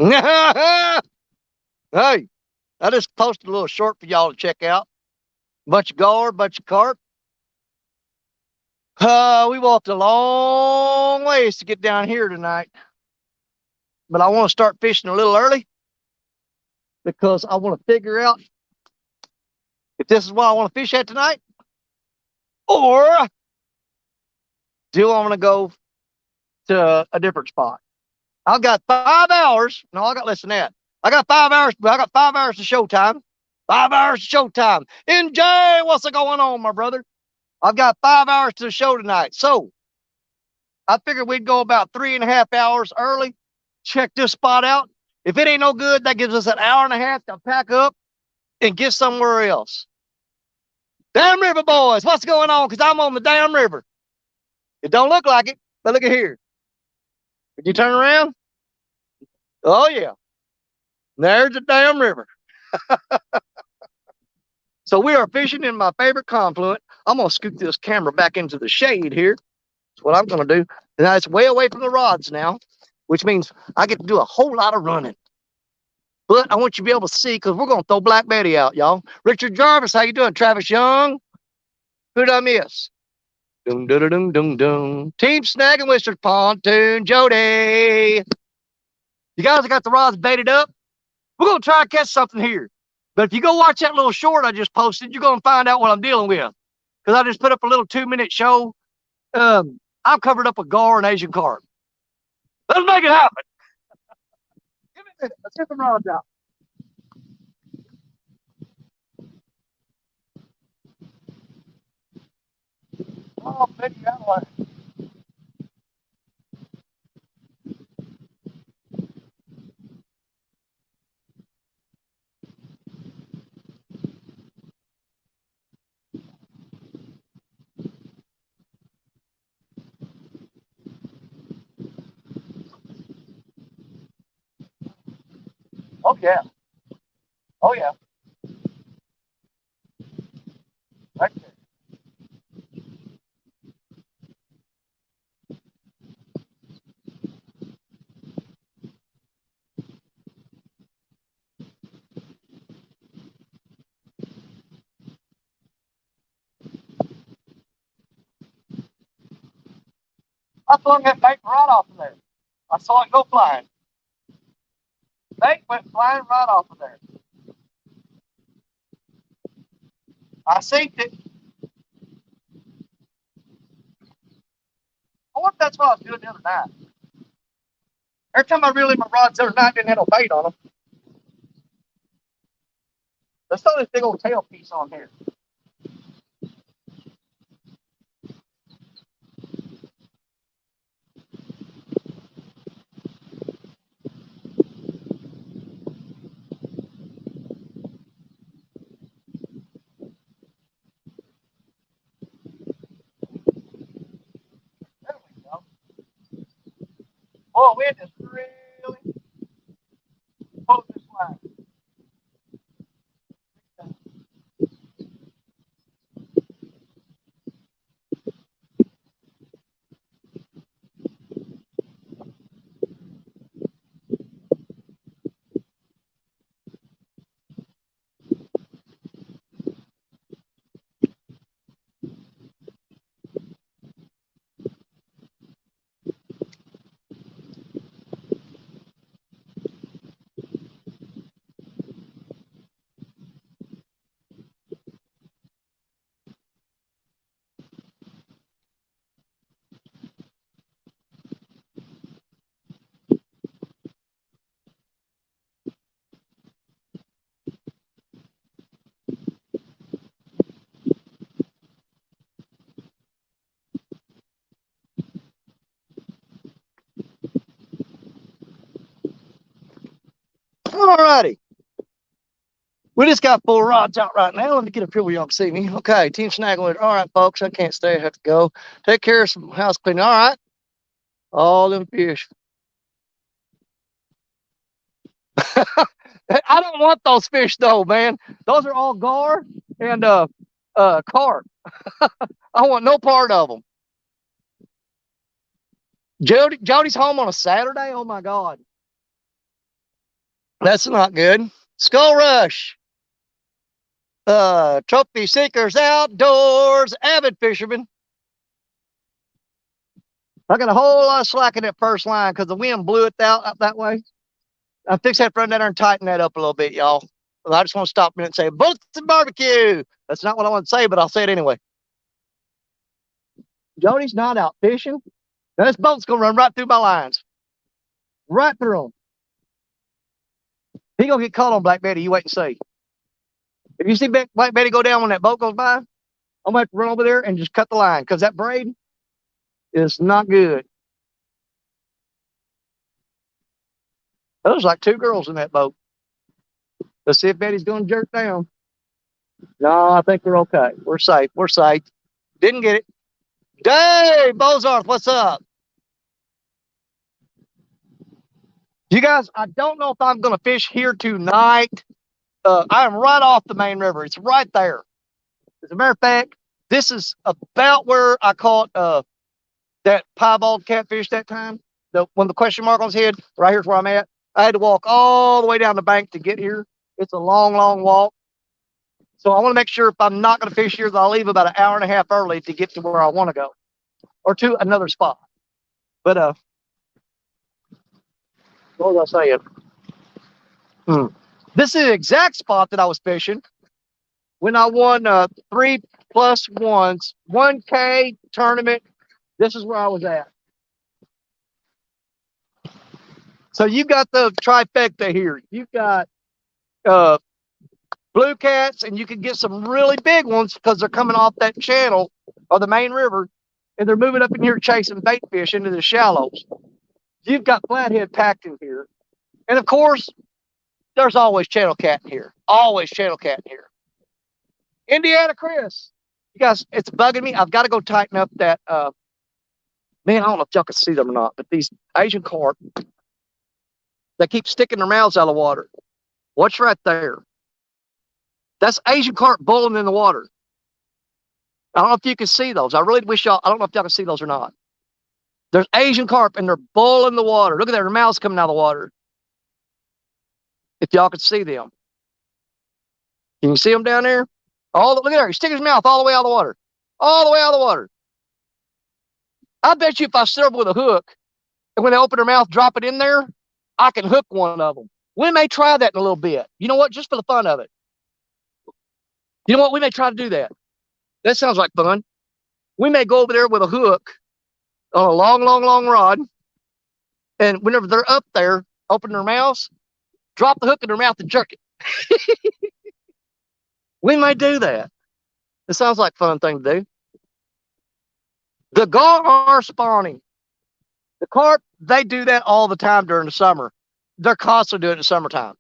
Hey, I just posted a little short for y'all to check out. Bunch of gar, bunch of carp. We walked a long ways to get down here tonight, but I want to start fishing a little early because I want to figure out if this is what I want to fish at tonight, or do I want to go to a different spot. I've got 5 hours. No, I got less than that. I got 5 hours. I got 5 hours to showtime. 5 hours to showtime. NJ, what's going on, my brother? I've got 5 hours to the show tonight. So I figured we'd go about 3.5 hours early, check this spot out. If it ain't no good, that gives us an hour and a half to pack up and get somewhere else. Damn River boys, what's going on? Because I'm on the damn river. It don't look like it, but look at here. Did you turn around? Oh, yeah. There's the damn river. So we are fishing in my favorite confluent. I'm going to scoot this camera back into the shade here. That's what I'm going to do. And it's way away from the rods now, which means I get to do a whole lot of running. But I want you to be able to see because we're going to throw Black Betty out, y'all. Richard Jarvis, how you doing? Travis Young. Who did I miss? Dum, dum, dum, dum, dum. Team Snagging Wizard Pontoon, Jody. You guys got the rods baited up? We're going to try to catch something here. But if you go watch that little short I just posted, you're going to find out what I'm dealing with. Because I just put up a little 2-minute show. I'm covered up with gar and Asian carp. Let's make it happen. Give me a minute. Let's get the rods out. Oh, baby, that way. Oh, yeah. Oh, yeah. Right there. I flung that bait right off of there. I saw it go flying. Bait went flying right off of there. I seen it. I wonder if that's what I was doing the other night. Every time I reel in my rods the other night, didn't have no bait on them. Let's throw this big old tail piece on here. There we go. Oh, we had to really pull this line. All righty. We just got 4 rods out right now. Let me get up here where y'all can see me. Okay, Team Snagging. All right, folks, I can't stay. I have to go. Take care of some house cleaning. All right. All them fish. I don't want those fish though, man. Those are all gar and carp. I want no part of them. Jody's home on a Saturday. Oh my God. That's not good. Skull Rush. Trophy Seekers Outdoors, avid fisherman. I got a whole lot of slack in that first line because the wind blew it out up that way. I fixed that front down there and tighten that up a little bit, y'all. I just want to stop a minute and say, bullets and barbecue. That's not what I want to say, but I'll say it anyway. Jody's not out fishing. This boat's going to run right through my lines. Right through them. He going to get caught on Black Betty. You wait and see. If you see Black Betty go down when that boat goes by, I'm going to have to run over there and just cut the line because that braid is not good. There's like 2 girls in that boat. Let's see if Betty's going to jerk down. No, I think we're okay. We're safe. We're safe. Didn't get it. Dave Bozarth, what's up? You guys, I don't know if I'm going to fish here tonight. I am right off the main river. It's right there. As a matter of fact, this is about where I caught that piebald catfish that time. When the question mark on his head, right here's where I'm at. I had to walk all the way down the bank to get here. It's a long, long walk. So I want to make sure if I'm not going to fish here, that I'll leave about an hour and a half early to get to where I want to go or to another spot. But what was I saying? This is the exact spot that I was fishing when I won 3+1s, 1K tournament. This is where I was at. So you've got the trifecta here. You've got blue cats, and you can get some really big ones because they're coming off that channel or the main river, and they're moving up in here chasing bait fish into the shallows. You've got flathead packed in here. And of course, there's always channel cat in here. Always channel cat in here. Indiana Chris. You guys, it's bugging me. I've got to go tighten up that man, I don't know if y'all can see them or not, but these Asian carp, they keep sticking their mouths out of the water. What's right there? That's Asian carp bulling in the water. I don't know if you can see those. I really wish y'all, I don't know if y'all can see those or not. There's Asian carp and they're bulling the water. Look at their mouths coming out of the water. If y'all could see them. Can you see them down there? Look at there. He's sticking his mouth all the way out of the water. All the way out of the water. I bet you if I sit up with a hook and when they open their mouth, drop it in there, I can hook one of them. We may try that in a little bit. You know what? Just for the fun of it. You know what? We may try to do that. That sounds like fun. We may go over there with a hook on a long, long, long rod. And whenever they're up there, open their mouths, drop the hook in their mouth and jerk it. We may do that. It sounds like a fun thing to do. The gar are spawning. The carp, they do that all the time during the summer. They're constantly doing it in the summertime.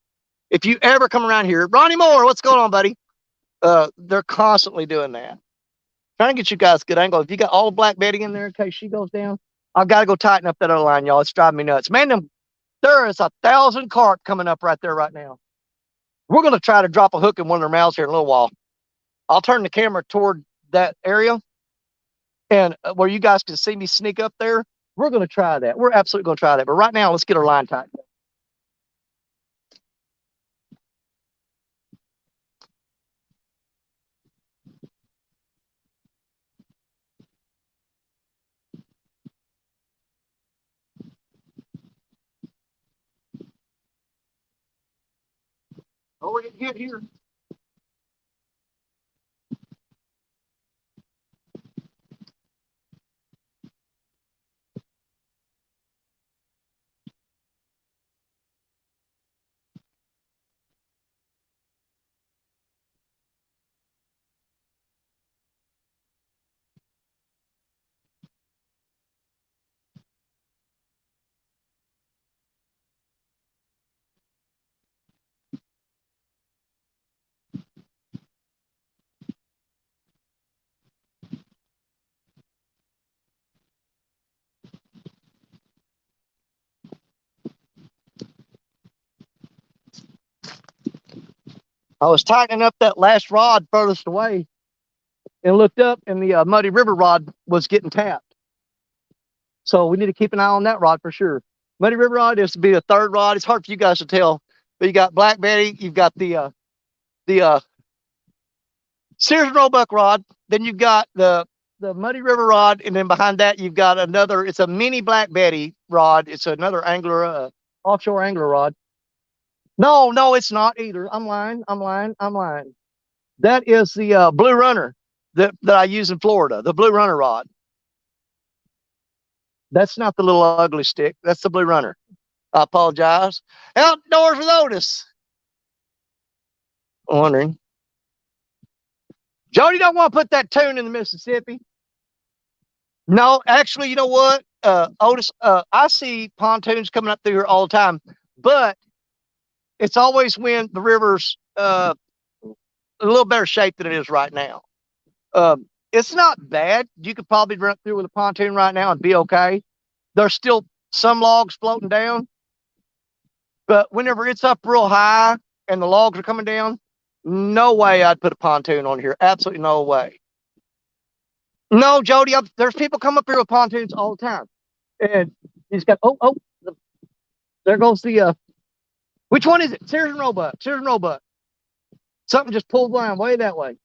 If you ever come around here, Ronnie Moore, what's going on, buddy? They're constantly doing that. Trying to get you guys a good angle. If you got all Black Betty in there in case she goes down, I've got to go tighten up that other line, y'all. It's driving me nuts. Man, there is 1,000 carp coming up right there right now. We're going to try to drop a hook in one of their mouths here in a little while. I'll turn the camera toward that area and where you guys can see me sneak up there. We're going to try that. We're absolutely going to try that. But right now, let's get our line tightened up. Oh, we're getting good here. I was tightening up that last rod furthest away and looked up, and the Muddy River rod was getting tapped. So we need to keep an eye on that rod for sure. Muddy River rod is to be a third rod. It's hard for you guys to tell You got Black Betty. You've got the Sears and Roebuck rod. Then you've got the Muddy River rod, and then behind that you've got another. It's a mini Black Betty rod. It's another angler, offshore angler rod. No, it's not either. I'm lying. That is the Blue Runner that I use in Florida. The Blue Runner rod. That's not the little ugly stick. That's the Blue Runner. I apologize. Outdoors with Otis. I'm wondering. Jody don't want to put that tune in the Mississippi. No, actually, you know what? Otis, I see pontoons coming up through here all the time, but it's always when the river's a little better shape than it is right now. It's not bad. You could probably run through with a pontoon right now and be okay. There's still some logs floating down, but whenever it's up real high and the logs are coming down, no way I'd put a pontoon on here. Absolutely no way. No, Jody, there's people come up here with pontoons all the time. And he's got, there goes the, which one is it? Sears and Roebuck. Something just pulled line way that way.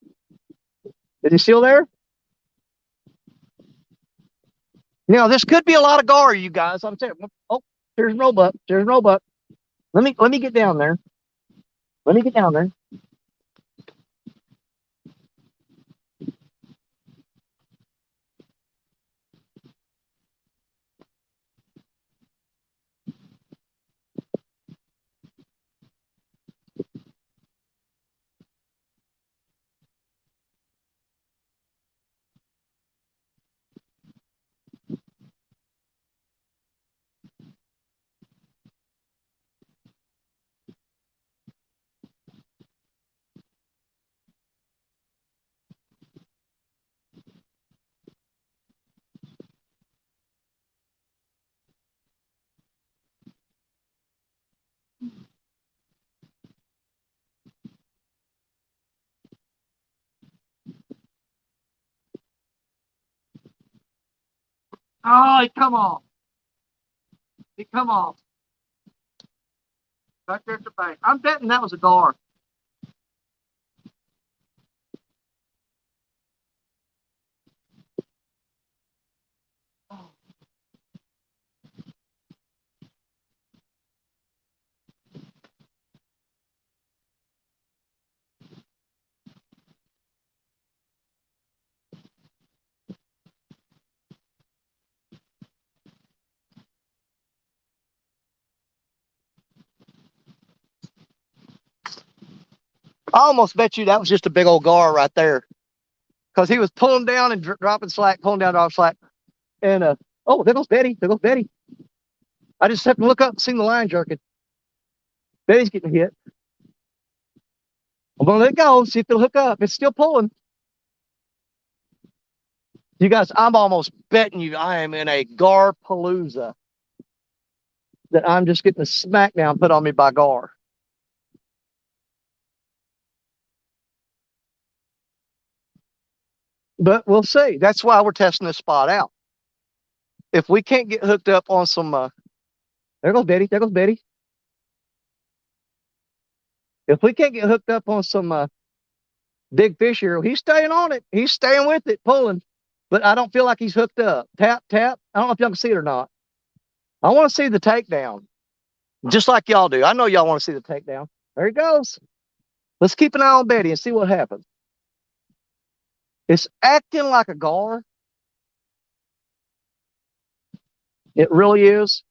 Is he still there? Now, this could be a lot of gar, you guys. I'm saying, oh, Sears and Roebuck. Let me get down there. Oh, he come off. Right there at the bank. I'm betting that was a gar. I almost bet you that was just a big old gar right there. Because he was pulling down and dropping slack, pulling down, dropping slack. And, oh, there goes Betty. I just have to look up and see the line jerking. Betty's getting hit. I'm going to let it go, see if it'll hook up. It's still pulling. You guys, I'm almost betting you I am in a gar palooza. That I'm just getting a smackdown put on me by gar. But we'll see. That's why we're testing this spot out. If we can't get hooked up on some, there goes Betty. If we can't get hooked up on some big fish here, he's staying on it. He's staying with it, pulling. But I don't feel like he's hooked up. Tap. I don't know if y'all can see it or not. I want to see the takedown. Just like y'all do. I know y'all want to see the takedown. There he goes. Let's keep an eye on Betty and see what happens. It's acting like a gar. It really is.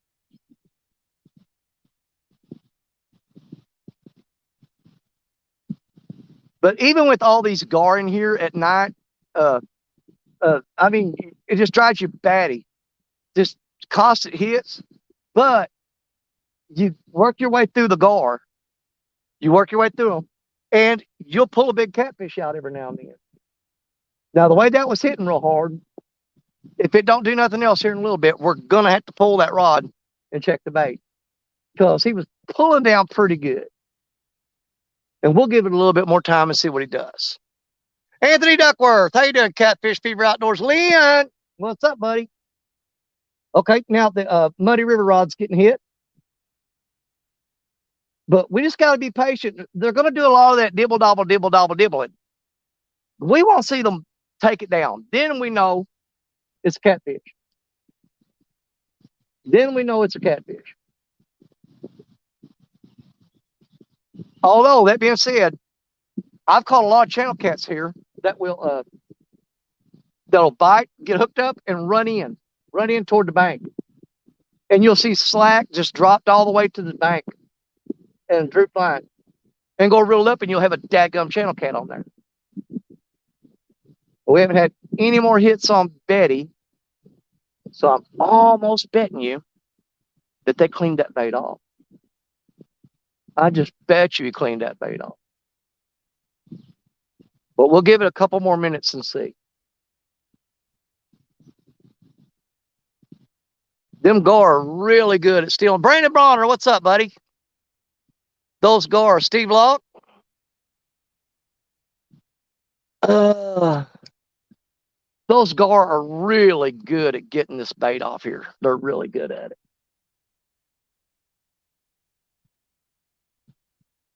But even with all these gar in here at night, I mean, it just drives you batty. Just constant hits. But you work your way through the gar. You work your way through them. And you'll pull a big catfish out every now and then. Now, the way that was hitting real hard, if it don't do nothing else here in a little bit, we're going to have to pull that rod and check the bait. Because he was pulling down pretty good. And we'll give it a little bit more time and see what he does. Anthony Duckworth, how you doing, Catfish Fever Outdoors? Leon, what's up, buddy? Okay, now the Muddy River rod's getting hit. But we just got to be patient. They're going to do a lot of that dibble dobble, dibble dobble, dibbling. We won't see them take it down. Then we know it's a catfish. Then we know it's a catfish. Although, that being said, I've caught a lot of channel cats here that will that'll bite, get hooked up, and run in toward the bank. And you'll see slack just dropped all the way to the bank and droop line. And go reel up, and you'll have a dadgum channel cat on there. We haven't had any more hits on Betty, so I'm almost betting you that they cleaned that bait off. I just bet you he cleaned that bait off. But we'll give it a couple more minutes and see. Them gar are really good at stealing. Brandon Bronner, what's up, buddy? Those gar, Steve Locke. Those gar are really good at getting this bait off here. They're really good at it.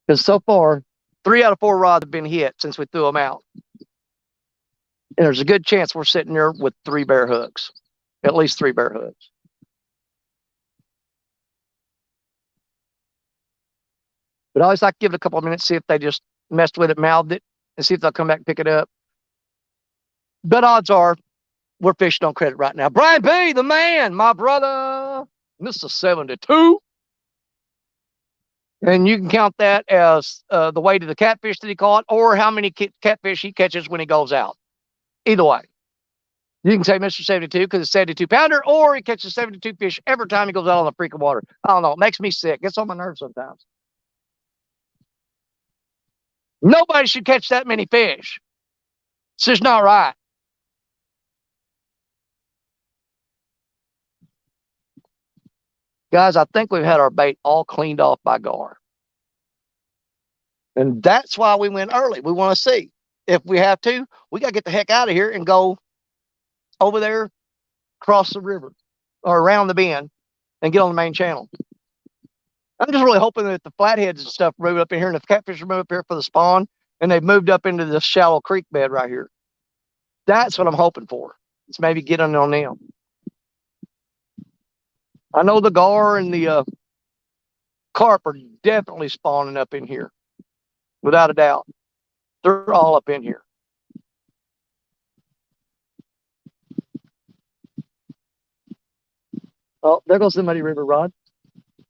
Because so far, 3 out of 4 rods have been hit since we threw them out. And there's a good chance we're sitting there with 3 bare hooks. At least 3 bare hooks. But I always like to give it a couple of minutes, see if they just messed with it, mouthed it, and see if they'll come back and pick it up. But odds are we're fishing on credit right now. Brian B., the man, my brother, Mr. 72. And you can count that as the weight of the catfish that he caught or how many catfish he catches when he goes out. Either way. You can say Mr. 72 because it's 72 pounder, or he catches 72 fish every time he goes out on the freaking water. I don't know. It makes me sick. Gets on my nerves sometimes. Nobody should catch that many fish. It's just not right. Guys, I think we've had our bait all cleaned off by gar. And that's why we went early. We want to see. If we have to, we got to get the heck out of here and go over there, cross the river, or around the bend, and get on the main channel. I'm just really hoping that the flatheads and stuff move up in here, and the catfish are moving up here for the spawn, and they've moved up into this shallow creek bed right here. That's what I'm hoping for. It's maybe getting on them. I know the gar and the carp are definitely spawning up in here, without a doubt. They're all up in here. Oh, there goes the Muddy River rod.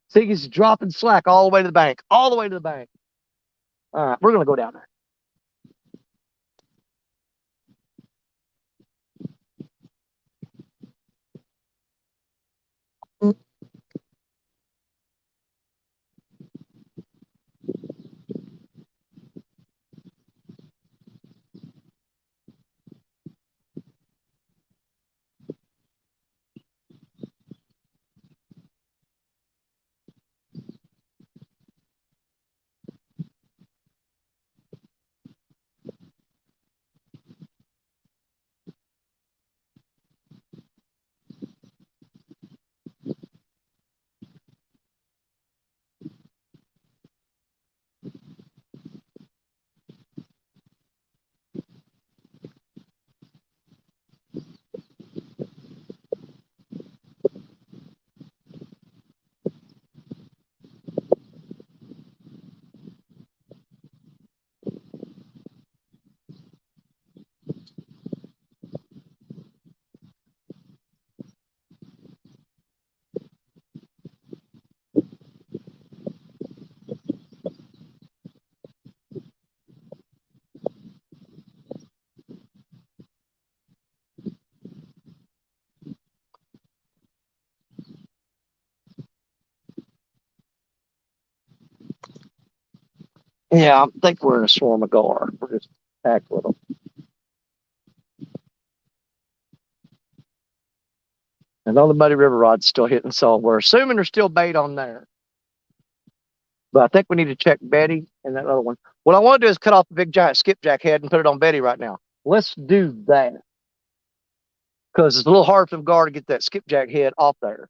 See, he's dropping slack all the way to the bank. All the way to the bank. All right, we're going to go down there. Yeah, I think we're in a swarm of gar. We're just packed with them. And all the Muddy River rod's still hitting, so we're assuming there's still bait on there. But I think we need to check Betty and that other one. What I want to do is cut off the big giant skipjack head and put it on Betty right now. Let's do that. Because it's a little hard for the gar to get that skipjack head off there.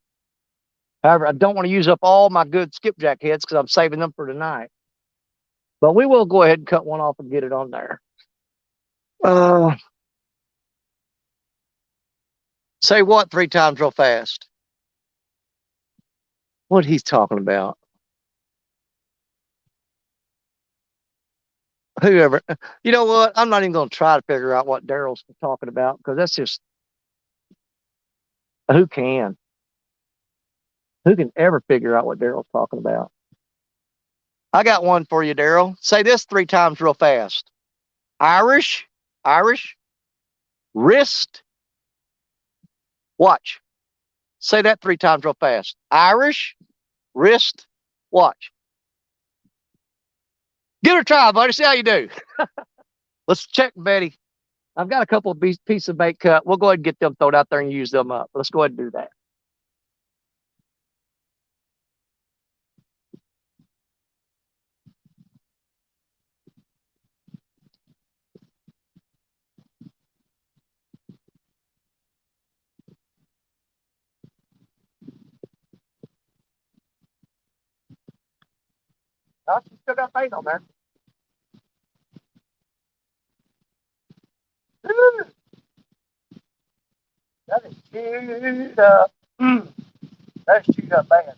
However, I don't want to use up all my good skipjack heads because I'm saving them for tonight. But we will go ahead and cut one off and get it on there. Say what 3 times real fast? What he's talking about? Whoever, you know what? I'm not even going to try to figure out what Daryl's talking about because that's just who can? Who can ever figure out what Daryl's talking about? I got one for you, Daryl. Say this 3 times real fast. Irish, Irish, wrist, watch. Say that 3 times real fast. Irish, wrist, watch. Give it a try, buddy. See how you do. Let's check Betty. I've got a couple of pieces of bait cut. We'll go ahead and get them thrown out there and use them up. Let's go ahead and do that. Oh, she still got bait on there. That is chewed up. That's chewed up bad.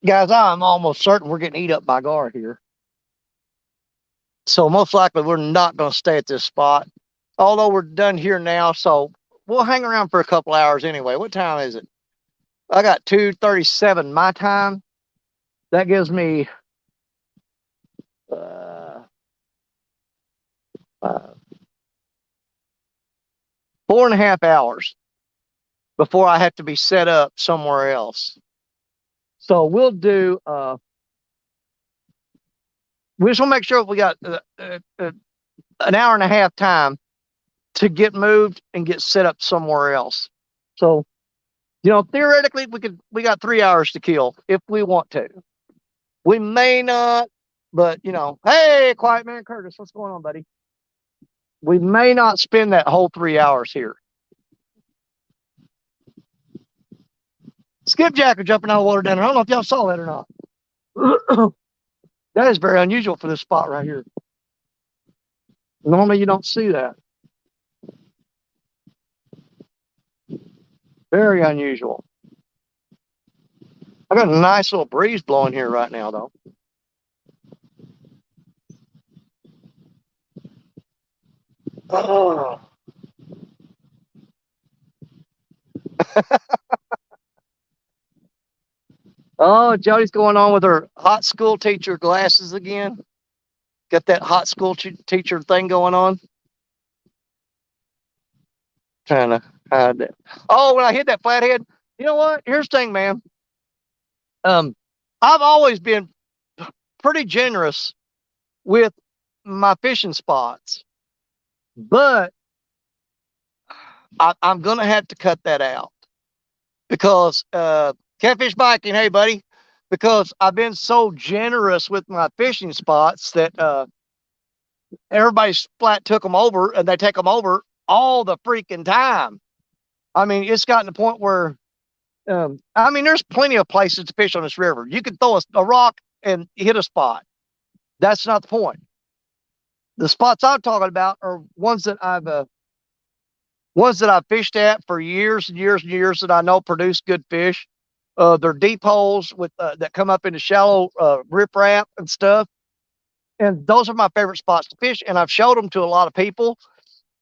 Guys, I'm almost certain we're getting eat up by gar here. So most likely we're not going to stay at this spot. Although we're done here now, so we'll hang around for a couple hours anyway. What time is it? I got 2:37 my time. That gives me 4.5 hours before I have to be set up somewhere else. So we'll do. We just want to make sure we got an hour and a half time to get moved and get set up somewhere else. So, theoretically, we got 3 hours to kill if we want to. We may not, but hey, quiet man Curtis, what's going on, buddy? We may not spend that whole 3 hours here. Skipjack are jumping out of the water down there. I don't know if y'all saw that or not. That is very unusual for this spot right here. Normally you don't see that. Very unusual. I got a nice little breeze blowing here right now, though. Oh, oh, Jody's going on with her hot school teacher glasses again. Got that hot school teacher thing going on. Trying to hide that. Oh, when I hit that flathead, you know what? Here's the thing, man. I've always been pretty generous with my fishing spots, but I'm gonna have to cut that out because Catfish Biking, hey buddy, because I've been so generous with my fishing spots that everybody splat took them over, and they take them over all the freaking time. I mean, it's gotten to the point where I mean, there's plenty of places to fish on this river. You can throw a rock and hit a spot. That's not the point. The spots I'm talking about are ones that I've fished at for years and years and years that I know produce good fish. They're deep holes with that come up into shallow riprap and stuff. And those are my favorite spots to fish. And I've showed them to a lot of people,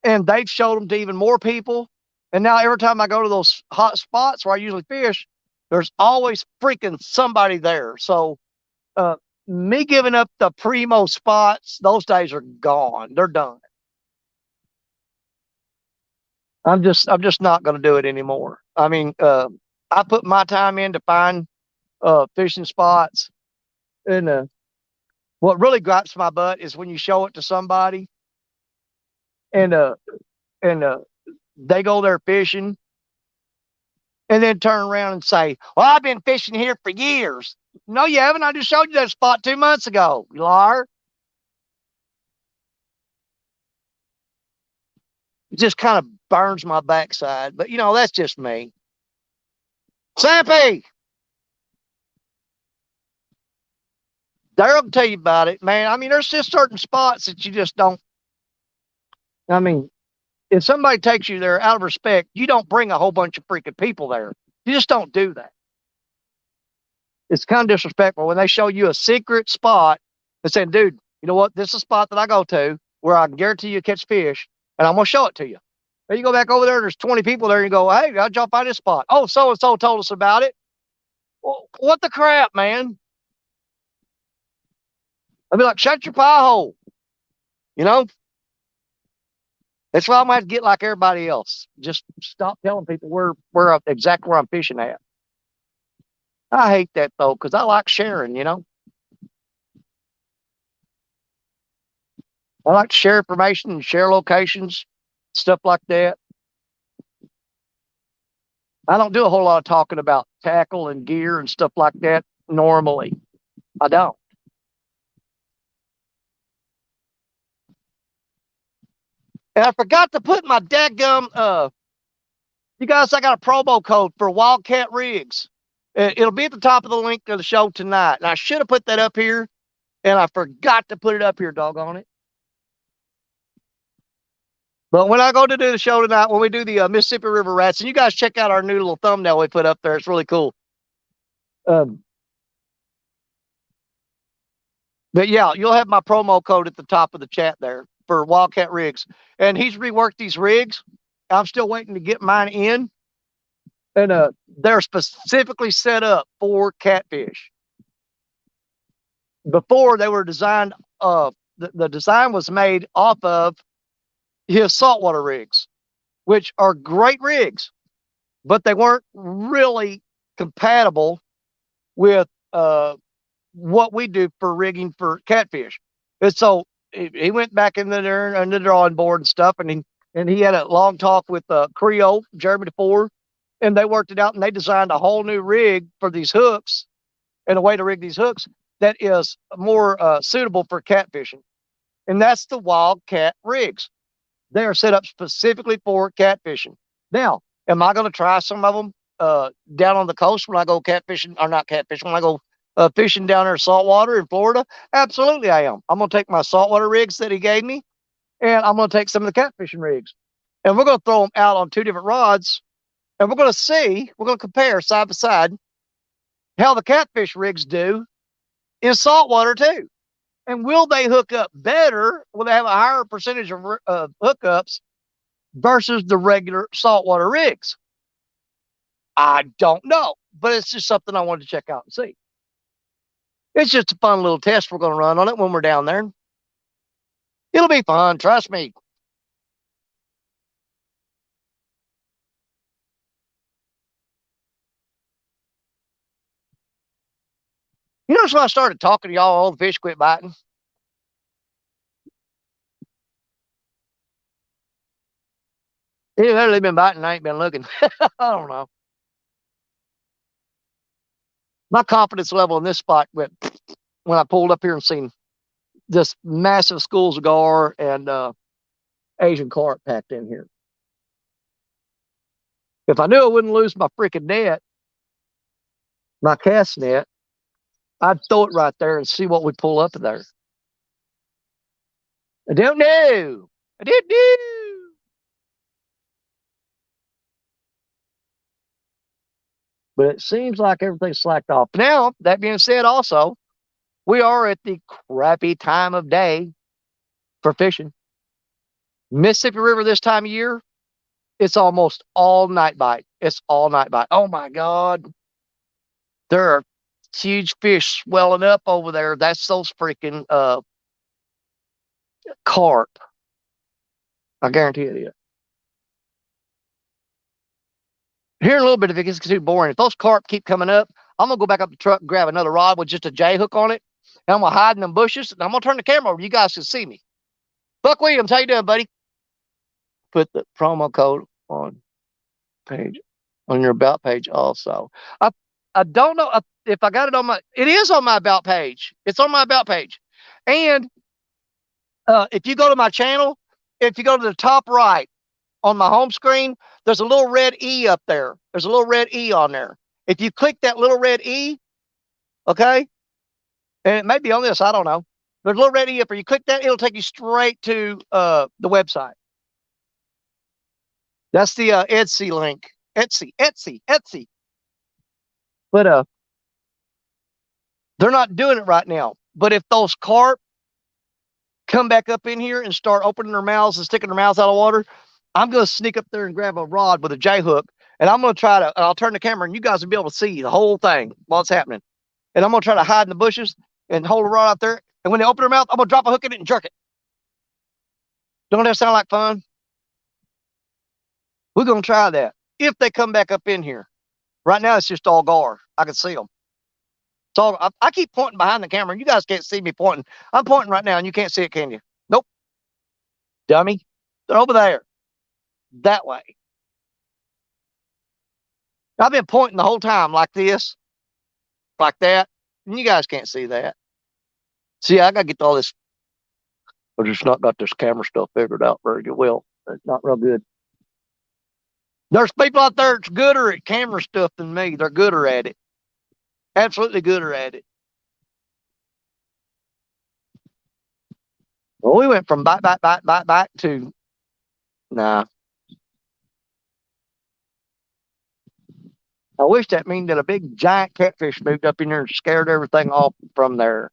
and they've showed them to even more people. And now every time I go to those hot spots where I usually fish, there's always freaking somebody there. So uh, me giving up the primo spots, those days are gone. They're done. I'm just not going to do it anymore. I mean, I put my time in to find fishing spots, and what really gripes my butt is when you show it to somebody, and and they go there fishing, and then turn around and say, "Well, I've been fishing here for years." No, you haven't. I just showed you that spot 2 months ago, you liar. It just kind of burns my backside, but that's just me. Sappy, Daryl will tell you about it, man. I mean, there's just certain spots that you just don't. I mean, if somebody takes you there out of respect, you don't bring a whole bunch of freaking people there. You just don't do that. It's kind of disrespectful when they show you a secret spot and saying, dude, you know what? This is a spot that I go to where I can guarantee you catch fish, and I'm going to show it to you. Then you go back over there, there's 20 people there, and you go, hey, how'd y'all find this spot? Oh, so and so told us about it. Well, what the crap, man? I'd be like, shut your pie hole. You know? That's why I'm going to have to get like everybody else. Just stop telling people exactly where I'm fishing at. I hate that though, because I like sharing. I like to share information and share locations, stuff like that. I don't do a whole lot of talking about tackle and gear and stuff like that normally. I don't. And I forgot to put my dadgum, you guys, I got a promo code for Wildcat Rigs. It'll be at the top of the link of the show tonight. And I should have put that up here, and I forgot to put it up here, doggone it. But when I go to do the show tonight, when we do the Mississippi River Rats, and you guys check out our new little thumbnail we put up there, it's really cool. But yeah, you'll have my promo code at the top of the chat there for Wildcat Rigs. And he's reworked these rigs. I'm still waiting to get mine in. And they're specifically set up for catfish. Before they were designed, the design was made off of his saltwater rigs, which are great rigs, but they weren't really compatible with what we do for rigging for catfish. And so he went back in there on the drawing board and stuff, and he had a long talk with Creole, Jeremy DeFore, and they worked it out, and they designed a whole new rig for these hooks and a way to rig these hooks that is more suitable for catfishing. And that's the Wildcat rigs. They are set up specifically for catfishing. Now, am I going to try some of them down on the coast when I go catfishing, or not catfishing, when I go fishing down there in saltwater in Florida? Absolutely, I am. I'm going to take my saltwater rigs that he gave me, and I'm going to take some of the catfishing rigs, and we're going to throw them out on 2 different rods, and we're going to compare side by side how the catfish rigs do in saltwater too. And will they hook up better? Will they have a higher percentage of hookups versus the regular saltwater rigs? I don't know, but it's just something I wanted to check out and see. It's just a fun little test we're going to run on it when we're down there. It'll be fun, trust me. You notice when I started talking to y'all, all the fish quit biting? They've been biting. I ain't been looking. I don't know. My confidence level in this spot went when I pulled up here and seen this massive schools of gar and Asian carp packed in here. If I knew I wouldn't lose my freaking net, my cast net, I'd throw it right there and see what we pull up there. I don't know. I didn't know. But it seems like everything's slacked off. Now, that being said, also, we are at the crappy time of day for fishing. Mississippi River this time of year, it's almost all night bite. It's all night bite. Oh my God. There are huge fish swelling up over there. That's those freaking carp. I guarantee it is. Here in a little bit, if it gets too boring, if those carp keep coming up, I'm gonna go back up the truck and grab another rod with just a J hook on it, and I'm gonna hide in them bushes, and I'm gonna turn the camera over. You guys can see me. Buck Williams, how you doing, buddy? Put the promo code on your about page also. I I don't know if I got it on my. It is on my about page. It's on my about page, and if you go to my channel, if you go to the top right on my home screen, there's a little red E up there. There's a little red E on there. If you click that little red E, okay, and it may be on this, I don't know. There's a little red E up there. You click that, it'll take you straight to the website. That's the Etsy link. Etsy. But they're not doing it right now. But if those carp come back up in here and start opening their mouths and sticking their mouths out of water, I'm going to sneak up there and grab a rod with a J hook, and I'm going to try to. I'll turn the camera, and you guys will be able to see the whole thing while it's happening. And I'm going to try to hide in the bushes and hold a rod out there. And when they open their mouth, I'm going to drop a hook in it and jerk it. Don't that sound like fun? We're going to try that if they come back up in here. Right now, it's just all gar. I can see them. So I keep pointing behind the camera, and you guys can't see me pointing. I'm pointing right now, and you can't see it, can you? Nope. Dummy. They're over there. That way. I've been pointing the whole time like this, like that, and you guys can't see that. See, I got to get all this. I just not got this camera stuff figured out very well. It's not real good. There's people out there that's gooder at camera stuff than me. They're gooder at it. Absolutely gooder at it. Well, we went from bite to nah. I wish that meant that a big giant catfish moved up in there and scared everything off from there.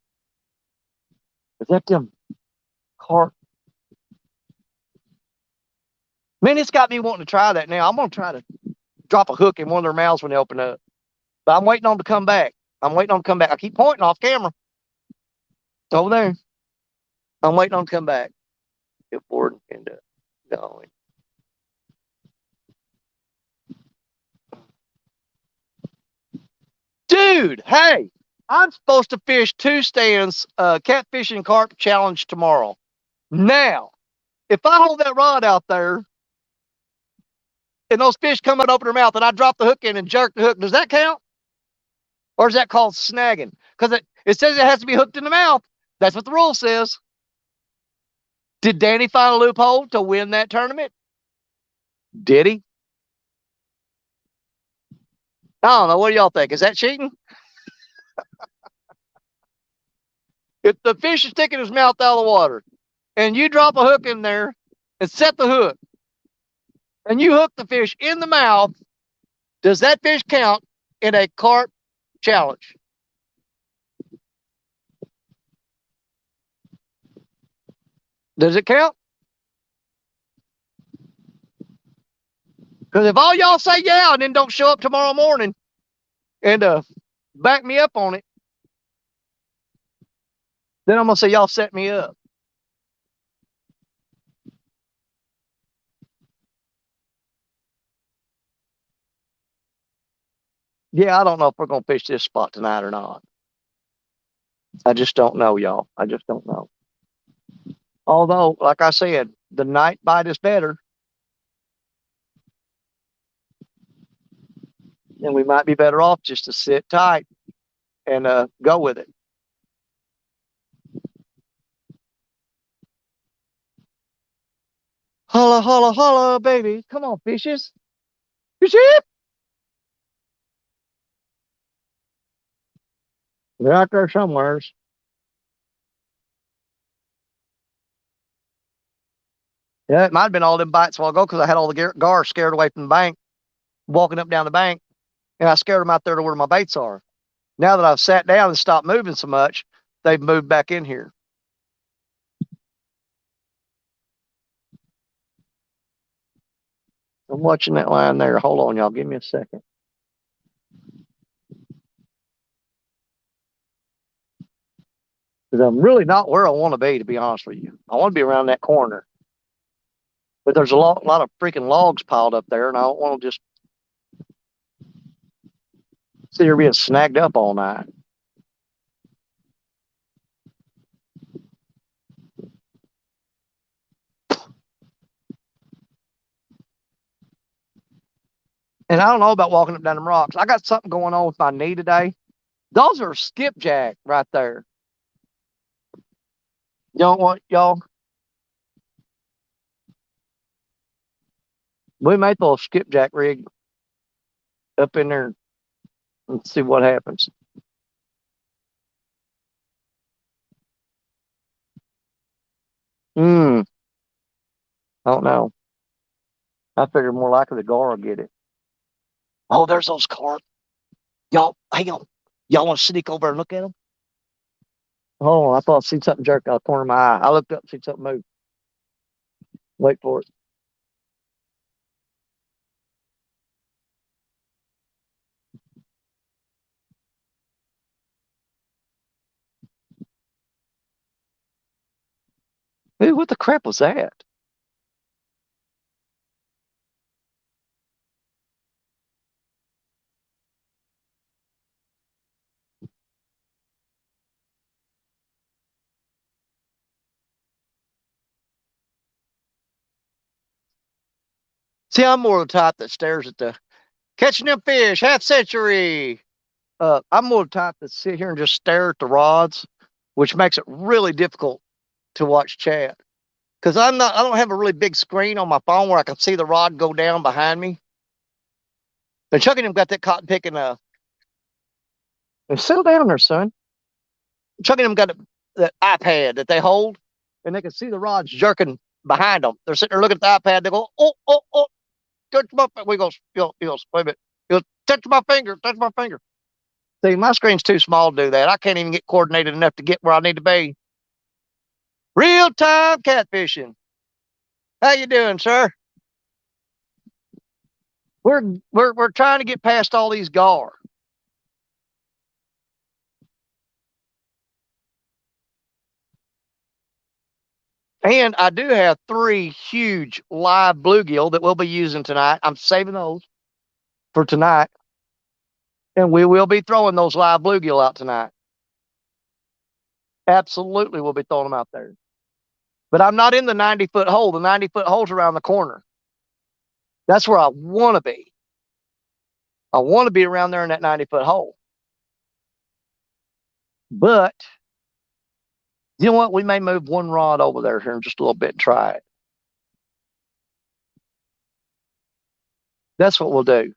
Is that them carp? Man, it's got me wanting to try that now. I'm going to try to drop a hook in one of their mouths when they open up. But I'm waiting on them to come back. I keep pointing off camera. Over there. I'm waiting on them to come back. Get forward and going. Dude, hey, I'm supposed to fish 2 stands, catfish and carp challenge tomorrow. Now, if I hold that rod out there and those fish come and open their mouth and I drop the hook in and jerk the hook, does that count? Or is that called snagging? Because it says it has to be hooked in the mouth. That's what the rule says. Did Danny find a loophole to win that tournament? Did he? I don't know. What do y'all think? Is that cheating? If the fish is sticking his mouth out of the water and you drop a hook in there and set the hook and you hook the fish in the mouth, does that fish count in a carp challenge? Does it count? Because if all y'all say yeah and then don't show up tomorrow morning and back me up on it, then I'm going to say y'all set me up. Yeah, I don't know if we're going to fish this spot tonight or not. I just don't know, y'all. I just don't know. Although, like I said, the night bite is better. And we might be better off just to sit tight and go with it. Holla, holla, holla, baby. Come on, fishes. Fishy. They're out there somewheres. Yeah, it might have been all them bites a while ago because I had all the gar scared away from the bank, walking up down the bank, and I scared them out there to where my baits are. Now that I've sat down and stopped moving so much, they've moved back in here. I'm watching that line there. Hold on, y'all. Give me a second. Because I'm really not where I want to be honest with you. I want to be around that corner. But there's a lot of freaking logs piled up there, and I don't want to just sit here being snagged up all night. And I don't know about walking up down them rocks. I got something going on with my knee today. Those are skipjack right there. You don't want y'all. We may throw a skipjack rig up in there and see what happens. I don't know. I figure more likely the gar will get it. Oh, there's those carp. Y'all, hang on. Y'all want to sneak over and look at them? Oh, I thought I seen something jerk out the corner of my eye. I looked up and seen something move. Wait for it. Hey, what the crap was that? See, I'm more the type that stares at the catching them fish, half century. I'm more the type that sit here and just stare at the rods, which makes it really difficult to watch Chad. Because I don't have a really big screen on my phone where I can see the rod go down behind me. And Chuck and him got that cotton picking settle down there, son. Chuck and him got that iPad that they hold, and they can see the rods jerking behind them. They're sitting there looking at the iPad. They go, oh, oh, oh, touch my finger. We goes, he goes, wait a minute. He goes, touch my finger, touch my finger. See, my screen's too small to do that. I can't even get coordinated enough to get where I need to be. Real time catfishing. How you doing, sir? We're trying to get past all these gar. And I do have 3 huge live bluegill that we'll be using tonight. I'm saving those for tonight. And we will be throwing those live bluegill out tonight. Absolutely, we'll be throwing them out there. But I'm not in the 90-foot hole. The 90-foot hole's around the corner. That's where I want to be. I want to be around there in that 90-foot hole. But you know what? We may move one rod over there here in just a little bit and try it. That's what we'll do.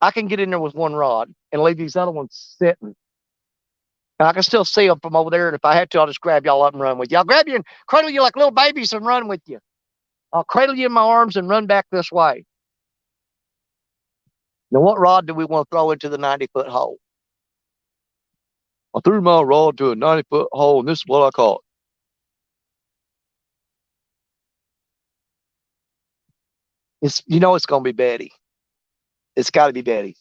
I can get in there with one rod and leave these other ones sitting. I can still see them from over there. And if I had to, I'll just grab y'all up and run with you. I'll grab you and cradle you like little babies and run with you. I'll cradle you in my arms and run back this way. Now, what rod do we want to throw into the 90-foot hole? I threw my rod to a 90-foot hole, and this is what I caught. It's it's gonna be Betty. It's got to be Betty.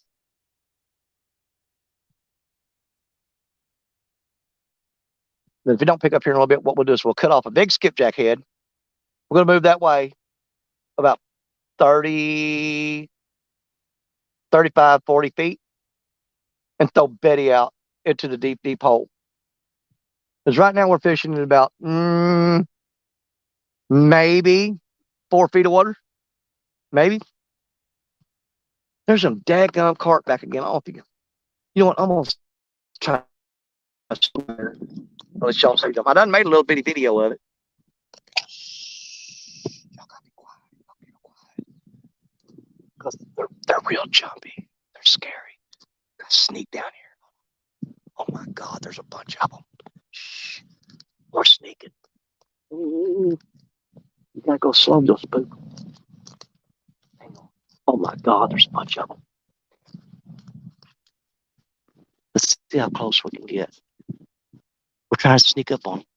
But if you don't pick up here in a little bit, what we'll do is we'll cut off a big skipjack head. We're gonna move that way about 30, 35, 40 feet, and throw Betty out into the deep, deep hole. Because right now we're fishing in about maybe 4 feet of water. Maybe. There's some daggum carp back again off you. You know what? I'm gonna try to let y'all see them. I done made a little bitty video of it. Y'all gotta be quiet. Because they're real jumpy. They're scary. Gotta sneak down here. Oh my God, there's a bunch of them. Shh. We're sneaking. You gotta go slow, you'll spook. Hang on. Oh my God, there's a bunch of them. Let's see how close we can get. We're trying to sneak up on them.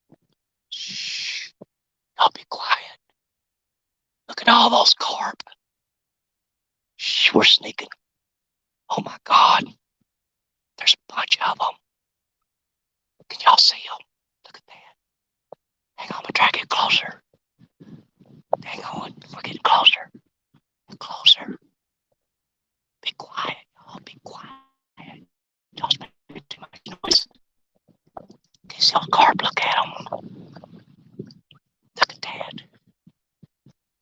Shh. Y'all be quiet. Look at all those carp. Shh, we're sneaking. Oh my God. There's a bunch of them. Can y'all see them? Look at that. Hang on, I'm gonna try to get closer. Hang on, we're getting closer. Closer. Be quiet, y'all. Be quiet. Y'all's making too much noise. Can you see all the carp? Look at them. Look at that.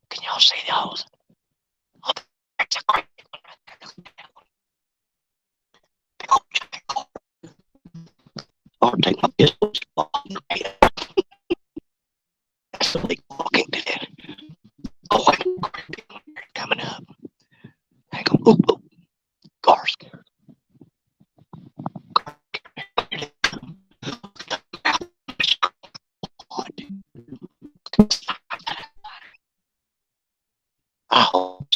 Can y'all see those? Oh, there's a great one right there. Look at that one. Big old giant carp. I'll take my pistol. That's the big walking to that. Oh, coming up. Hang on. Ooh, ooh. Gar scared. Oh,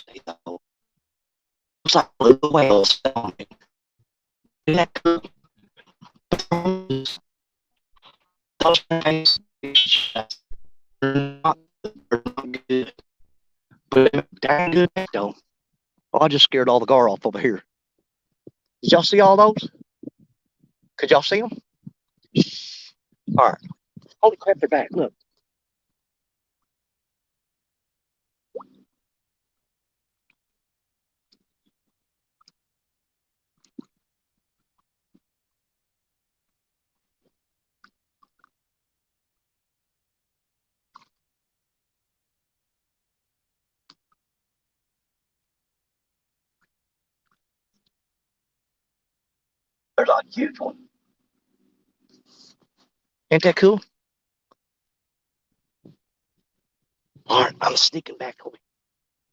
looks like blue whales. Isn't that cool? Those things are not good, but dang good though. Oh, I just scared all the gar off over here. Did y'all see all those? Could y'all see them? All right. Holy crap, they're back. Look. There's a huge one. Ain't that cool? All right, I'm sneaking back over.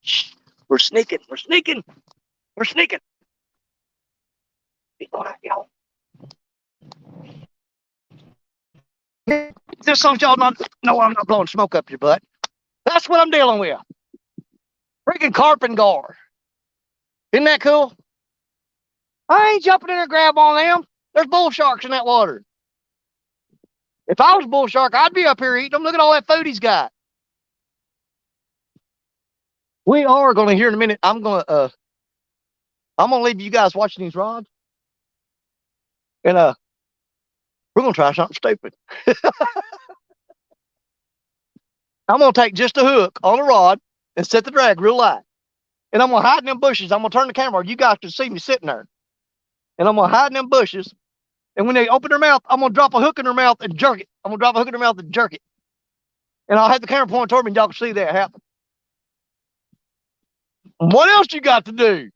Shh. We're sneaking. We're sneaking. We're sneaking. Be quiet, y'all. Just so y'all not know I'm not blowing smoke up your butt. That's what I'm dealing with. Freaking carp and gar. Isn't that cool? I ain't jumping in there and grab on them. There's bull sharks in that water. If I was a bull shark, I'd be up here eating them. Look at all that food he's got. We are going to hear in a minute. I'm going to leave you guys watching these rods. And we're going to try something stupid. I'm going to take just a hook on a rod and set the drag real light. And I'm going to hide in them bushes. I'm going to turn the camera. You guys can see me sitting there. And I'm going to hide in them bushes. And when they open their mouth, I'm going to drop a hook in their mouth and jerk it. I'm going to drop a hook in their mouth and jerk it. And I'll have the camera pointing toward me and y'all can see that happen. What else you got to do?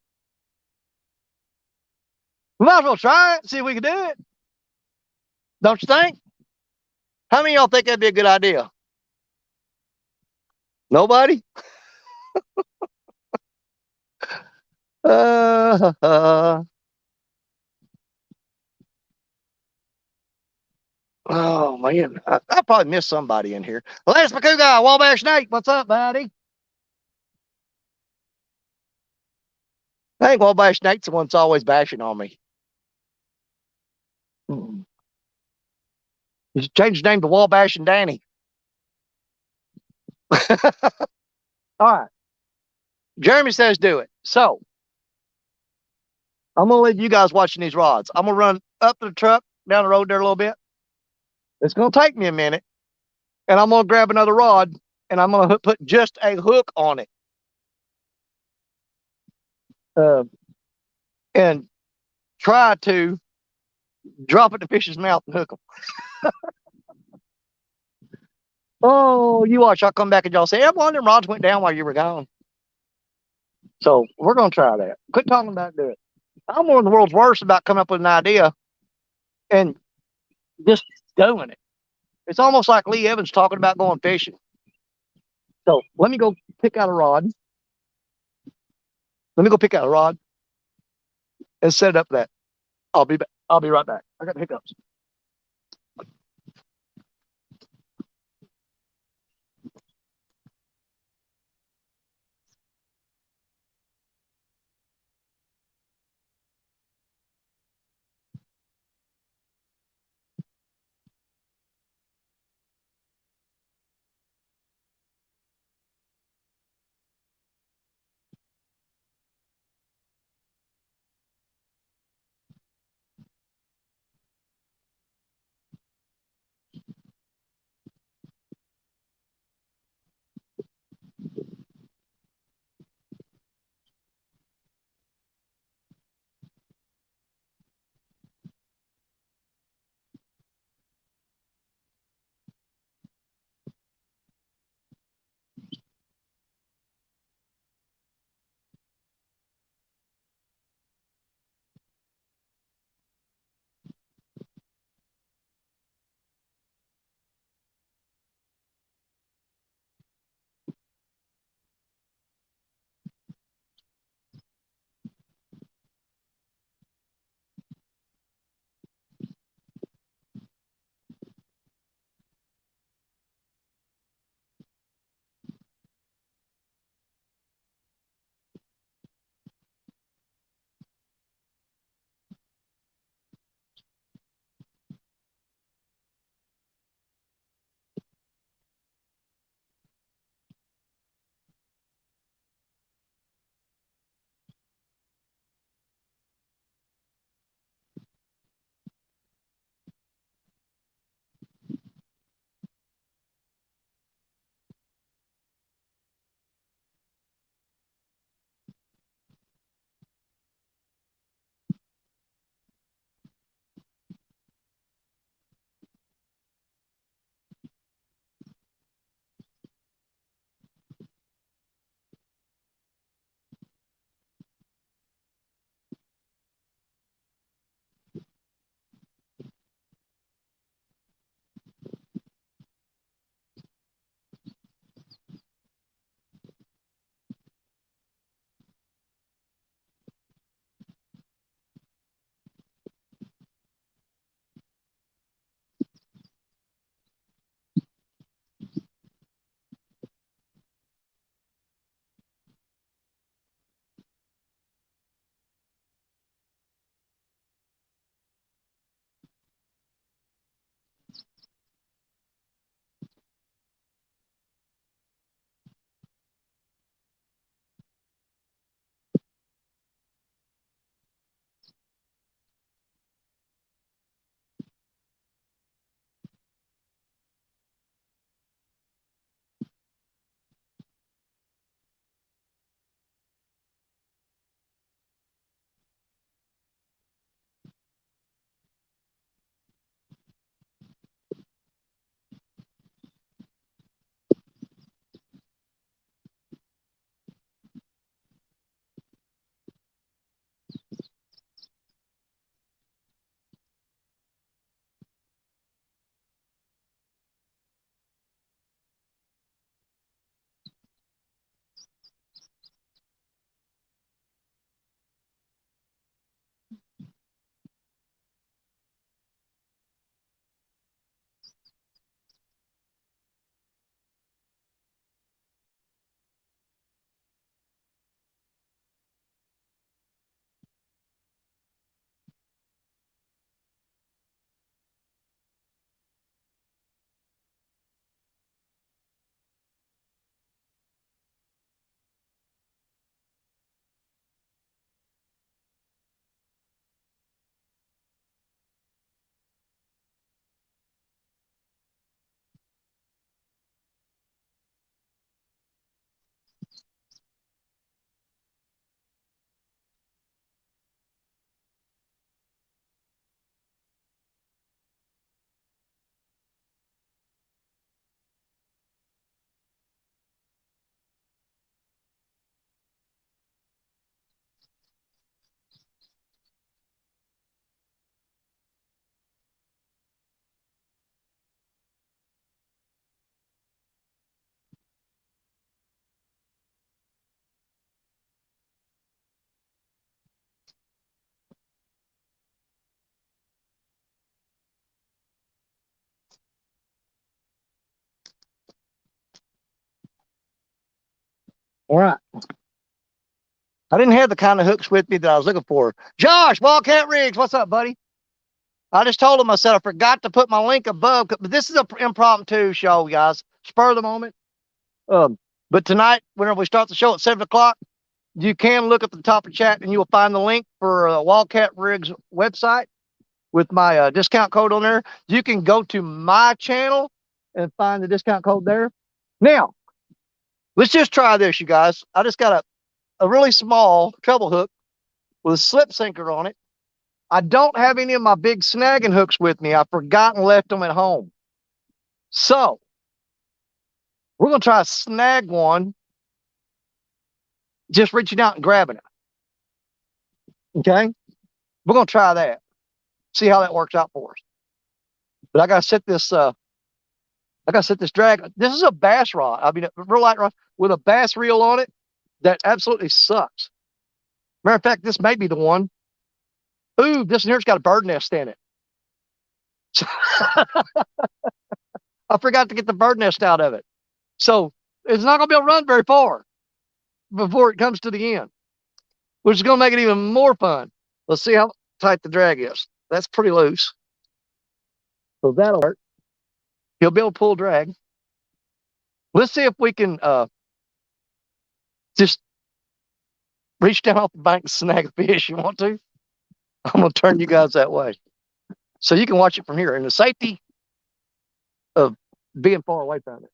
We might as well try it, see if we can do it. Don't you think? How many of y'all think that'd be a good idea? Nobody? uh, Oh man, I probably missed somebody in here. Lance McCougar, Wabash Nate, what's up, buddy? I think Wabash Nate's the one that's always bashing on me. Mm. You should change his name to Wabash and Danny. All right. Jeremy says do it. So I'm gonna leave you guys watching these rods. I'm gonna run up to the truck, down the road there a little bit. It's gonna take me a minute, and I'm gonna grab another rod, and I'm gonna put just a hook on it, uh, and try to drop it in the fish's mouth and hook them. Oh, you watch! I'll come back and y'all say, "Every one of them rods went down while you were gone." So we're gonna try that. Quit talking about doing it. I'm one of the world's worst about coming up with an idea and just doing it. It's almost like Lee Evans talking about going fishing. So let me go pick out a rod. Let me go pick out a rod and set it up for that. I'll be back. I'll be right back. I got hiccups. All right. I didn't have the kind of hooks with me that I was looking for. Josh, Wildcat Rigs, what's up, buddy? I just told him, I said, I forgot to put my link above, but this is an impromptu show, guys. Spur of the moment. But tonight, whenever we start the show at 7 o'clock, you can look at the top of chat and you will find the link for Wildcat Rigs website with my discount code on there. You can go to my channel and find the discount code there. Now, let's just try this, you guys. I just got a really small treble hook with a slip sinker on it. I don't have any of my big snagging hooks with me. I forgot and left them at home. So, we're going to try to snag one, just reaching out and grabbing it. Okay? We're going to try that. See how that works out for us. But I got to set this drag. This is a bass rod. I mean, a real light rod with a bass reel on it that absolutely sucks. Matter of fact, this may be the one. Ooh, this one here's got a bird nest in it. I forgot to get the bird nest out of it. So it's not going to be able to run very far before it comes to the end, which is going to make it even more fun. Let's see how tight the drag is. That's pretty loose. So that'll work. He'll be able to pull drag. Let's see if we can just reach down off the bank and snag a fish. You want to? I'm going to turn you guys that way so you can watch it from here in the safety of being far away from it.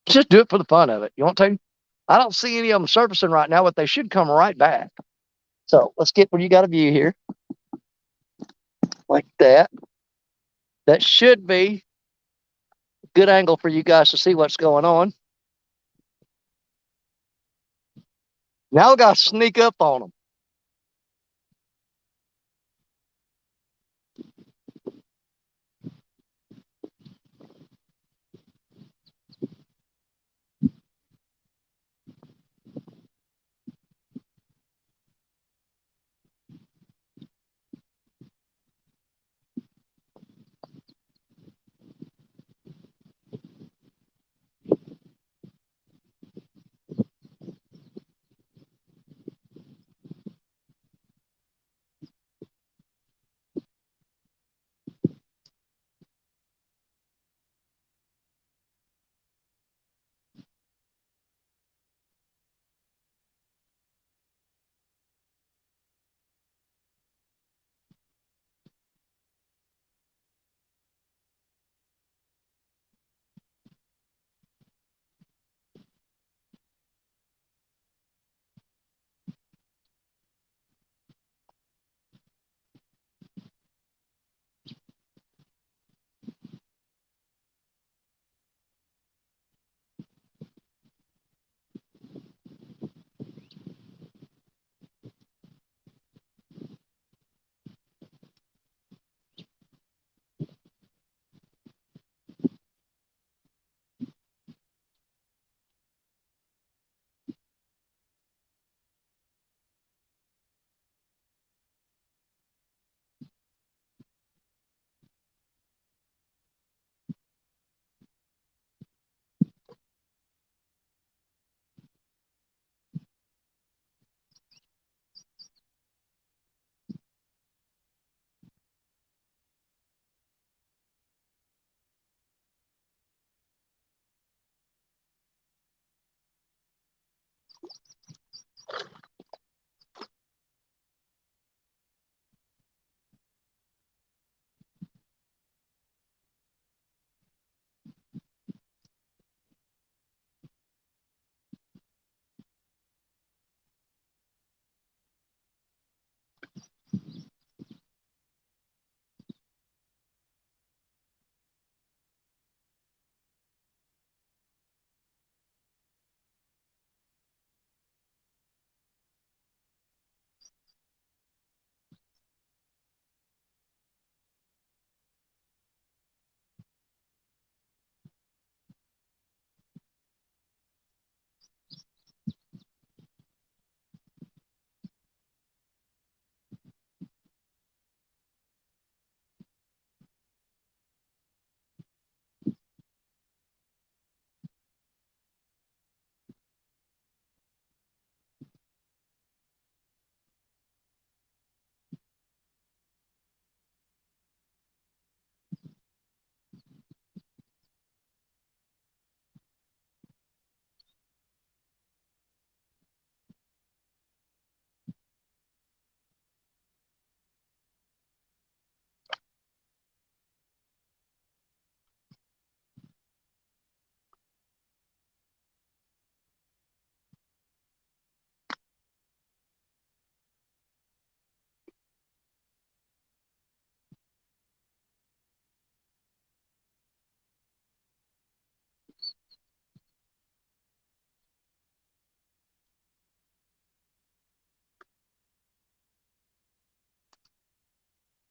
Just do it for the fun of it. You want to? I don't see any of them surfacing right now, but they should come right back. So let's get where you got a view here. Like that. That should be a good angle for you guys to see what's going on. Now we got to sneak up on them.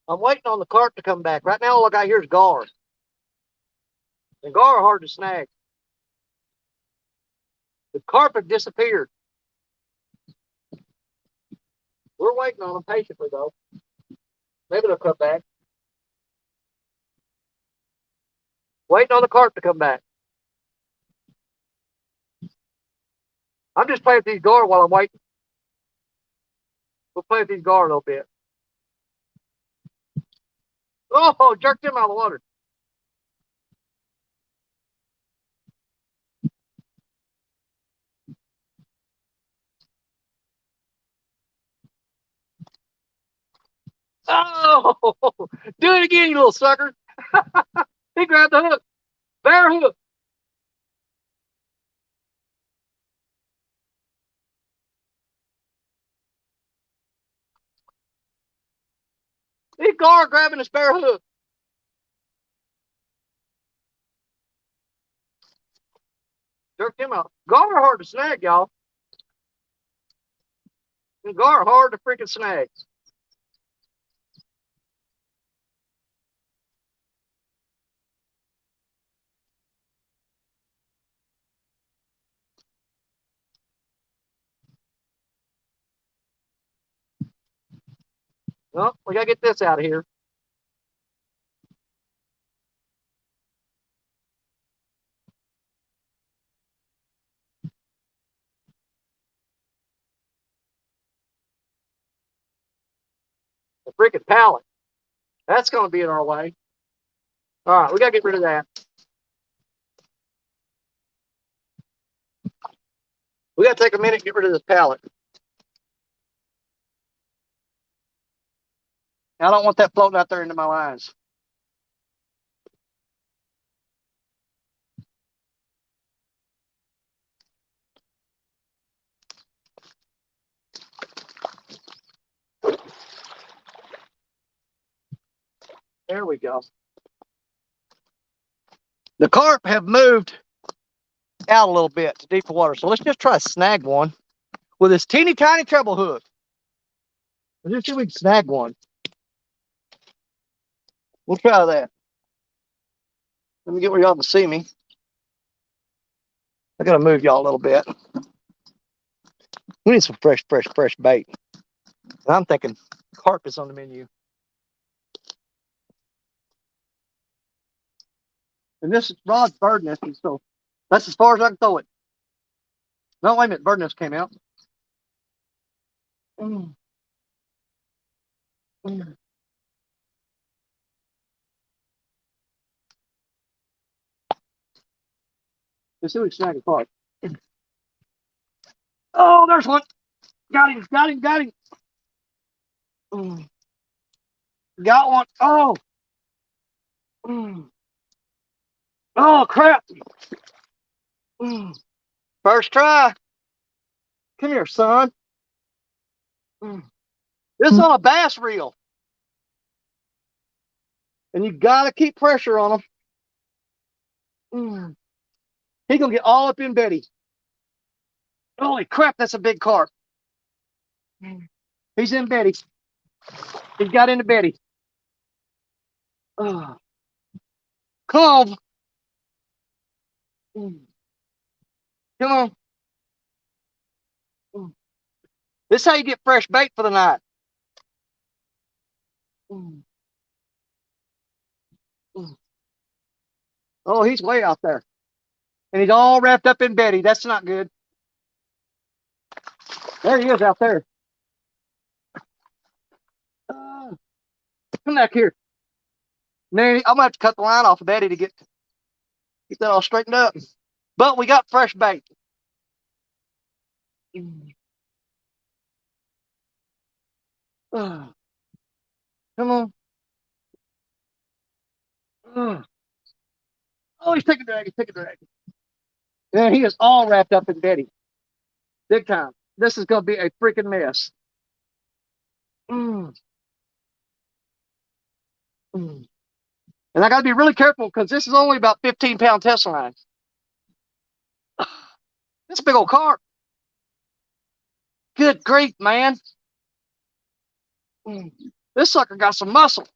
I'm waiting on the carp to come back. Right now, all I got here is gar. And gar are hard to snag. The carp have disappeared. We're waiting on them patiently, though. Maybe they'll come back. Waiting on the carp to come back. I'm just playing with these gar while I'm waiting. We'll play with these gar a little bit. Oh, jerked him out of the water. Oh, do it again, you little sucker. He grabbed the hook. Bear hook. He's gar grabbing his bear hook. Jerked him out. Gar are hard to snag, y'all. And gar are hard to freaking snag. Well, we gotta get this out of here. The freaking pallet. That's gonna be in our way. All right, we gotta get rid of that. We gotta take a minute and get rid of this pallet. I don't want that floating out there into my lines. There we go. The carp have moved out a little bit to deeper water. So let's just try to snag one with this teeny tiny treble hook. Let's just see if we can snag one. We'll try that. Let me get where y'all can see me. I gotta move y'all a little bit. We need some fresh bait. And I'm thinking carp is on the menu. And this rod's bird nesting, so that's as far as I can throw it. No, wait a minute, bird nest came out. Mm. Mm. Let's see if we can snag a carp. Oh, there's one. Got him. Mm. Got one. Oh. Mm. Oh, crap. Mm. First try. Come here, son. Mm. This is on a bass reel. And you got to keep pressure on him. Mm. He's going to get all up in Betty. Holy crap, that's a big carp. Mm. He's in Betty. He's got into Betty. Oh. Come on. Mm. Come on. Mm. This is how you get fresh bait for the night. Mm. Mm. Oh, he's way out there. And he's all wrapped up in Betty. That's not good. There he is out there. Come back here. Man, I'm gonna have to cut the line off of Betty to get that all straightened up. But we got fresh bait. Come on. Oh, he's taking drag. Yeah, he is all wrapped up in Betty. Big time. This is gonna be a freaking mess. And I gotta be really careful because this is only about 15-pound test line. This big old carp. Good grief, man. This sucker got some muscle.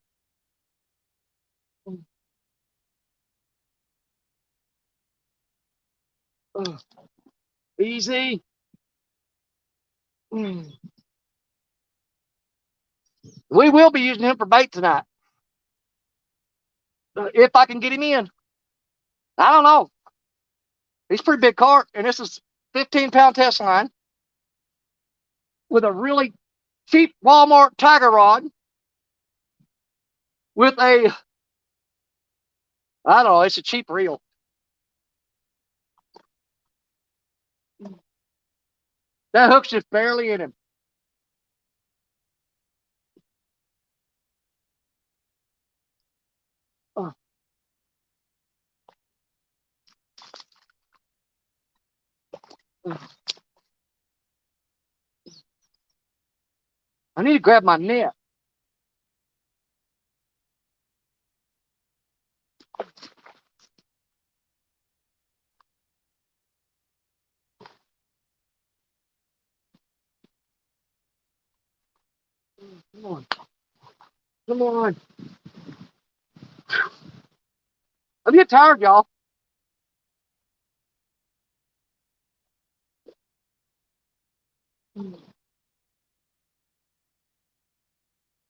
Easy. We will be using him for bait tonight. If I can get him in. I don't know. He's a pretty big carp, and this is 15-pound test line with a really cheap Walmart tiger rod with a, I don't know, it's a cheap reel. That hook's just barely in him. I need to grab my net. Come on. Come on. I'm getting tired, y'all.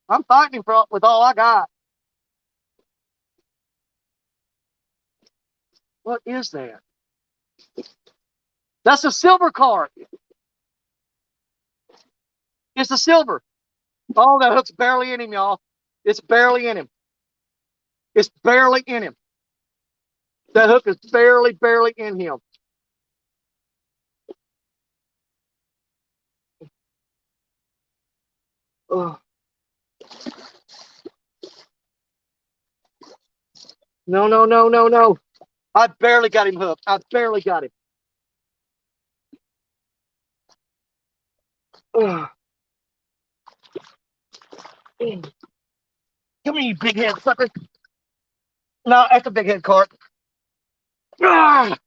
I'm fighting him with all I got. What is that? That's a silver carp. It's a silver. Oh, that hook's barely in him, y'all. It's barely in him. It's barely in him. That hook is barely in him. Ugh. No, no, no, no, no. I barely got him hooked. I barely got him. Ugh. Come here, you big head sucker. No, that's a big head carp. Ah!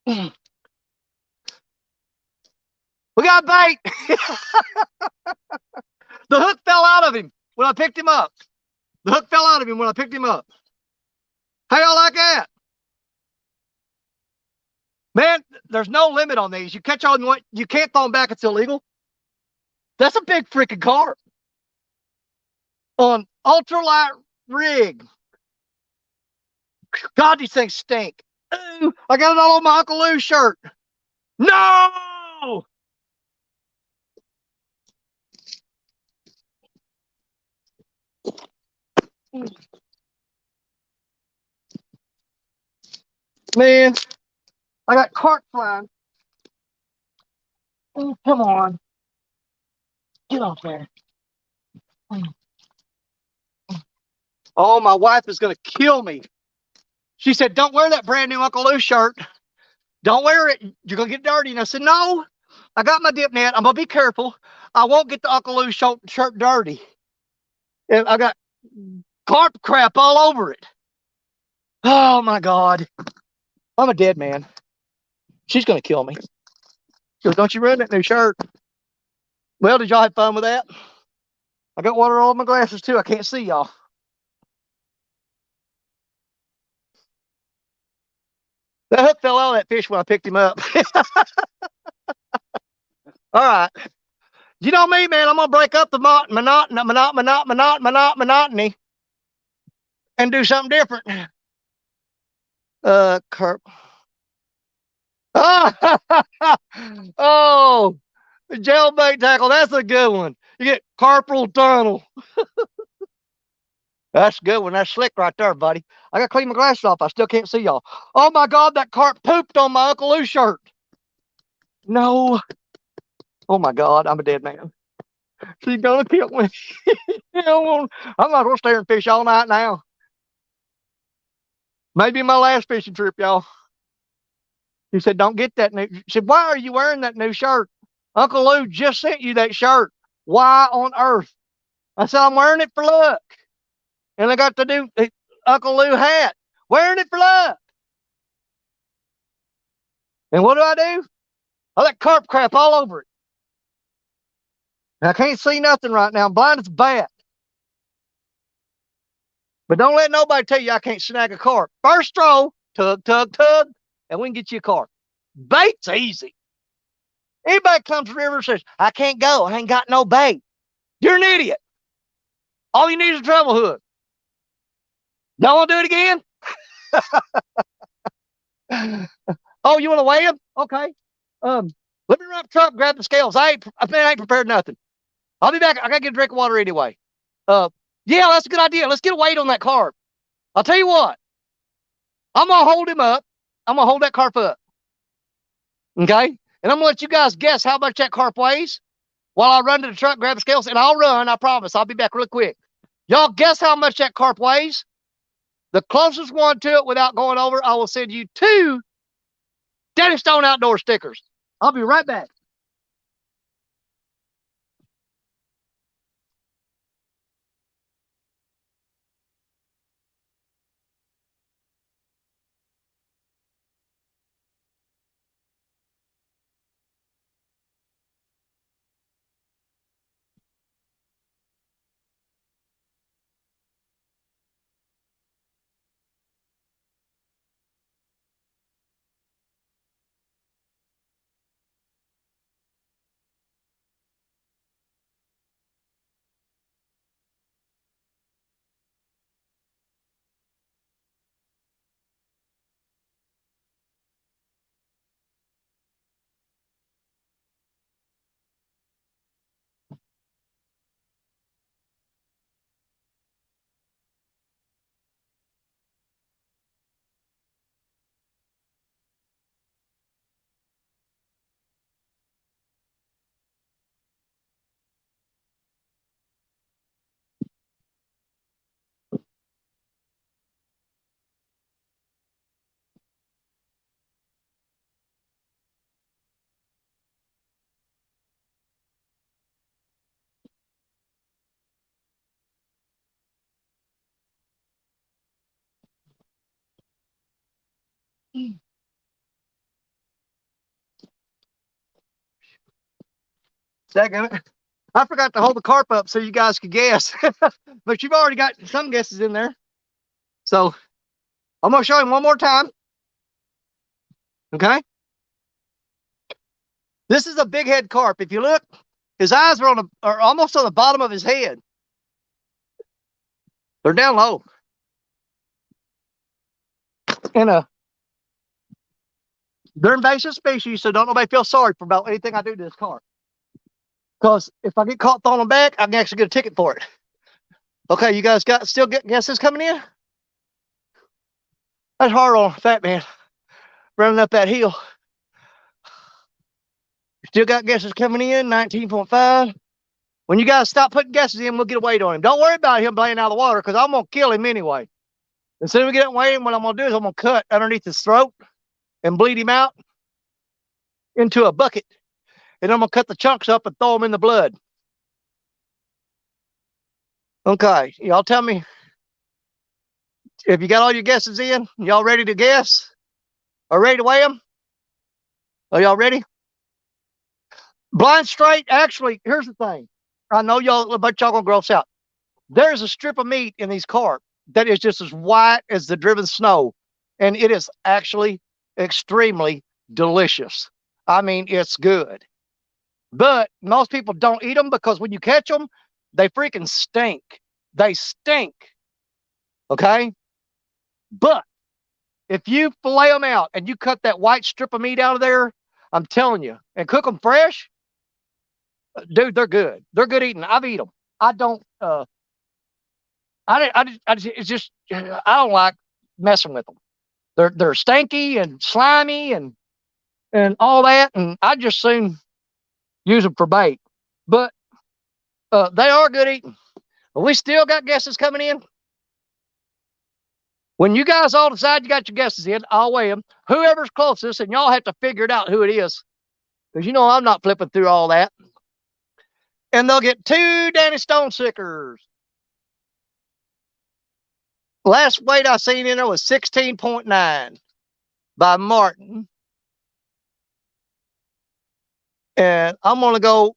We got bait. The hook fell out of him when I picked him up. The hook fell out of him when I picked him up. How y'all like that? Man, there's no limit on these. You catch all you want. You can't throw them back. It's illegal. That's a big freaking carp. On ultralight rig. God, these things stink. Ooh, I got it all on my Uncle Lou shirt. No! Man, I got carp flying. Oh, come on. Get off there. Oh, my wife is going to kill me. She said, don't wear that brand new Uncle Lou shirt. Don't wear it. You're going to get dirty. And I said, no, I got my dip net. I'm going to be careful. I won't get the Uncle Lou shirt dirty. And I got carp crap all over it. Oh, my God. I'm a dead man. She's going to kill me. She goes, don't you ruin that new shirt. Well, did y'all have fun with that? I got water all over my glasses, too. I can't see y'all. That hook fell out of that fish when I picked him up. All right. You know me, man. I'm going to break up the monotony and do something different. Carp. Oh, jailbait tackle. That's a good one. You get carpal tunnel. That's a good one. That's slick right there, buddy. I got to clean my glasses off. I still can't see y'all. Oh, my God. That carp pooped on my Uncle Lou shirt. No. Oh, my God. I'm a dead man. She's going to kill me. I'm not going to stay and fish all night now. Maybe my last fishing trip, y'all. He said, don't get that new. She said, why are you wearing that new shirt? Uncle Lou just sent you that shirt. Why on earth? I said, I'm wearing it for luck. And I got the new Uncle Lou hat. Wearing it for luck. And what do? I let carp crap all over it. I can't see nothing right now. I'm blind as a bat. But don't let nobody tell you I can't snag a carp. First throw, tug, tug, tug. and we can get you a carp. Bait's easy. Anybody comes to the river and says, I can't go, I ain't got no bait. You're an idiot. All you need is a treble hook. Y'all want to do it again? Oh, you want to weigh them? Okay. Let me run up the truck, grab the scales. I ain't prepared nothing. I'll be back. I gotta get a drink of water anyway. Yeah, that's a good idea. Let's get a weight on that carp. I'll tell you what. I'm gonna hold him up. I'm gonna hold that carp up. Okay? And I'm gonna let you guys guess how much that carp weighs while I run to the truck, grab the scales, and I'll run. I promise. I'll be back real quick. Y'all guess how much that carp weighs? The closest one to it without going over, I will send you 2 Danny Stone Outdoor stickers. I'll be right back. Second, I forgot to hold the carp up so you guys could guess, but you've already got some guesses in there. So I'm gonna show him one more time. Okay. This is a big head carp. If you look, his eyes are almost on the bottom of his head. They're down low. And they're invasive species, so don't nobody feel sorry for about anything I do to this carp. Because if I get caught throwing them back, I can actually get a ticket for it. Okay, you guys still get guesses coming in? That's hard on a fat man running up that hill. Still got guesses coming in, 19.5. When you guys stop putting guesses in, we'll get a weight on him. Don't worry about him playing out of the water because I'm going to kill him anyway. As soon as we get him weighing, what I'm going to do is I'm going to cut underneath his throat and bleed him out into a bucket. And I'm going to cut the chunks up and throw them in the blood. Okay, y'all tell me if you got all your guesses in. Y'all ready to guess? Are ready to weigh them? Are y'all ready? Blind straight, actually, here's the thing. I know y'all, but y'all gonna gross out. There's a strip of meat in these carp that is just as white as the driven snow. And it is actually extremely delicious. I mean, it's good. But most people don't eat them because when you catch them, they freaking stink. They stink. Okay? But if you fillet them out and you cut that white strip of meat out of there, I'm telling you, and cook them fresh, dude, they're good. They're good eating. I've eaten them. I don't. It's just I don't like messing with them. They're stinky and slimy and all that, and I just soon use them for bait. But they are good eating. We still got guesses coming in. When you guys all decide you got your guesses in, I'll weigh them. Whoever's closest, and y'all have to figure it out who it is, because you know I'm not flipping through all that. And they'll get 2 Danny Stone stickers. Last weight I seen in there was 16.9 by Martin. And I'm going to go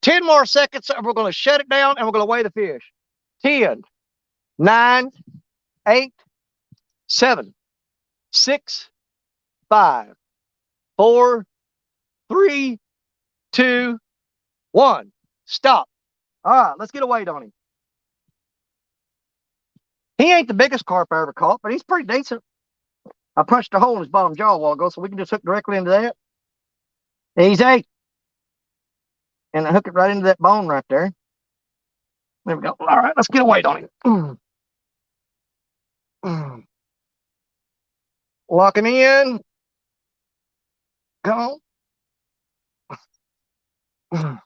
10 more seconds, and we're going to shut it down, and we're going to weigh the fish. 10, 9, 8, 7, 6, 5, 4, 3, 2, 1. Stop. All right, let's get a weight on him. He ain't the biggest carp I ever caught, but he's pretty decent. I punched a hole in his bottom jaw a while ago, so we can just hook directly into that. Easy. And I hook it right into that bone right there. There we go. All right, let's get a weight on him. Locking in. Go. Come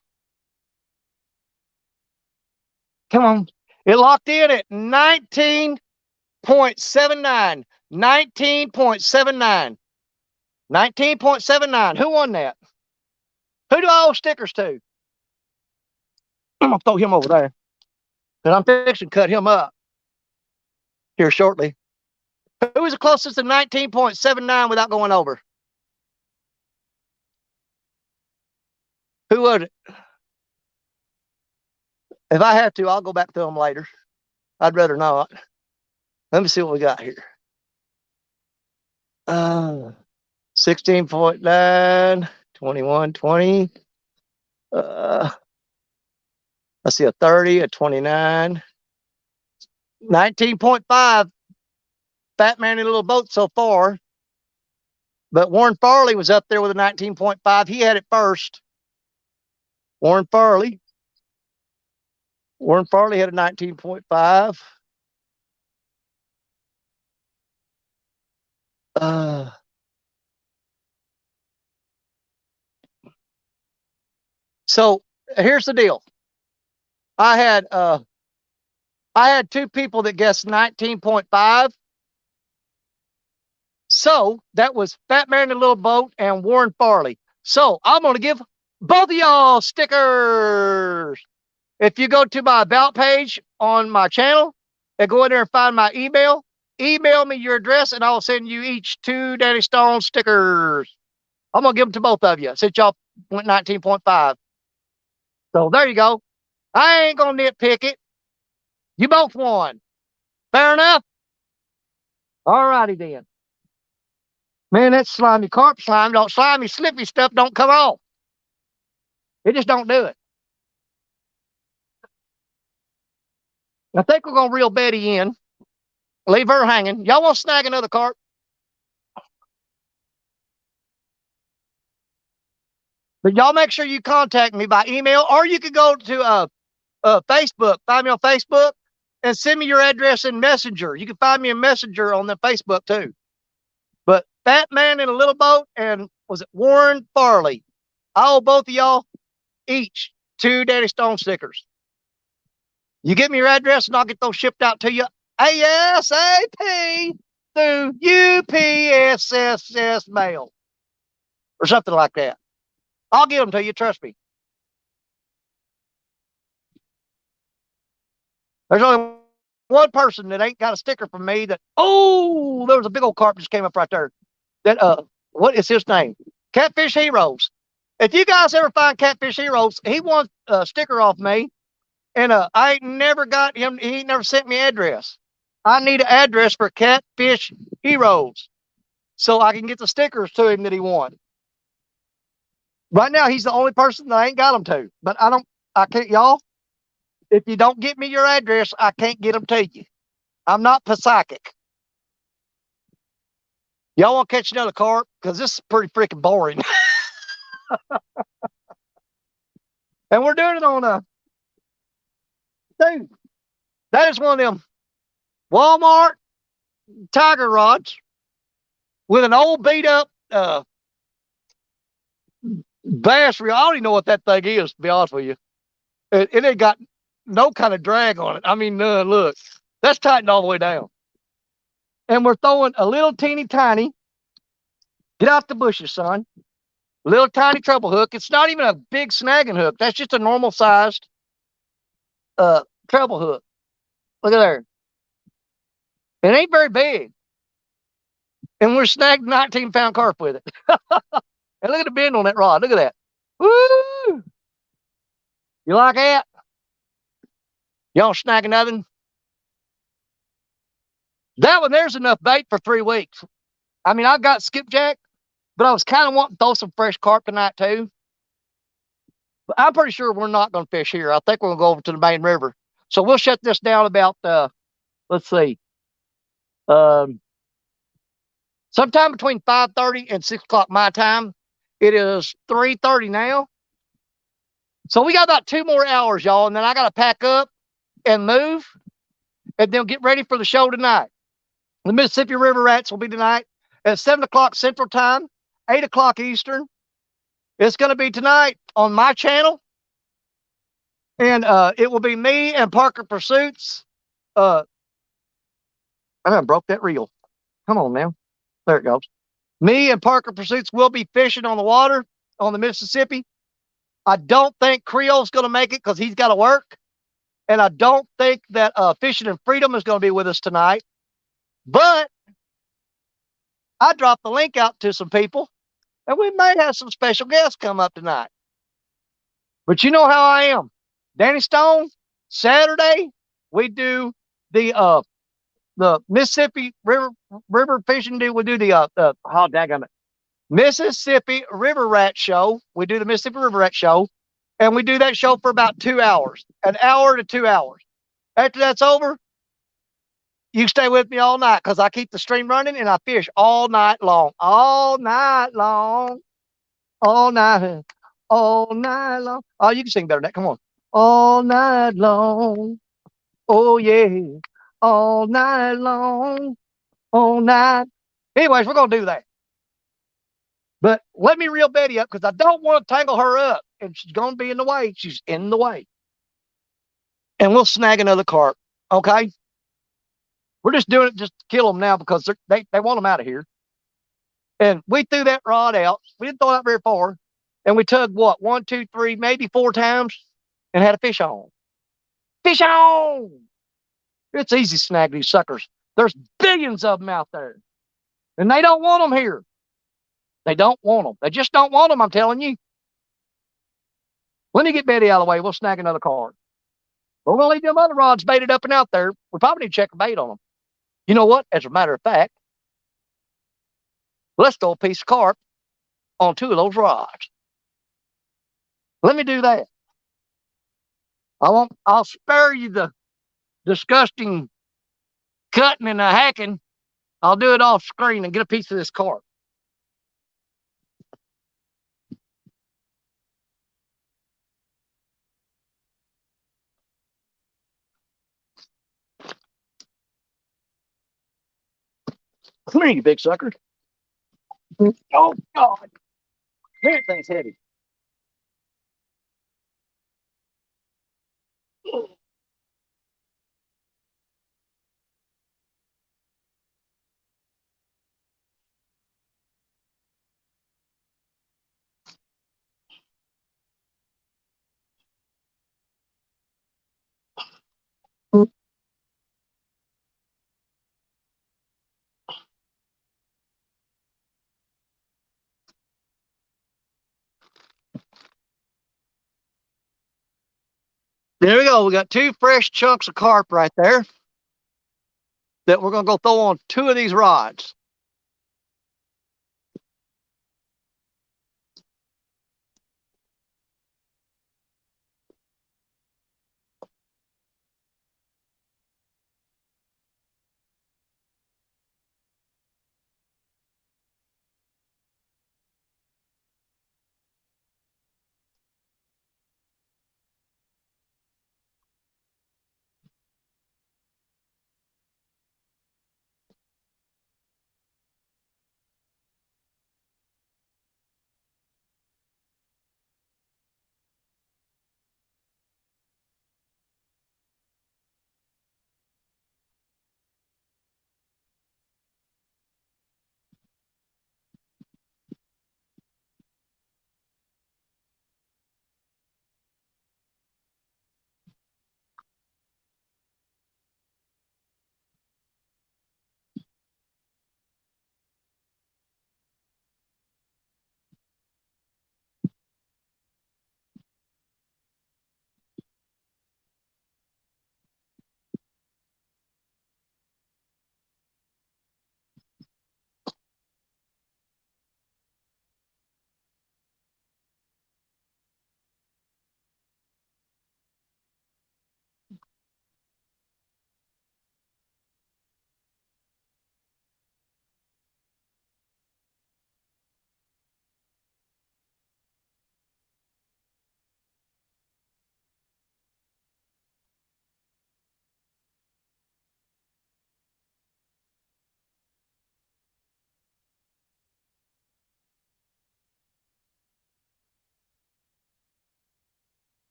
on. It locked in at 19.79. 19.79. 19.79. Who won that? Who do I owe stickers to? I'm going to throw him over there. And I'm fixing to cut him up here shortly. Who was the closest to 19.79 without going over? Who was it? If I have to, I'll go back to them later. I'd rather not. Let me see what we got here. 16.9, 21, 20. I see a 30, a 29. 19.5. Fat Man in a Little Boat so far. But Warren Farley was up there with a 19.5. He had it first. Warren Farley had a 19.5. So here's the deal. I had two people that guessed 19.5. So that was Fat Man in a Little Boat and Warren Farley. So I'm going to give both of y'all stickers. If you go to my about page on my channel and go in there and find my email me your address and I'll send you each 2 Daddy Stone stickers. I'm going to give them to both of you since y'all went 19.5. So there you go. I ain't going to nitpick it. You both won. Fair enough? All righty then. Man, that slimy carp slime, slimy, slippy stuff don't come off. It just don't do it. I think we're going to reel Betty in. Leave her hanging. Y'all want to snag another carp? But y'all make sure you contact me by email, or you could go to Facebook. Find me on Facebook and send me your address in Messenger. You can find me in Messenger on the Facebook too. But Fat Man in a Little Boat and was it Warren Farley? I owe both of y'all each 2 Daddy Stone stickers. You give me your address and I'll get those shipped out to you ASAP through UPSS mail or something like that. I'll give them to you, trust me. There's only one person that ain't got a sticker from me that, oh, there was a big old carp just came up right there. That, what is his name? Catfish Heroes. If you guys ever find Catfish Heroes, he wants a sticker off me. And I ain't never got him. He ain't never sent me an address. I need an address for Catfish Heroes so I can get the stickers to him that he wants. Right now, he's the only person that I ain't got them to. But I can't, y'all. If you don't get me your address, I can't get them to you. I'm not psychic. Y'all want to catch another carp? Because this is pretty freaking boring. And we're doing it on a... Dude, that is one of them Walmart tiger rods with an old beat up bass reel. I don't even know what that thing is, to be honest with you. It ain't got no kind of drag on it. I mean, none. Look, that's tightened all the way down. And we're throwing a little teeny tiny, get out the bushes, son. Little tiny treble hook. It's not even a big snagging hook. That's just a normal sized treble hook. Look at there. It ain't very big. And we're snagged 19-pound carp with it. And look at the bend on that rod. Look at that. Woo! You like that? Y'all snag another one? That one, there's enough bait for 3 weeks. I mean, I've got skipjack. But I was kind of wanting to throw some fresh carp tonight too. But I'm pretty sure we're not going to fish here. I think we're going to go over to the main river. So we'll shut this down about let's see, um, sometime between 5:30 and 6 o'clock my time. It is 3:30 now. So we got about 2 more hours, y'all, and then I got to pack up and move, and then get ready for the show tonight. The Mississippi River Rats will be tonight at 7 o'clock Central Time, 8 o'clock Eastern. It's going to be tonight on my channel, and it will be me and Parker Pursuits. I done broke that reel. Come on now. There it goes. Me and Parker Pursuits will be fishing on the water on the Mississippi. I don't think Creole's going to make it because he's got to work. And I don't think that Fishing and Freedom is going to be with us tonight. But I dropped the link out to some people, and we may have some special guests come up tonight. But you know how I am. Danny Stone, Saturday, we do the Mississippi River Fishing Deal. We do the oh daggum it, Mississippi River Rat Show. We do the Mississippi River Rat Show, and we do that show for about 2 hours, an hour to 2 hours. After that's over, you stay with me all night because I keep the stream running and I fish all night long, all night long, all night, all night long. Oh, you can sing better than that. Come on, all night long. Oh yeah, all night long, all night. Anyways, we're gonna do that. But let me reel Betty up because I don't want to tangle her up, and she's gonna be in the way. She's in the way, and we'll snag another carp. Okay, we're just doing it just to kill them now because they want them out of here. And we threw that rod out. We didn't throw it out very far, and we tugged what 1, 2, 3, maybe 4 times, and had a fish on. Fish on! It's easy to snag these suckers. There's billions of them out there, and they don't want them here. They don't want them. They just don't want them. I'm telling you. Let me get Betty out of the way. We'll snag another card. We're going to leave them other rods baited up and out there. We probably need to check the bait on them. You know what? As a matter of fact, let's throw a piece of carp on 2 of those rods. Let me do that. I'll spare you the disgusting cutting and the hacking. I'll do it off screen and get a piece of this carp. Come here, you big sucker. Oh, God. That thing's heavy. There we go. We got 2 fresh chunks of carp right there that we're going to go throw on 2 of these rods.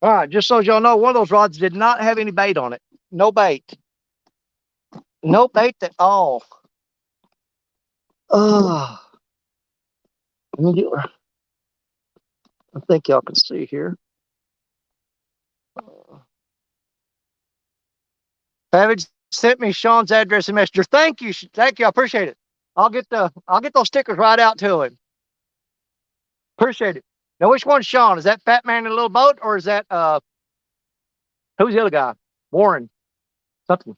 All right, just so y'all know, one of those rods did not have any bait on it. No bait. No bait at all. Let me get where I think y'all can see here. Savage sent me Sean's address and messenger. Thank you. Thank you. I appreciate it. I'll get those stickers right out to him. Appreciate it. Now, which one's Sean? Is that Fat Man in a Little Boat, or is that who's the other guy? Warren. Something.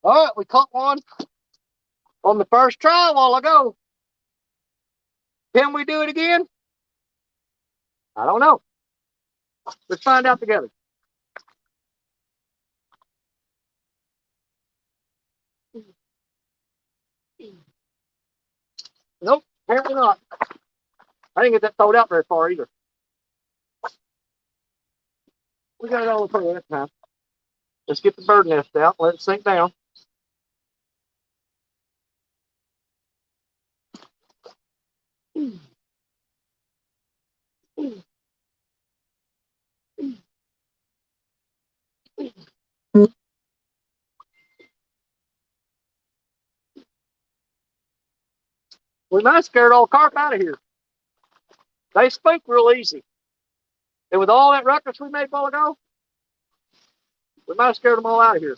All right, we caught one on the first try a while ago. Can we do it again? I don't know. Let's find out together. Nope, apparently not. I didn't get that thrown out very far either. We got it all the way that time. Let's get the bird nest out. Let it sink down. We might have scared all carp out of here. They speak real easy. And with all that ruckus we made a while ago, we might have scared them all out of here.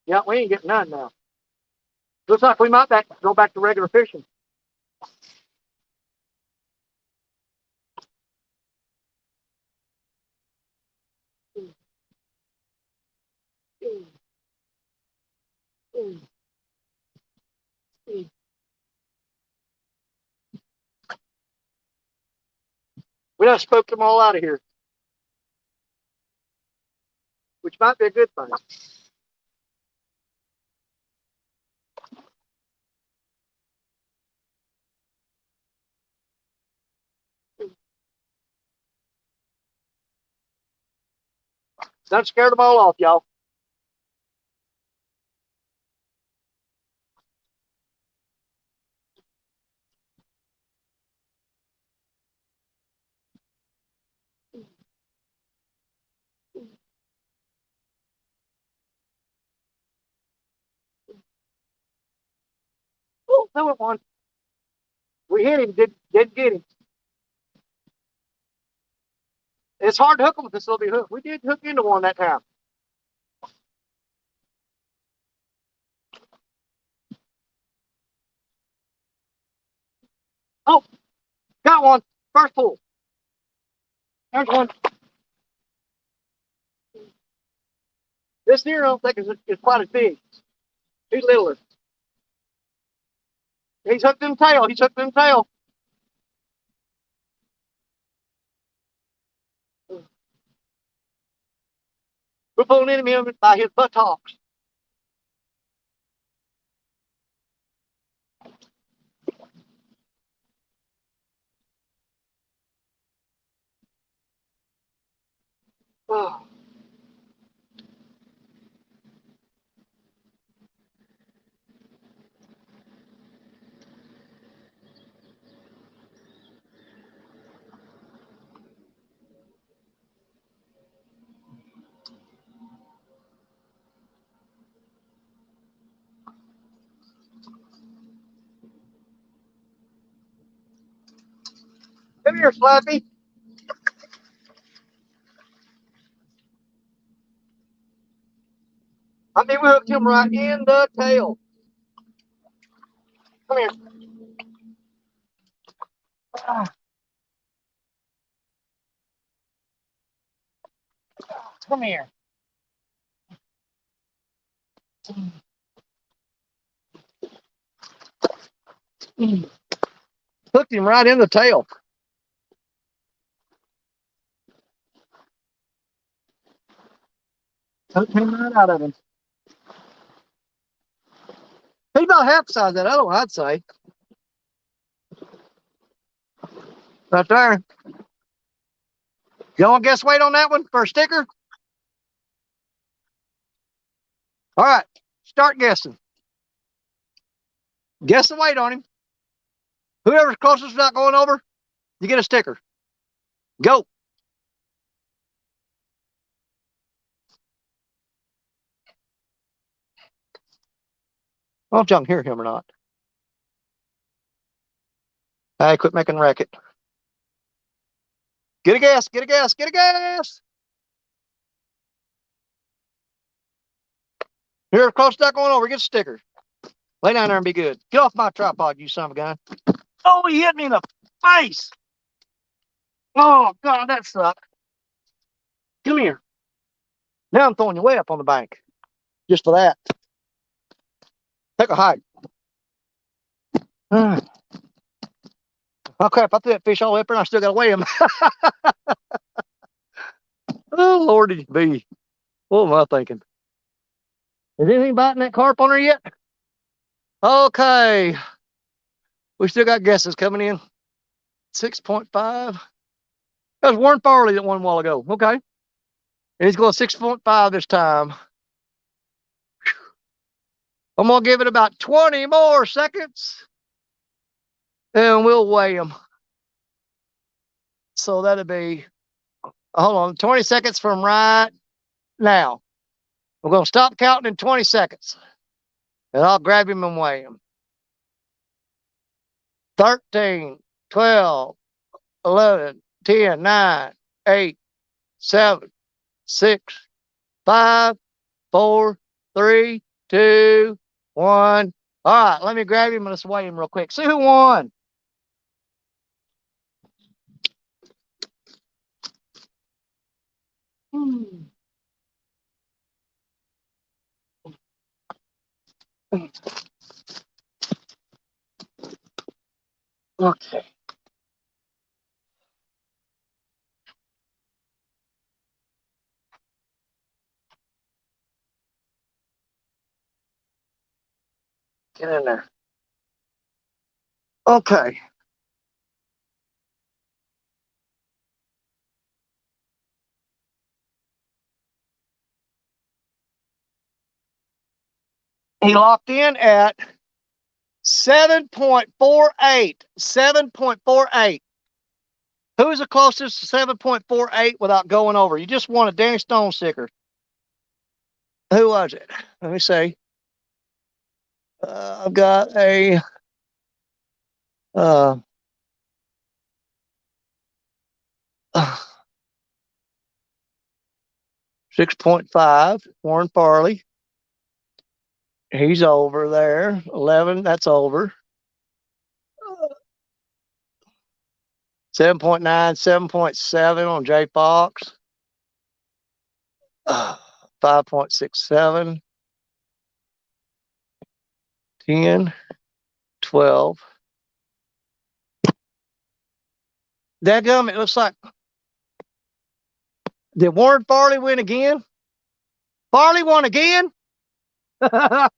Yeah, we ain't getting none now. Looks like we might go back to regular fishing. We done spooked them all out of here, which might be a good thing. Done scared them all off, y'all. Oh, there went one. We hit him, didn't get him. It's hard to hook them with this little hook. We did hook into one that time. Oh, got one. First pull. There's one. This deer I don't think is quite as big. He's littler. He's hooked in the tail. He's hooked in the tail. We're pulling into him by his buttocks. Oh. Come here, Slappy. I mean, we hooked him right in the tail. Come here. Come here. Hooked him right in the tail. Hooked him right out of him. He's about half the size of that other one, I'd say. Right there. You want to guess weight on that one for a sticker? All right, start guessing. Guess the weight on him. Whoever's closest to not going over, you get a sticker. Go. I don't know if y'all can hear him or not. Hey, quit making racket. Get a guess, get a guess, get a guess. Whoever's close to not going over, get a sticker. Lay down there and be good. Get off my tripod, you son of a gun. Oh, he hit me in the face. Oh, God, that sucked. Come here. Now I'm throwing you way up on the bank. Just for that. Take a hike. Oh, crap. I threw that fish all the way up there and I still got to weigh him. Oh, Lordy be. What am I thinking? Is anything biting that carp on her yet? Okay. We still got guesses coming in. 6.5. That was Warren Farley that won a while ago. Okay. And he's going 6.5 this time. I'm going to give it about 20 more seconds. And we'll weigh him. So that'll be, hold on, 20 seconds from right now. We're going to stop counting in 20 seconds. And I'll grab him and weigh him. 13, 12, 11, 10, 9, 8, 7, 6, 5, 4, 3, 2, 1. All right, let me grab him and let's weigh him real quick. See who won. Okay. Get in there. Okay. He locked in at 7.48. 7.48. Who's the closest to 7.48 without going over? You just won a Danny Stone sticker. Who was it? Let me see. I've got a 6.5, Warren Farley. He's over there. 11, that's over. 7.9, 7.7 on Jay Fox. 5.67. 10, 12. Dadgum, it looks like. Did Warren Farley win again? Farley won again? Get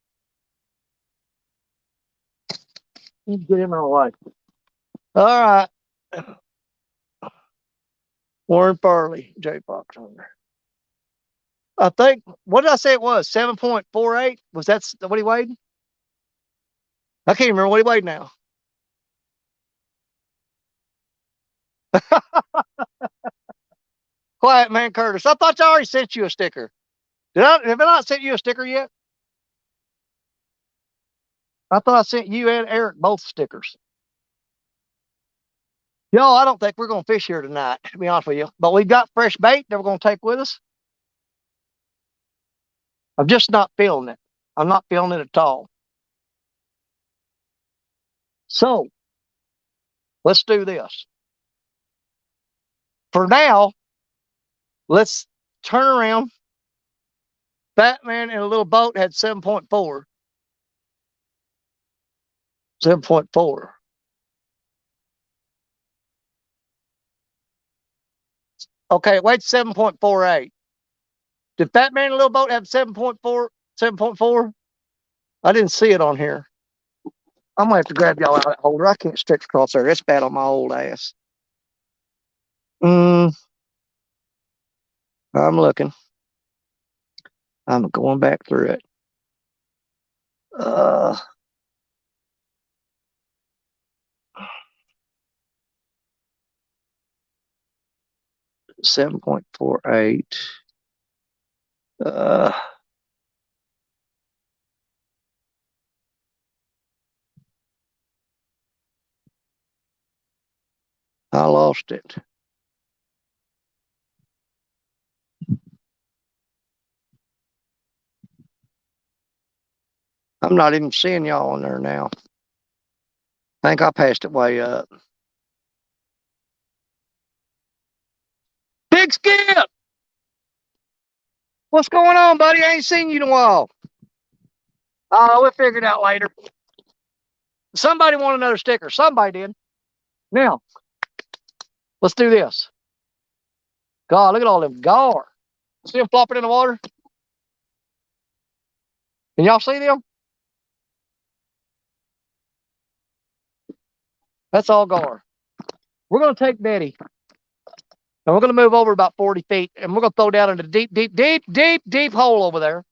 him out of the way. All right. Warren Farley, Jay Fox on there. I think, what did I say it was? 7.48? Was that what he weighed? I can't remember what he weighed now. Quiet man Curtis. I thought I already sent you a sticker. Have I not sent you a sticker yet? I thought I sent you and Eric both stickers. Y'all, I don't think we're going to fish here tonight, to be honest with you. But we've got fresh bait that we're going to take with us. I'm just not feeling it. I'm not feeling it at all. So, let's do this. For now, let's turn around. Batman in a little boat had 7.4. 7.4. Okay, wait, 7.48. Did Batman in a little boat have 7.4? 7.4? I didn't see it on here. I'm gonna have to grab y'all out of that holder. I can't stretch across there. It's bad on my old ass. I'm looking. I'm going back through it. Uh, 7.48. Uh, I lost it. I'm not even seeing y'all in there now. I think I passed it way up. Big Skip! What's going on, buddy? I ain't seen you in a while. Oh, we'll figure it out later. Somebody want another sticker. Somebody did. Now, let's do this. God, look at all them gar. See them flopping in the water? Can y'all see them? That's all gar. We're going to take Betty and we're going to move over about 40 feet and we're going to throw down in a deep, deep, deep, deep, deep hole over there.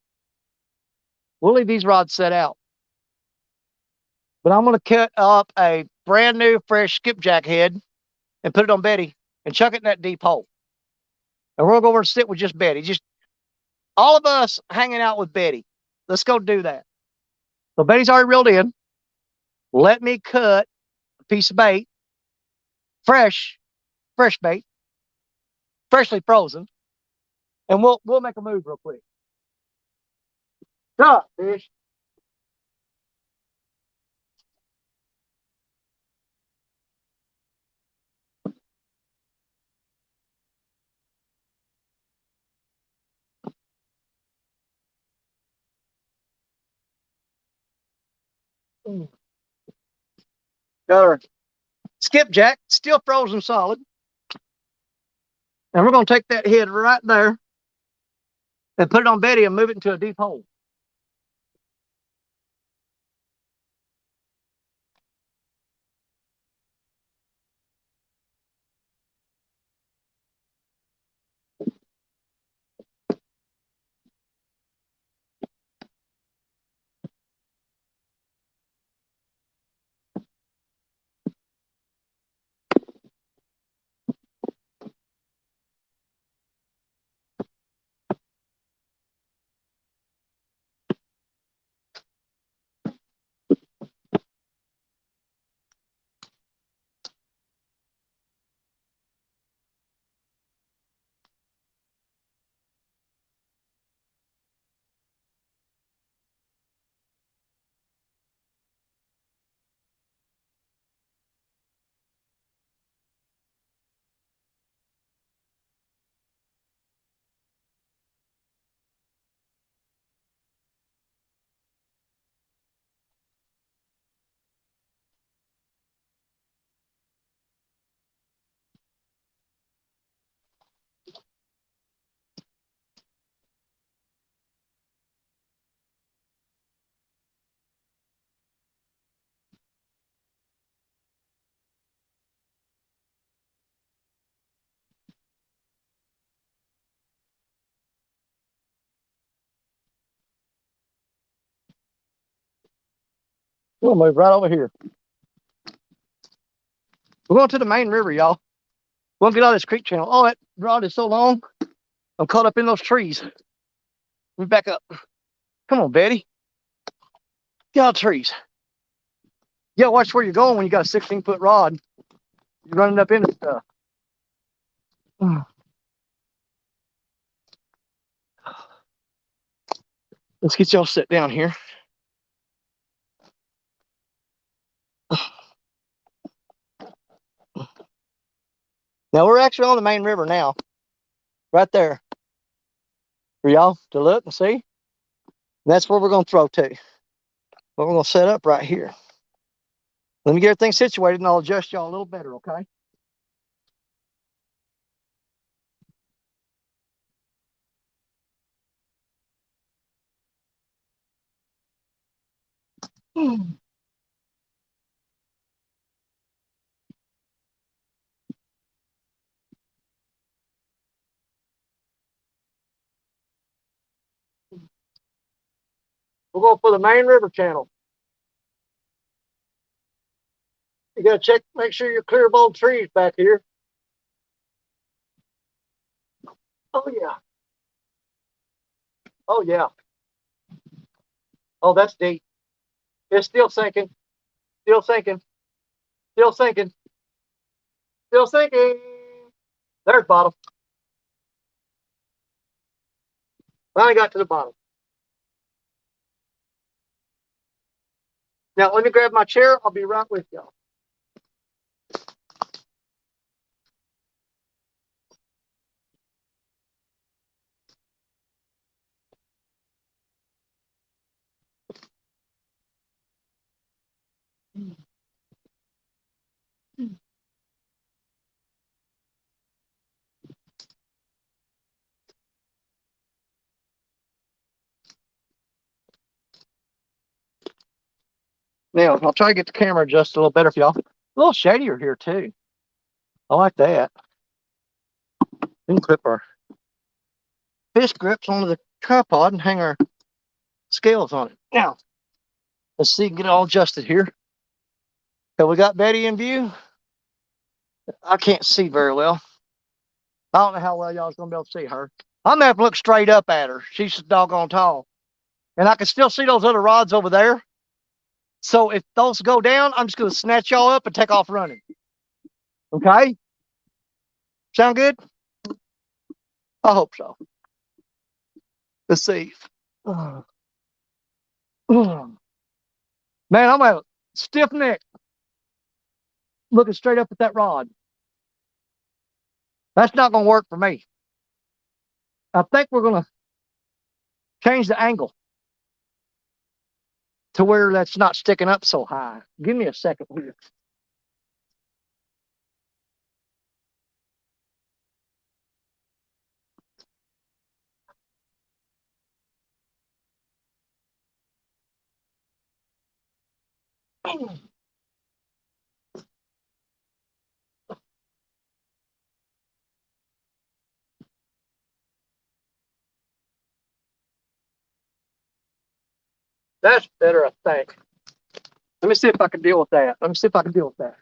We'll leave these rods set out. But I'm going to cut up a brand new, fresh skipjack head and put it on Betty and chuck it in that deep hole. And we're going to go over and sit with just Betty. Just all of us hanging out with Betty. Let's go do that. So Betty's already reeled in. Let me cut a piece of bait, fresh bait, freshly frozen, and we'll make a move real quick. Duh, fish. Got our skipjack, still frozen solid. And we're going to take that head right there and put it on Betty and move it into a deep hole. We'll move right over here. We're going to the main river, y'all. We'll get out of this creek channel. Oh, that rod is so long. I'm caught up in those trees. Let me back up. Come on, Betty. Get out of the trees. Yeah, watch where you're going when you got a 16-foot rod. You're running up into stuff. Let's get y'all set down here. Now we're actually on the main river now. Right there. For y'all to look and see. And that's where we're going to throw to. But we're going to set up right here. Let me get everything situated and I'll adjust y'all a little better, okay? We're going for the main river channel. You gotta check, make sure you're clear of old trees back here. Oh yeah. Oh yeah. Oh, that's deep. It's still sinking. Still sinking. Still sinking. Still sinking. There's bottom. Finally got to the bottom. Now let me grab my chair. I'll be right with y'all. Now I'll try to get the camera adjusted a little better for y'all. A little shadier here too. I like that. We can clip our fish grips onto the tripod and hang our scales on it. Now, let's see, get it all adjusted here. Have we got Betty in view? I can't see very well. I don't know how well y'all's gonna be able to see her. I'm gonna have to look straight up at her. She's doggone tall. And I can still see those other rods over there. So if those go down, I'm just gonna snatch y'all up and take off running. Okay? Sound good? I hope so. Let's see. Man, I'm a stiff neck looking straight up at that rod. That's not gonna work for me. I think we're gonna change the angle to where that's not sticking up so high. Give me a second here. That's better, I think. Let me see if I can deal with that. Let me see if I can deal with that.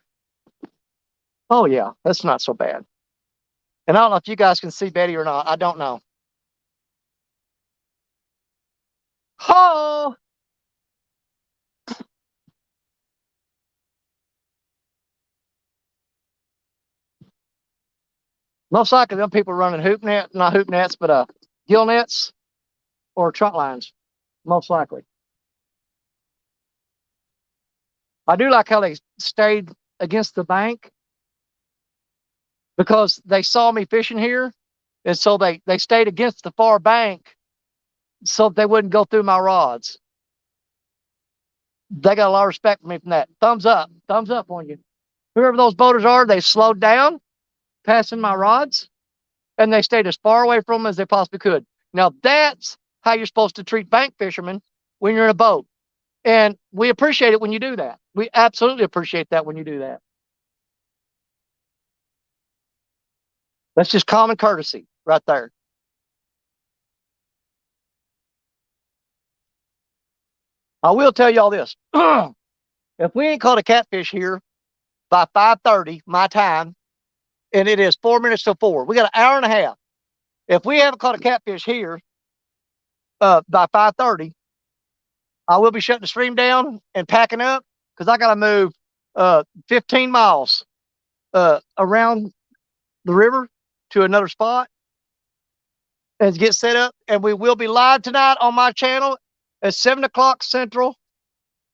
Oh yeah, that's not so bad. And I don't know if you guys can see Betty or not. I don't know. Oh, most likely them people running hoop net, not hoop nets, but gill nets or trot lines. Most likely. I do like how they stayed against the bank because they saw me fishing here, and so they stayed against the far bank so they wouldn't go through my rods. They got a lot of respect for me from that. Thumbs up on you. Whoever those boaters are, they slowed down, passing my rods, and they stayed as far away from them as they possibly could. Now that's how you're supposed to treat bank fishermen when you're in a boat. And we appreciate it when you do that. We absolutely appreciate that when you do that. That's just common courtesy right there. I will tell y'all this. If we ain't caught a catfish here by 5:30 my time, and it is 4 minutes till 4, we got an hour and a half. If we haven't caught a catfish here by 5:30, I will be shutting the stream down and packing up because I got to move 15 miles around the river to another spot and get set up. And we will be live tonight on my channel at 7 o'clock Central,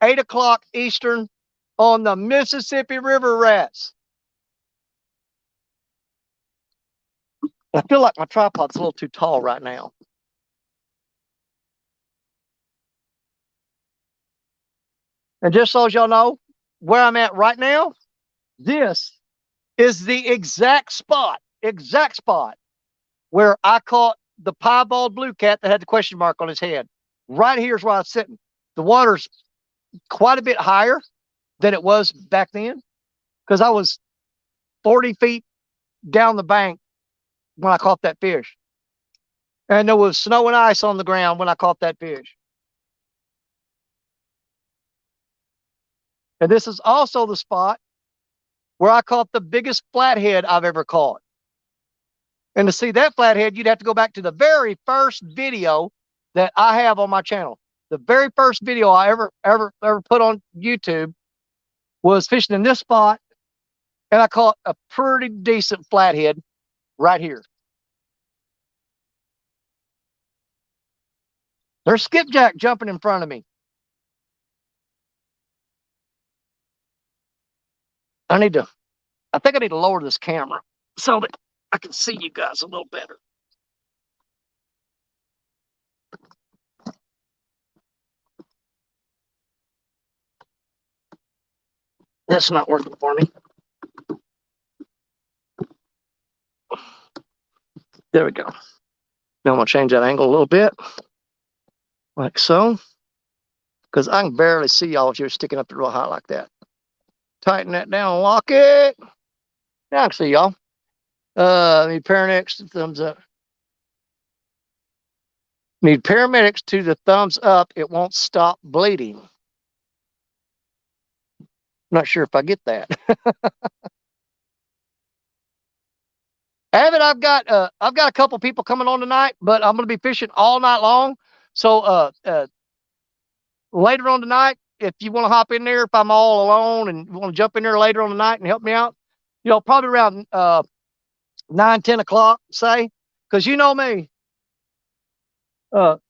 8 o'clock Eastern on the Mississippi River Rats. I feel like my tripod's a little too tall right now. And just so y'all know where I'm at right now, this is the exact spot where I caught the piebald blue cat that had the question mark on his head. Right here's where I was sitting. The water's quite a bit higher than it was back then because I was 40 feet down the bank when I caught that fish. And there was snow and ice on the ground when I caught that fish. And this is also the spot where I caught the biggest flathead I've ever caught. And to see that flathead, you'd have to go back to the very first video that I have on my channel. The very first video I ever put on YouTube was fishing in this spot, and I caught a pretty decent flathead right here. There's skipjack jumping in front of me. I think I need to lower this camera so that I can see you guys a little better. That's not working for me. There we go. Now I'm going to change that angle a little bit, like so, because I can barely see y'all if you're sticking up real high like that. Tighten that down, lock it. Now I can see y'all. Need paramedics to thumbs up. Need paramedics to the thumbs up. It won't stop bleeding. Not sure if I get that. Avid, I've got a couple people coming on tonight, but I'm going to be fishing all night long. So later on tonight, if you want to hop in there, if I'm all alone and you want to jump in there later on tonight and help me out, you know, probably around 9-10 o'clock, say, because you know me.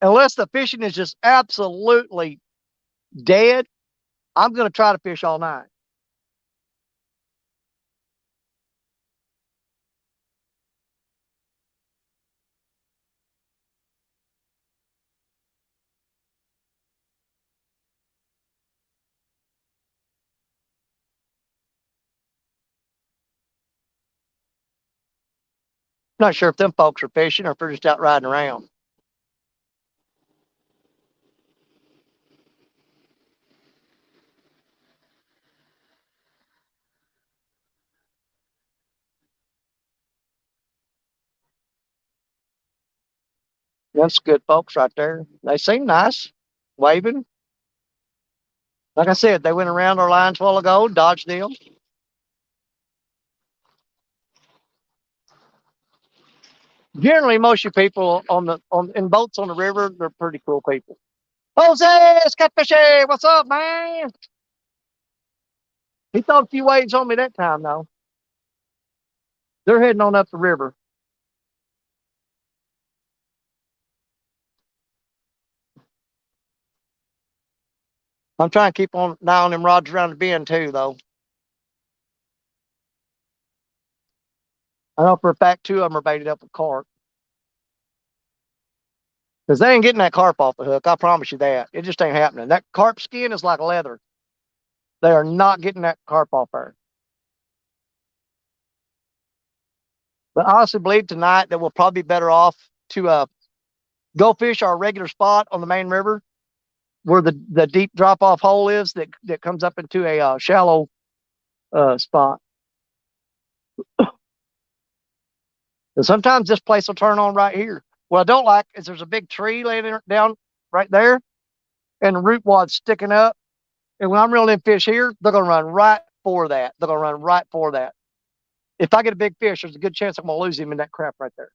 Unless the fishing is just absolutely dead, I'm going to try to fish all night. Not sure if them folks are fishing or if they're just out riding around. That's good folks right there. They seem nice, waving. Like I said, they went around our lines a while ago, dodged them. Generally, most of you people in boats on the river, they're pretty cool people. Jose, Catfishy, what's up, man? He thought a few waves on me that time, though. They're heading on up the river. I'm trying to keep on an eye on them rods around the bend too, though. I know for a fact 2 of them are baited up with carp. Because they ain't getting that carp off the hook. I promise you that. It just ain't happening. That carp skin is like leather. They are not getting that carp off there. But I honestly believe tonight that we'll probably be better off to go fish our regular spot on the main river where the deep drop off hole is that comes up into a shallow spot. And sometimes this place will turn on right here. What I don't like is there's a big tree laying down right there and the root wad's sticking up. And when I'm reeling in fish here, they're going to run right for that. They're going to run right for that. If I get a big fish, there's a good chance I'm going to lose him in that crap right there.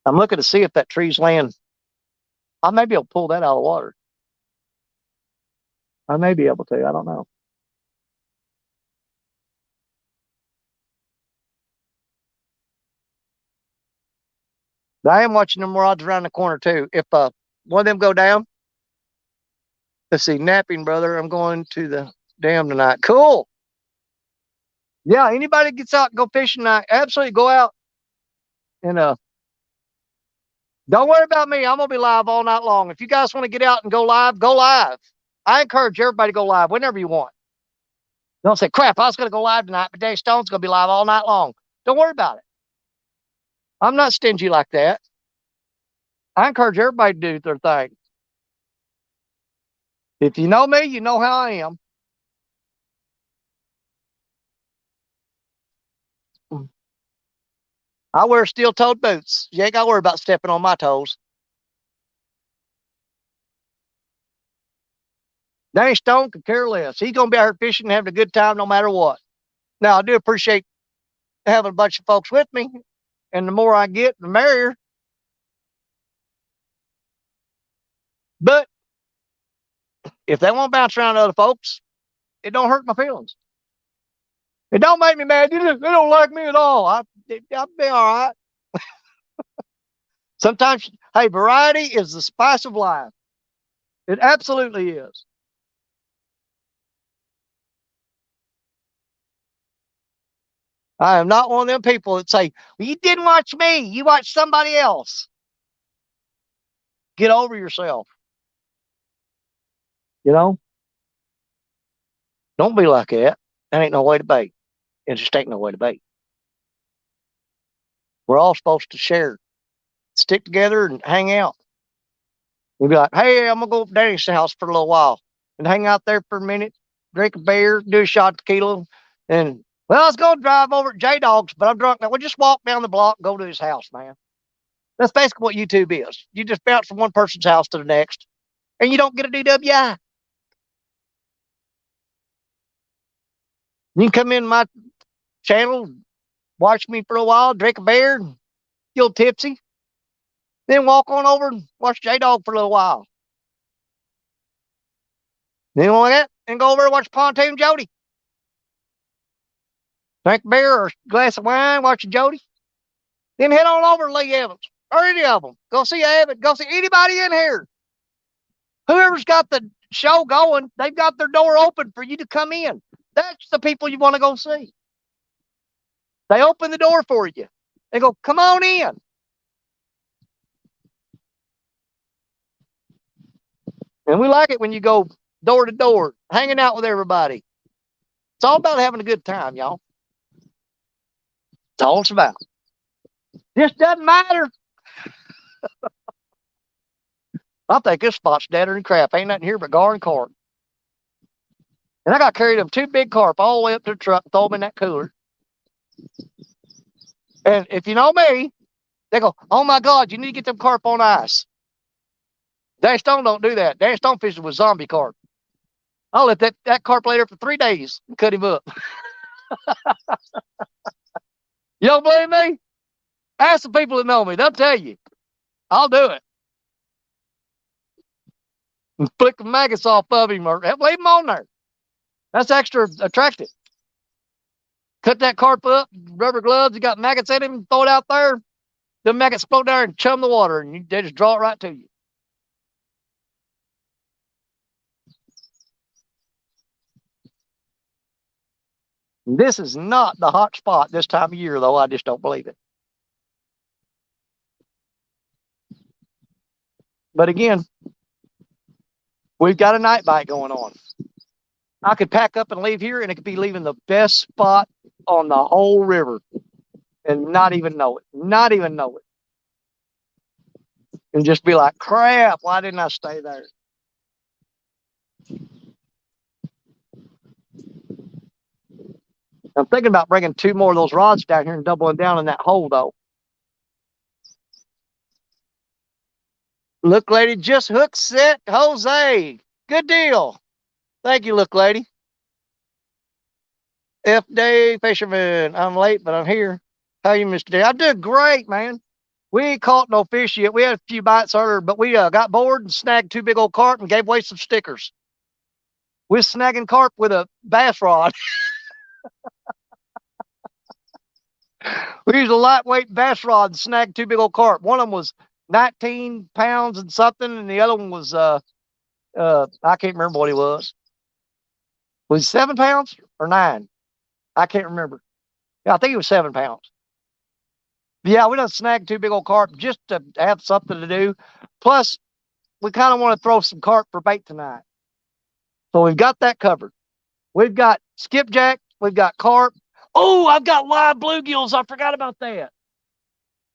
I'm looking to see if that tree's laying. I may be able to pull that out of the water. I may be able to. I don't know. But I am watching them rods around the corner too. If one of them go down, let's see, napping, brother. I'm going to the dam tonight. Cool. Yeah, anybody gets out and go fishing tonight, absolutely go out. And don't worry about me. I'm gonna be live all night long. If you guys want to get out and go live, go live. I encourage everybody to go live whenever you want. Don't say, crap, I was gonna go live tonight, but Dave Stone's gonna be live all night long. Don't worry about it. I'm not stingy like that. I encourage everybody to do their thing. If you know me, you know how I am. I wear steel-toed boots. You ain't got to worry about stepping on my toes. Danny Stone could care less. He's going to be out here fishing and having a good time no matter what. Now, I do appreciate having a bunch of folks with me, and the more I get, the merrier. But if they want to bounce around other folks, it don't hurt my feelings. It don't make me mad. They don't like me at all. I'll be all right. Sometimes, hey, variety is the spice of life. It absolutely is. I am not one of them people that say, well, you didn't watch me. You watched somebody else. Get over yourself. You know? Don't be like that. That ain't no way to bait. It just ain't no way to bait. We're all supposed to share, stick together and hang out. You'll be like, hey, I'm going to go up to Danny's house for a little while and hang out there for a minute, drink a beer, do a shot of tequila, and, well, I was going to drive over at J Dog's, but I'm drunk now. We'll just walk down the block and go to his house, man. That's basically what YouTube is. You just bounce from one person's house to the next, and you don't get a DWI. You can come in my channel, watch me for a while, drink a beer, feel tipsy, then walk on over and watch J Dog for a little while. Then like that, and go over and watch Pontoon Jody. Drink a beer or a glass of wine, watch Jody. Then head on over to Lee Evans or any of them. Go see Evan. Go see anybody in here. Whoever's got the show going, they've got their door open for you to come in. That's the people you want to go see. They open the door for you. They go, come on in. And we like it when you go door to door, hanging out with everybody. It's all about having a good time, y'all. It's all it's about. Just doesn't matter. I think this spot's deader than crap. Ain't nothing here but gar and carp. And I got carried them 2 big carp all the way up to the truck, throw them in that cooler. And if you know me, they go, oh my God, you need to get them carp on ice. Danny Stone don't do that. Danny Stone fishing with zombie carp. I'll let that carp lay there for 3 days and cut him up. You don't believe me? Ask the people that know me. They'll tell you. I'll do it. And flick the maggots off of him or leave him on there. That's extra attractive. Cut that carp up, rubber gloves, you got maggots in him, throw it out there. The maggots float down and chum the water, and they just draw it right to you. This is not the hot spot this time of year, though. I just don't believe it. But again, we've got a night bite going on. I could pack up and leave here, and it could be leaving the best spot on the whole river and not even know it. Not even know it. And just be like, crap, why didn't I stay there? I'm thinking about bringing 2 more of those rods down here and doubling down in that hole, though. Look, lady, just hook set, Jose. Good deal. Thank you, look, lady. F. Day Fisherman. I'm late, but I'm here. How you, Mr. Day? I'm doing great, man. We ain't caught no fish yet. We had a few bites earlier, but we got bored and snagged 2 big old carp and gave away some stickers. We're snagging carp with a bass rod. We used a lightweight bass rod and snagged 2 big old carp. One of them was 19 pounds and something, and the other one was I can't remember what he was. Was he 7 pounds or 9? I can't remember. Yeah, I think it was 7 pounds. But yeah, we done snagged 2 big old carp just to have something to do. Plus, we kind of want to throw some carp for bait tonight. So we've got that covered. We've got skipjack. We've got carp. Oh, I've got live bluegills. I forgot about that.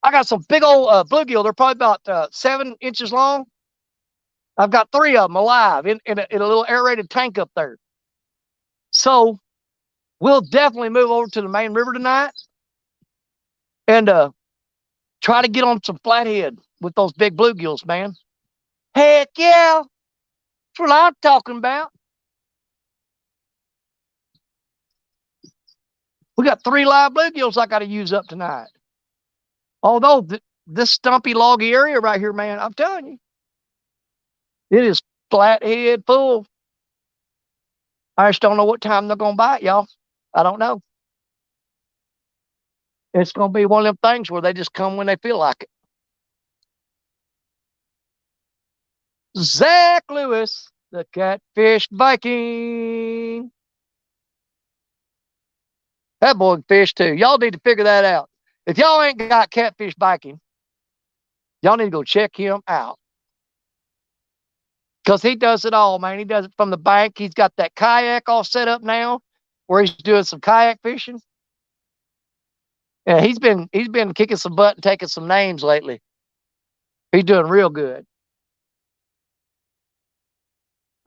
I got some big old bluegill. They're probably about 7 inches long. I've got 3 of them alive in a little aerated tank up there. So we'll definitely move over to the main river tonight and try to get on some flathead with those big bluegills, man. Heck yeah. That's what I'm talking about. We got 3 live bluegills I got to use up tonight. Although this stumpy, loggy area right here, man, I'm telling you, it is flathead full. I just don't know what time they're going to bite, y'all. I don't know. It's going to be one of them things where they just come when they feel like it. Zach Lewis, the Catfish Viking. That boy can fish too. Y'all need to figure that out. If y'all ain't got Catfish Viking, y'all need to go check him out. Because he does it all, man. He does it from the bank. He's got that kayak all set up now where he's doing some kayak fishing. Yeah, he's been kicking some butt and taking some names lately. He's doing real good.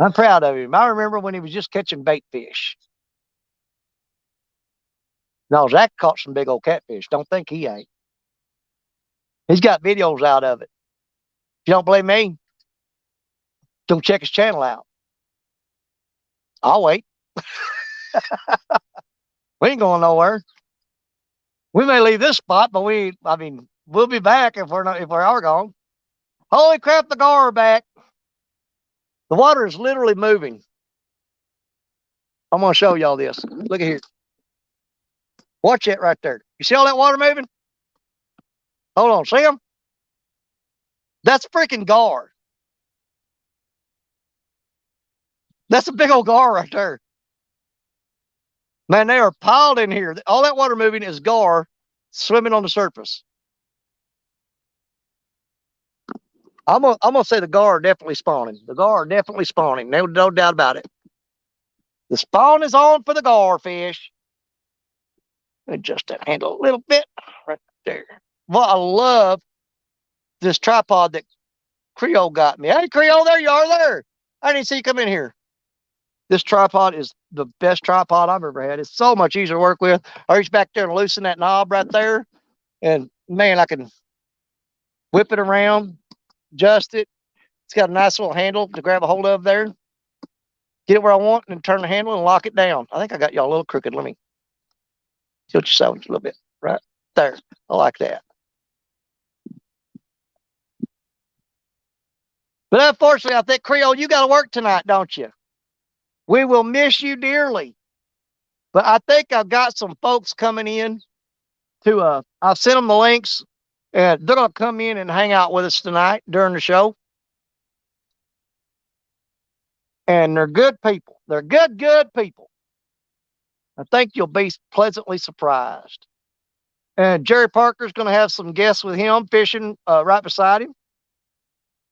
I'm proud of him. I remember when he was just catching bait fish. No, Zach caught some big old catfish. Don't think he ain't. He's got videos out of it. If you don't believe me, go check his channel out. I'll wait. We ain't going nowhere. We may leave this spot, but we'll be back if we are gone. Holy crap, the gar are back. The water is literally moving. I'm going to show y'all this. Look at here. Watch it right there. You see all that water moving? Hold on. See them? That's freaking gar. That's a big old gar right there. Man, they are piled in here. All that water moving is gar swimming on the surface. I'm gonna say the gar are definitely spawning. The gar are definitely spawning. No doubt about it. The spawn is on for the gar fish. Adjust that handle a little bit right there. Well, I love this tripod that Creole got me. Hey, Creole, there you are there. I didn't see you come in here. This tripod is the best tripod I've ever had. It's so much easier to work with. I reach back there and loosen that knob right there. And man, I can whip it around, adjust it. It's got a nice little handle to grab a hold of there. Get it where I want and turn the handle and lock it down. I think I got y'all a little crooked. Let me tilt yourself a little bit. Right there. I like that. But unfortunately, I think, Creole, you got to work tonight, don't you? We will miss you dearly. But I think I've got some folks coming in to, I've sent them the links, and they're going to come in and hang out with us tonight during the show. And they're good people. They're good people. I think you'll be pleasantly surprised. And Jerry Parker's going to have some guests with him fishing right beside him.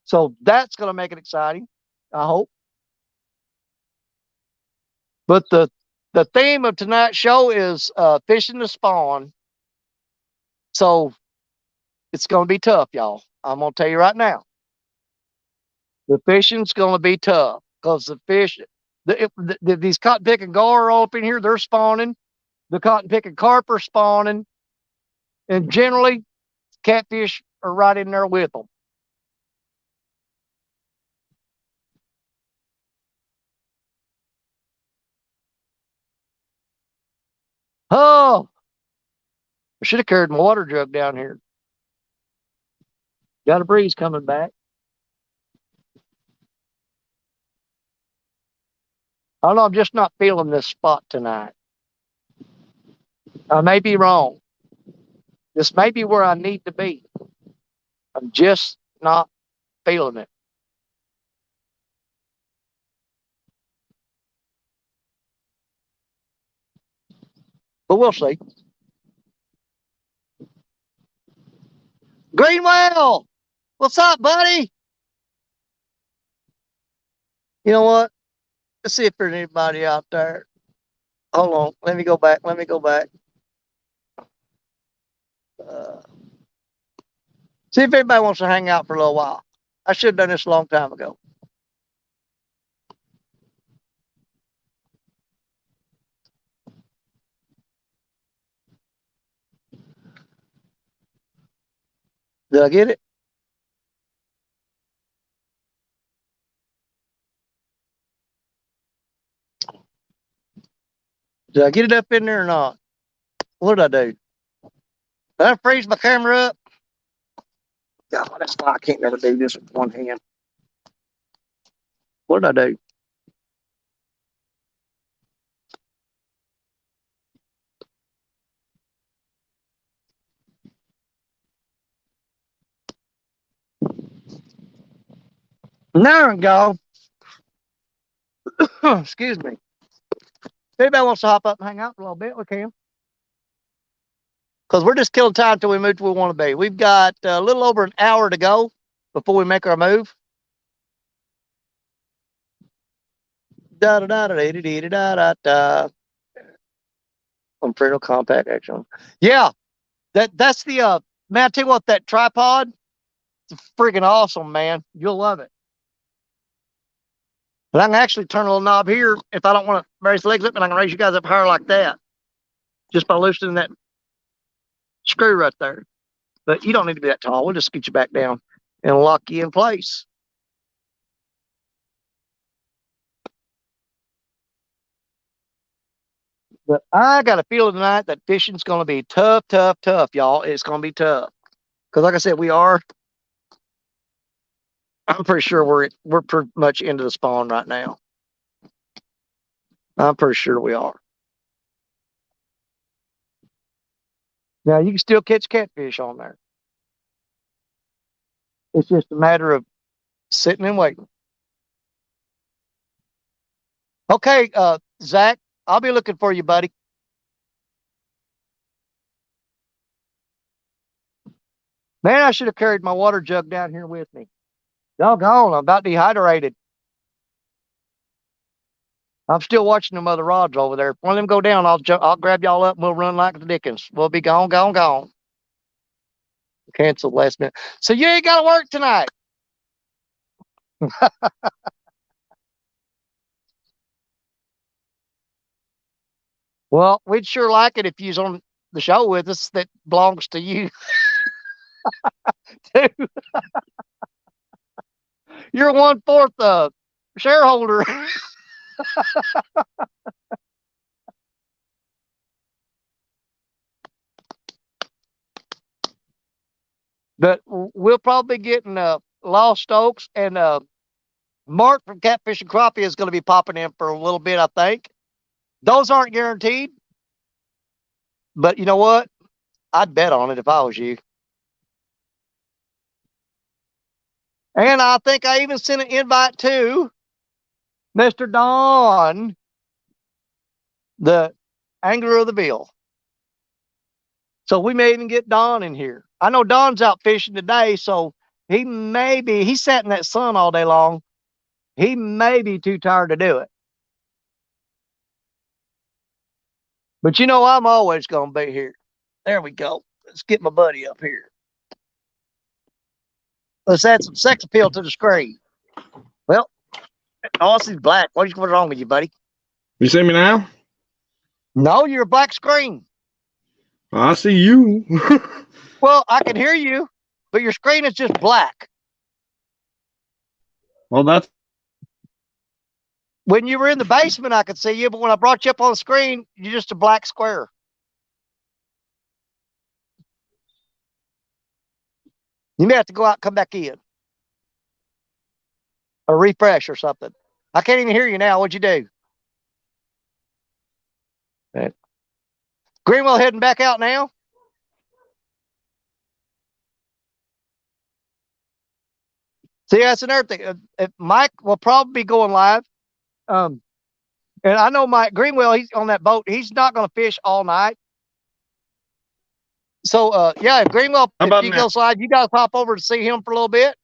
So that's going to make it exciting, I hope. But the theme of tonight's show is fishing the spawn. So it's going to be tough, y'all. I'm going to tell you right now. The fishing's going to be tough because the fish, these cotton picking gar are all up in here. They're spawning. The cotton picking carp are spawning. And generally, catfish are right in there with them. Oh, I should have carried my water jug down here. Got a breeze coming back. I don't know, I'm just not feeling this spot tonight. I may be wrong. This may be where I need to be. I'm just not feeling it. But we'll see. Greenwell, what's up, buddy? You know what? Let's see if there's anybody out there. Hold on. Let me go back. See if anybody wants to hang out for a little while. I should have done this a long time ago. Did I get it? Did I get it up in there or not? What did I do? Did I freeze my camera up? God, that's why I can't never do this with one hand. What did I do? There we go. Excuse me. If anybody wants to hop up and hang out for a little bit, we can. Because we're just killing time until we move to where we want to be. We've got a little over an hour to go before we make our move. Da da da da da da da da da. Imperial compact action. Yeah, that's the man. I tell you what, that tripod, it's freaking awesome, man. You'll love it. But I can actually turn a little knob here if I don't want to raise the legs up, and I can raise you guys up higher like that, just by loosening that screw right there. But you don't need to be that tall. We'll just get you back down and lock you in place. But I got a feeling tonight that fishing's going to be tough, tough, tough, y'all. It's going to be tough. Because like I said, I'm pretty sure we're pretty much into the spawn right now. I'm pretty sure we are. Now, you can still catch catfish on there. It's just a matter of sitting and waiting. Okay, Zach, I'll be looking for you, buddy. Man, I should have carried my water jug down here with me. Doggone, I'm about dehydrated. I'm still watching them other rods over there. When them go down, I'll grab y'all up and we'll run like the Dickens. We'll be gone, gone, gone. Cancel last minute. So you ain't got to work tonight. Well, we'd sure like it if you's on the show with us that belongs to you too. You're 1/4 shareholder. But we'll probably be getting Lost Oaks and Mark from Catfish and Crappie is going to be popping in for a little bit, I think. Those aren't guaranteed. But you know what? I'd bet on it if I was you. And I think I even sent an invite to Mr. Don, the angler of the Bill. So we may even get Don in here. I know Don's out fishing today, so he sat in that sun all day long. He may be too tired to do it. But you know, I'm always going to be here. There we go. Let's get my buddy up here. Let's add some sex appeal to the screen. Well, Aussie's black. What's wrong with you, buddy? You see me now? No, you're a black screen. I see you. Well, I can hear you, but your screen is just black. Well, that's When you were in the basement, I could see you, but when I brought you up on the screen, you're just a black square. You may have to go out and come back in. Or refresh or something. I can't even hear you now. What'd you do? Right. Greenwell heading back out now? See, that's another thing. Mike will probably be going live. And I know Mike Greenwell, he's on that boat. He's not going to fish all night. So, yeah, if Greenwell, if you go slide, you guys hop over to see him for a little bit.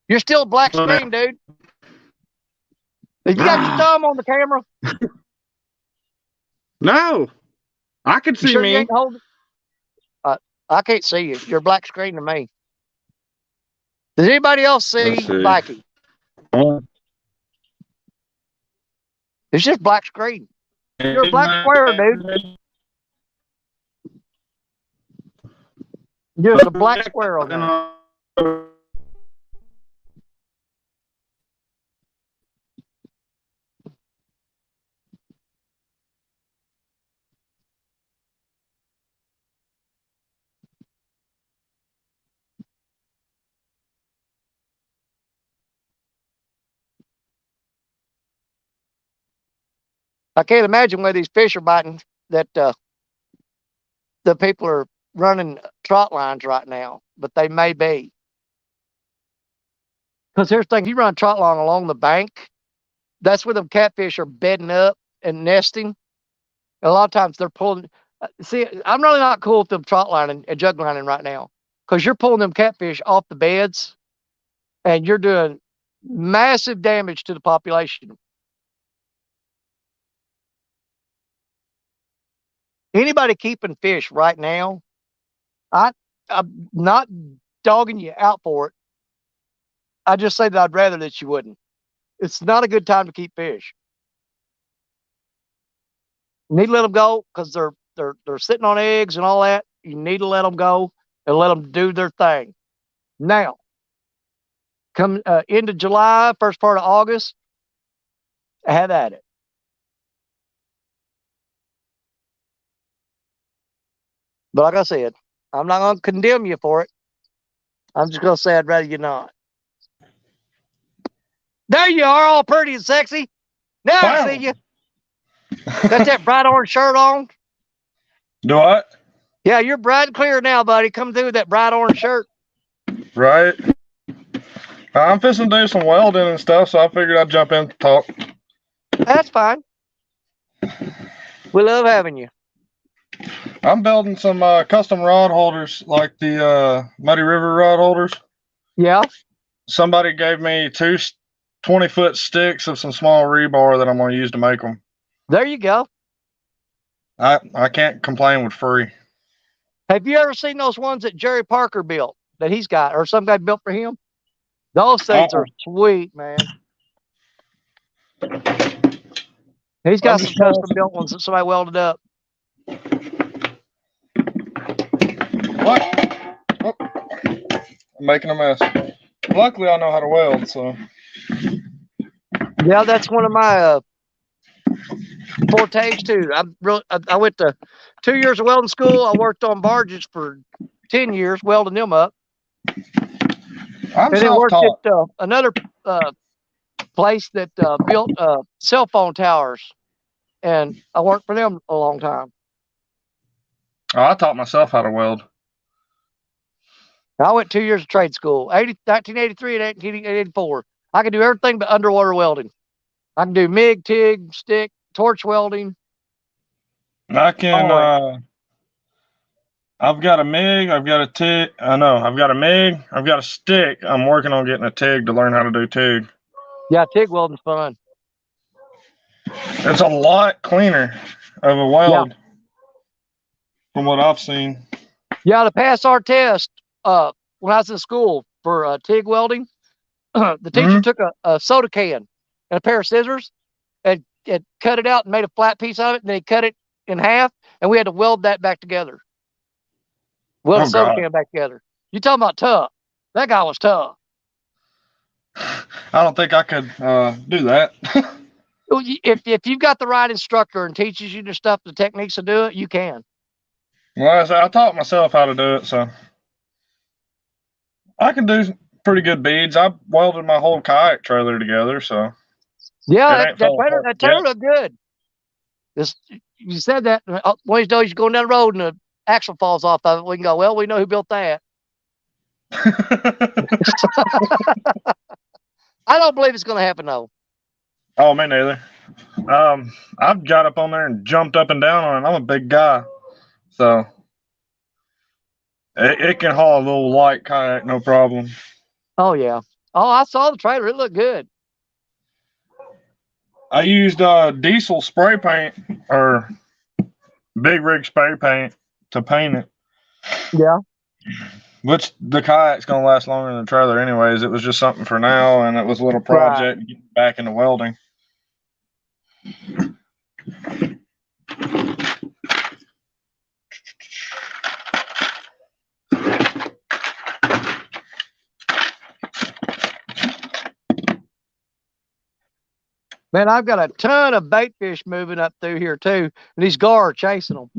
You're still black screen, dude. You got your thumb on the camera? No, I can see sure me. You ain't holding? I can't see you. You're black screen to me. Does anybody else see Mikey? It's just black screen. You're a black square, dude. Just a black square on there. I can't imagine where these fish are biting that the people are running trot lines right now, but they may be. Because here's the thing: if you run a trot line along the bank, that's where them catfish are bedding up and nesting. A lot of times they're pulling. See, I'm really not cool with them trot lining and jug lining right now because you're pulling them catfish off the beds and you're doing massive damage to the population. Anybody keeping fish right now, I'm not dogging you out for it. I just say that I'd rather that you wouldn't. It's not a good time to keep fish. You need to let them go because they're sitting on eggs and all that. You need to let them go and let them do their thing. Now, come into July, first part of August, have at it. But like I said, I'm not going to condemn you for it. I'm just going to say I'd rather you not. There you are, all pretty and sexy. Now I see you. Got that bright orange shirt on? Do what? Yeah, you're bright and clear now, buddy. Come through with that bright orange shirt. Right. I'm fixing to do some welding and stuff, so I figured I'd jump in to talk. That's fine. We love having you. I'm building some custom rod holders, like the Muddy River rod holders. Yeah. Somebody gave me two 20-foot sticks of some small rebar that I'm going to use to make them. There you go. I can't complain with free. Have you ever seen those ones that Jerry Parker built that he's got, or some guy built for him? Those things are sweet, man. He's got some custom built ones that somebody welded up. What? Oh, I'm making a mess. Luckily, I know how to weld, so. Yeah, that's one of my fortes too. I went to 2 years of welding school. I worked on barges for 10 years, welding them up. I'm and then worked self-taught. at another place that built cell phone towers, and I worked for them a long time. Oh, I taught myself how to weld. I went 2 years of trade school, 1983 and 1984. I could do everything but underwater welding. I can do MIG, TIG, stick, torch welding. I can. I've got a MIG. I've got a TIG. I've got a MIG. I've got a stick. I'm working on getting a TIG to learn how to do TIG. Yeah, TIG welding's fun. It's a lot cleaner of a weld from what I've seen. Yeah, to pass our test, when I was in school for TIG welding, the teacher took a soda can and a pair of scissors and cut it out and made a flat piece of it, and then he cut it in half, and we had to weld that back together. Weld a soda can back together. You talking about tough? That guy was tough. I don't think I could do that. If you've got the right instructor and teaches you the stuff, the techniques to do it, you can. Well, I taught myself how to do it, so I can do pretty good beads. I welded my whole kayak trailer together, so yeah, that trailer looked good. You said that one of these days you're going down the road and the axle falls off of it. We can go, well, we know who built that. I don't believe it's going to happen though. Oh, me neither. I've got up on there and jumped up and down on it. I'm a big guy, so it can haul a little light kayak, no problem. Oh yeah. Oh, I saw the trailer. It looked good. I used diesel spray paint or big rig spray paint to paint it. Yeah. Which the kayak's gonna last longer than the trailer, anyways. It was just something for now, and it was a little project to get back into welding. Man, I've got a ton of bait fish moving up through here too, and these gar are chasing them.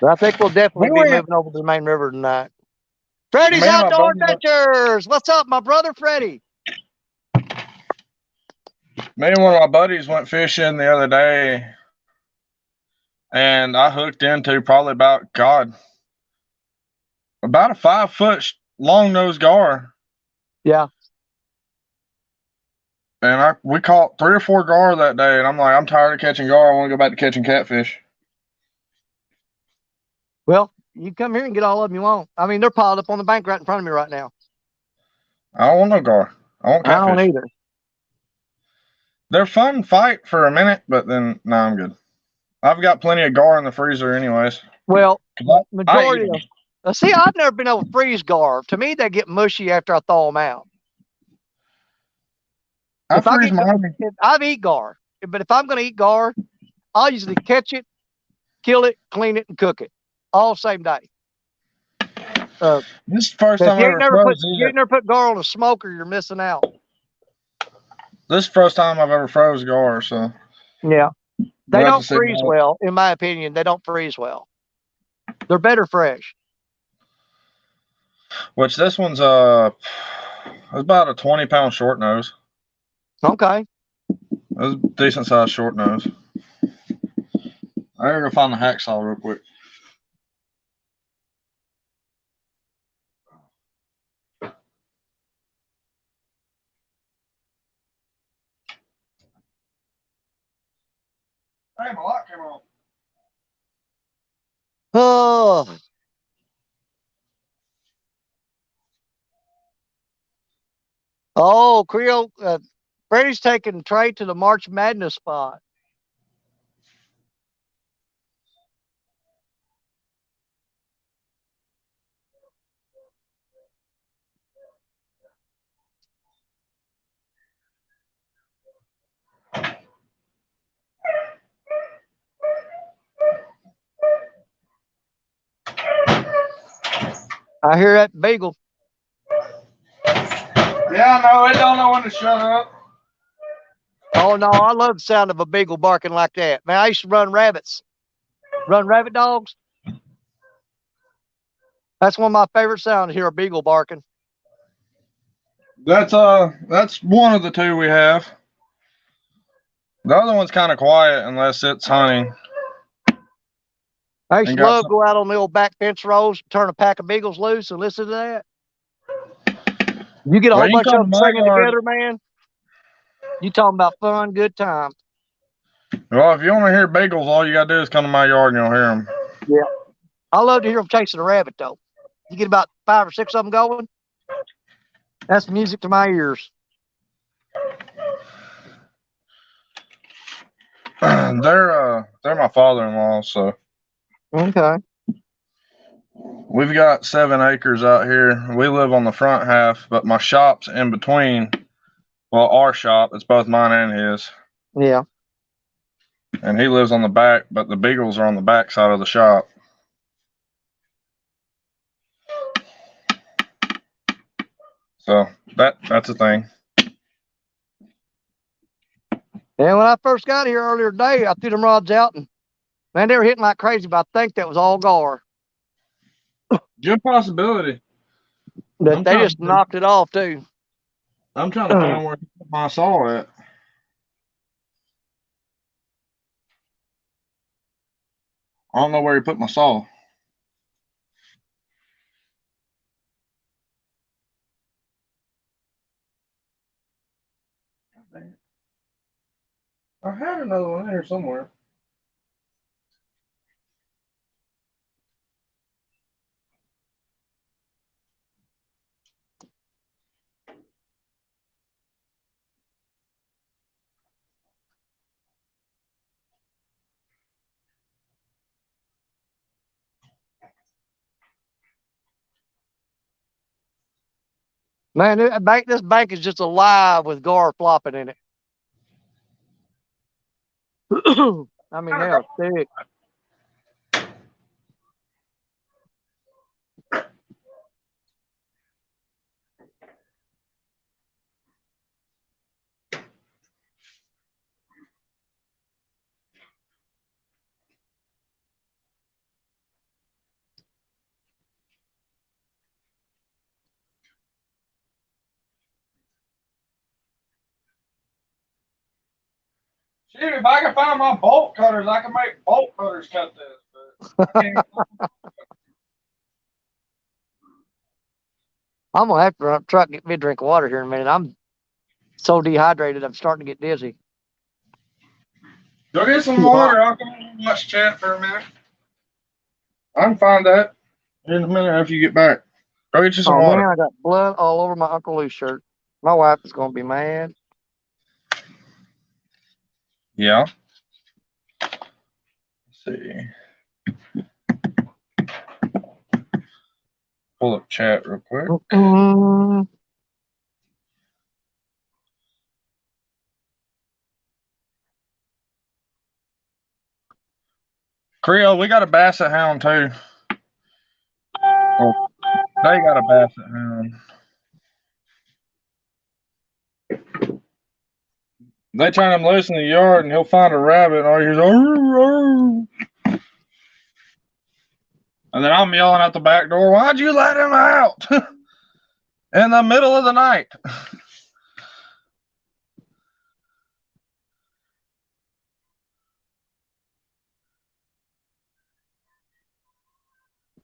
But I think we'll definitely be moving over to the main river tonight. Freddie's Me and my Outdoor buddy went- Adventures. What's up, my brother Freddie? Me and one of my buddies went fishing the other day, and I hooked into probably about a 5 foot long nose gar. Yeah. And we caught 3 or 4 gar that day, and I'm like, I'm tired of catching gar. I want to go back to catching catfish. Well, you come here and get all of them you want. I mean, they're piled up on the bank right in front of me right now. I don't want no gar. I want I don't catfish. either. They're fun fight for a minute, but then no, I'm good. I've got plenty of gar in the freezer, anyways. Well, 'Cause I eat majority 'em. of see, I've never been able to freeze gar. To me, they get mushy after I thaw them out. I If I freeze get, mine. I've eat gar, but if I'm going to eat gar, I'll usually catch it, kill it, clean it, and cook it all same day. This is the first If time I ever froze you it. ain't never put gar on a smoker, you're missing out. This is the first time I've ever froze gar, so Yeah, they Glad to don't see freeze that. well, in my opinion. They don't freeze well. They're better fresh. which this one's it's about a 20-pound short nose. Okay. It's a decent sized short nose. I gotta go find the hacksaw real quick. Hey, my light came on. Oh, oh, Creole. Freddie's taking Trey to the March Madness spot. I hear that beagle. Yeah, I know. It don't know when to shut up. Oh no, I love the sound of a beagle barking like that. Man, I used to run rabbits, run rabbit dogs. That's one of my favorite sounds to hear a beagle barking. That's one of the two we have. The other one's kind of quiet unless it's hunting. I used And to got love some- go out on the old back fence rows, turn a pack of beagles loose, and listen to that. You get a Well, whole you bunch come of them to my singing yard. together, man. You talking about fun, good time. Well, if you want to hear beagles, all you gotta do is come to my yard and you'll hear them. Yeah, I love to hear them chasing a rabbit though. You get about 5 or 6 of them going. That's music to my ears. They're my father-in-law, so Okay. we've got 7 acres out here. We live on the front half, but my shop's in between. Well, our shop, it's both mine and his. Yeah. And he lives on the back, but the beagles are on the back side of the shop. So that's a thing. And when I first got here earlier today, I threw them rods out and man, they were hitting like crazy, but I think that was all gar. Good possibility. That they just knocked it off too. I'm trying to find where my saw at. I don't know where he put my saw. I had another one in here somewhere. Man, this bank is just alive with gar flopping in it. I mean, they are thick. Shit, if I can find my bolt cutters, I can make bolt cutters cut this. But I can't. I'm gonna have to run up truck and get me a drink of water here in a minute. I'm so dehydrated. I'm starting to get dizzy. Go get some water. I'll come and watch chat for a minute. I can find that in a minute after you get back. Go get you some Oh water. man, I got blood all over my Uncle Lou's shirt. My wife is gonna be mad. Yeah. Let's see. Pull up chat real quick. Mm-mm. Creole, we got a basset hound too. Well, they got a basset hound. They turn him loose in the yard and he'll find a rabbit and all he hears, arr, arr. And then I'm yelling out the back door, why'd you let him out? In the middle of the night.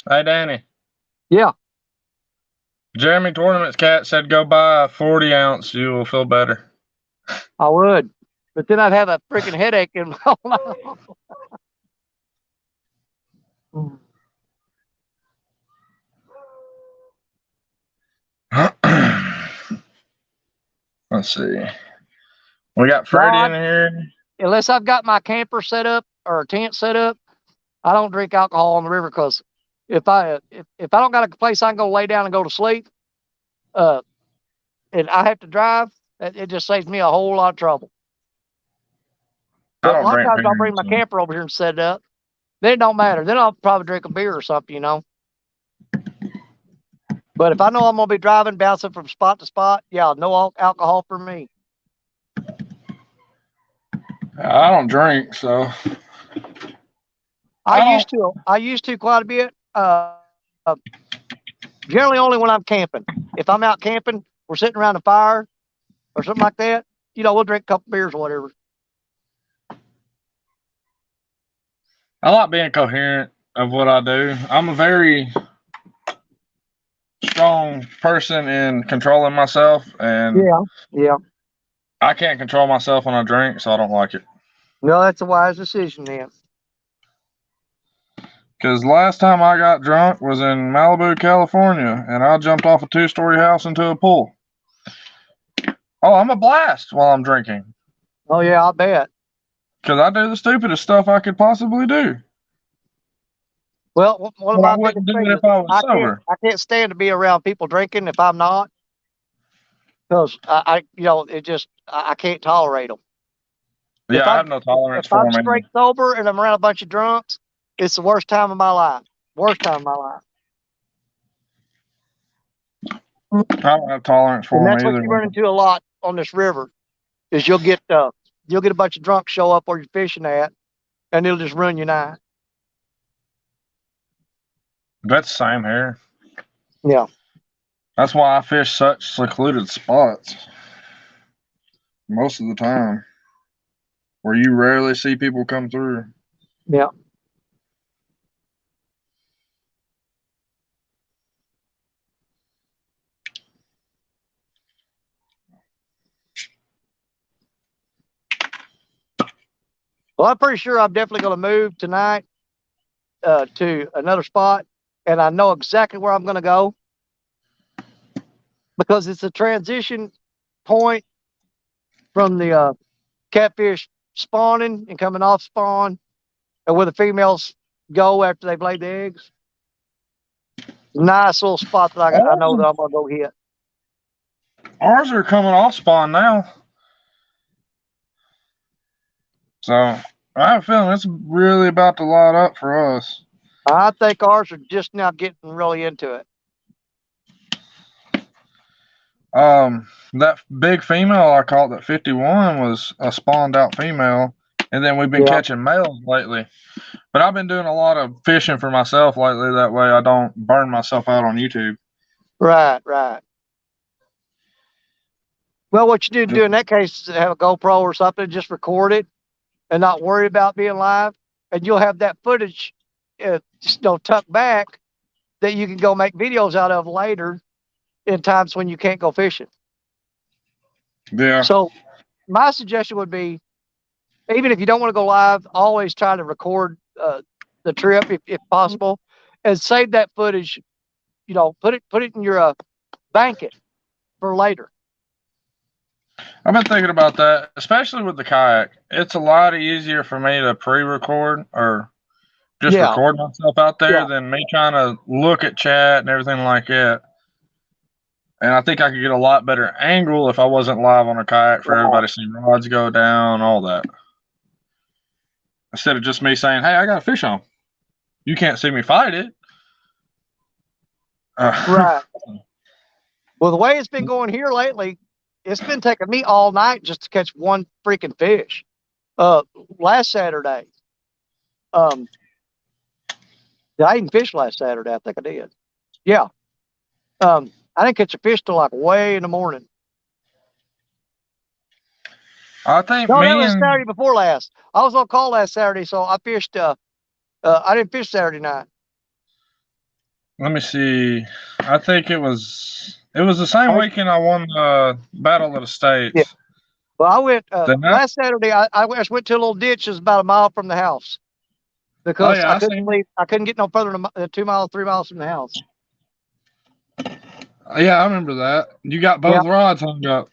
Hey, Danny. Yeah, Jeremy Tournament's cat said go buy a 40 ounce. You will feel better. I would, but then I'd have a freaking headache in my Let's see. We got Freddie in here. Unless I've got my camper set up or a tent set up, I don't drink alcohol on the river because if I don't got a place I can go lay down and go to sleep, and I have to drive, it just saves me a whole lot of trouble. I But a don't lot of drink times I'll beer, bring my so. camper over here and set it up. Then it don't matter. Then I'll probably drink a beer or something, you know. But if I know I'm gonna be driving, bouncing from spot to spot, yeah, no alcohol for me. I don't drink, so. I used to quite a bit. Generally only when I'm camping. If I'm out camping, we're sitting around a fire or something like that, you know, we'll drink a couple beers or whatever. I like being coherent of what I do. I'm a very strong person in controlling myself, and Yeah. I can't control myself when I drink, so I don't like it. No, that's a wise decision then. Because last time I got drunk was in Malibu, California, and I jumped off a 2-story house into a pool. Oh, I'm a blast while I'm drinking. Oh yeah, I bet. Because I do the stupidest stuff I could possibly do. Well, one of But my I wouldn't biggest do things it is if I was sober. I can't stand to be around people drinking if I'm not, because I you know, I can't tolerate them. Yeah, I have no tolerance If for I'm them. straight sober and I'm around a bunch of drunks, it's the worst time of my life. Worst time of my life. I don't have tolerance for And them that's what either. you run into a lot on this river, is you'll get a bunch of drunks show up where you're fishing at, and it'll just ruin your night. That's the same here. Yeah. That's why I fish such secluded spots most of the time, where you rarely see people come through. Yeah. Well, I'm pretty sure I'm definitely going to move tonight to another spot, and I know exactly where I'm going to go because it's a transition point from the catfish spawning and coming off spawn, and where the females go after they've laid the eggs. Nice little spot that I know that I'm going to go hit. Ours are coming off spawn now. So I have a feeling it's really about to light up for us. I think ours are just now getting really into it. That big female I caught at 51 was a spawned out female, and then we've been catching males lately. But I've been doing a lot of fishing for myself lately. That way I don't burn myself out on YouTube. Right. Well, what you do in that case is have a GoPro or something, just record it, and not worry about being live. And you'll have that footage, tucked back that you can go make videos out of later in times when you can't go fishing. Yeah. So my suggestion would be, even if you don't want to go live, always try to record the trip if possible, and save that footage. Put it in your bank it for later. I've been thinking about that, especially with the kayak. It's a lot easier for me to pre-record or just record myself out there than me trying to look at chat and everything like that. And I think I could get a lot better angle if I wasn't live on a kayak for everybody seeing rods go down, all that. Instead of just me saying, "Hey, I got a fish on. You can't see me fight it." Right. Well, the way it's been going here lately, it's been taking me all night just to catch one freaking fish. Last Saturday, I didn't fish last Saturday. I think I did. Yeah. I didn't catch a fish till like way in the morning. I think that was Saturday before last. I was on call last Saturday, so I fished. I didn't fish Saturday night. Let me see. I think it was the same weekend I won the Battle of the States. Yeah. Well, I went last Saturday. I just went to a little ditch that's about a mile from the house because I couldn't get no further than 2 miles, 3 miles from the house. Yeah, I remember that. You got both rods hung up.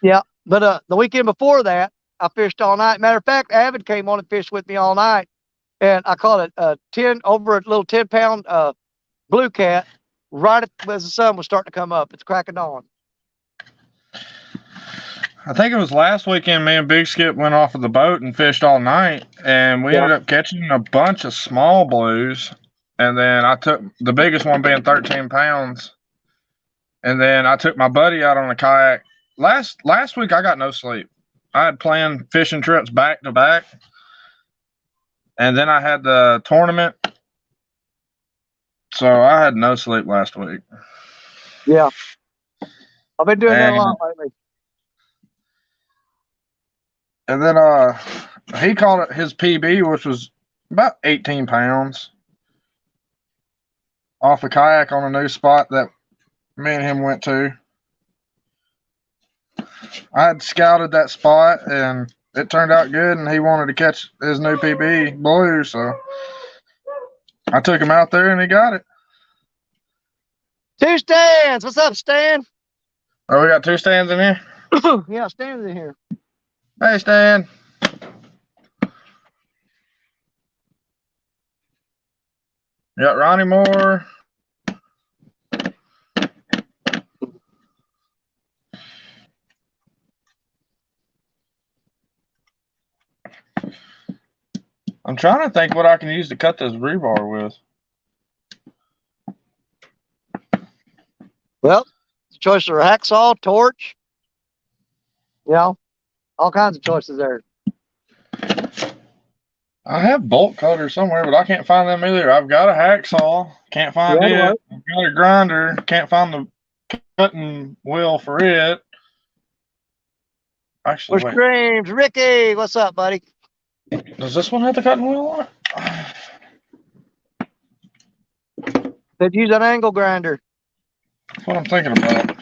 Yeah, but the weekend before that, I fished all night. Matter of fact, Avid came on and fished with me all night, and I caught a little 10-pound blue cat right as the sun was starting to come up. It's crack of dawn. I think it was last weekend. Me and Big Skip went off of the boat and fished all night, and we ended up catching a bunch of small blues. And then I took the biggest one being 13 pounds. And then I took my buddy out on a kayak. Last week I got no sleep. I had planned fishing trips back to back, and then I had the tournament, so I had no sleep last week. Yeah, I've been doing that a lot lately. And then he caught it his PB, which was about 18 pounds, off a kayak on a new spot that me and him went to. I had scouted that spot, and it turned out good, and he wanted to catch his new PB blue, so I took him out there, and he got it. 2 stands. What's up, Stan? Oh, we got 2 stands in here? Yeah, Stan's in here. Hey, Stan. You got Ronnie Moore. I'm trying to think what I can use to cut this rebar with. Well, choices are hacksaw, torch. All kinds of choices there. I have bolt cutters somewhere, but I can't find them either. I've got a hacksaw, can't find it. I've got a grinder, can't find the cutting wheel for it. Actually, where's Streams? Ricky, what's up, buddy? Does this one have the cutting wheel on it? Could use an angle grinder. That's what I'm thinking about.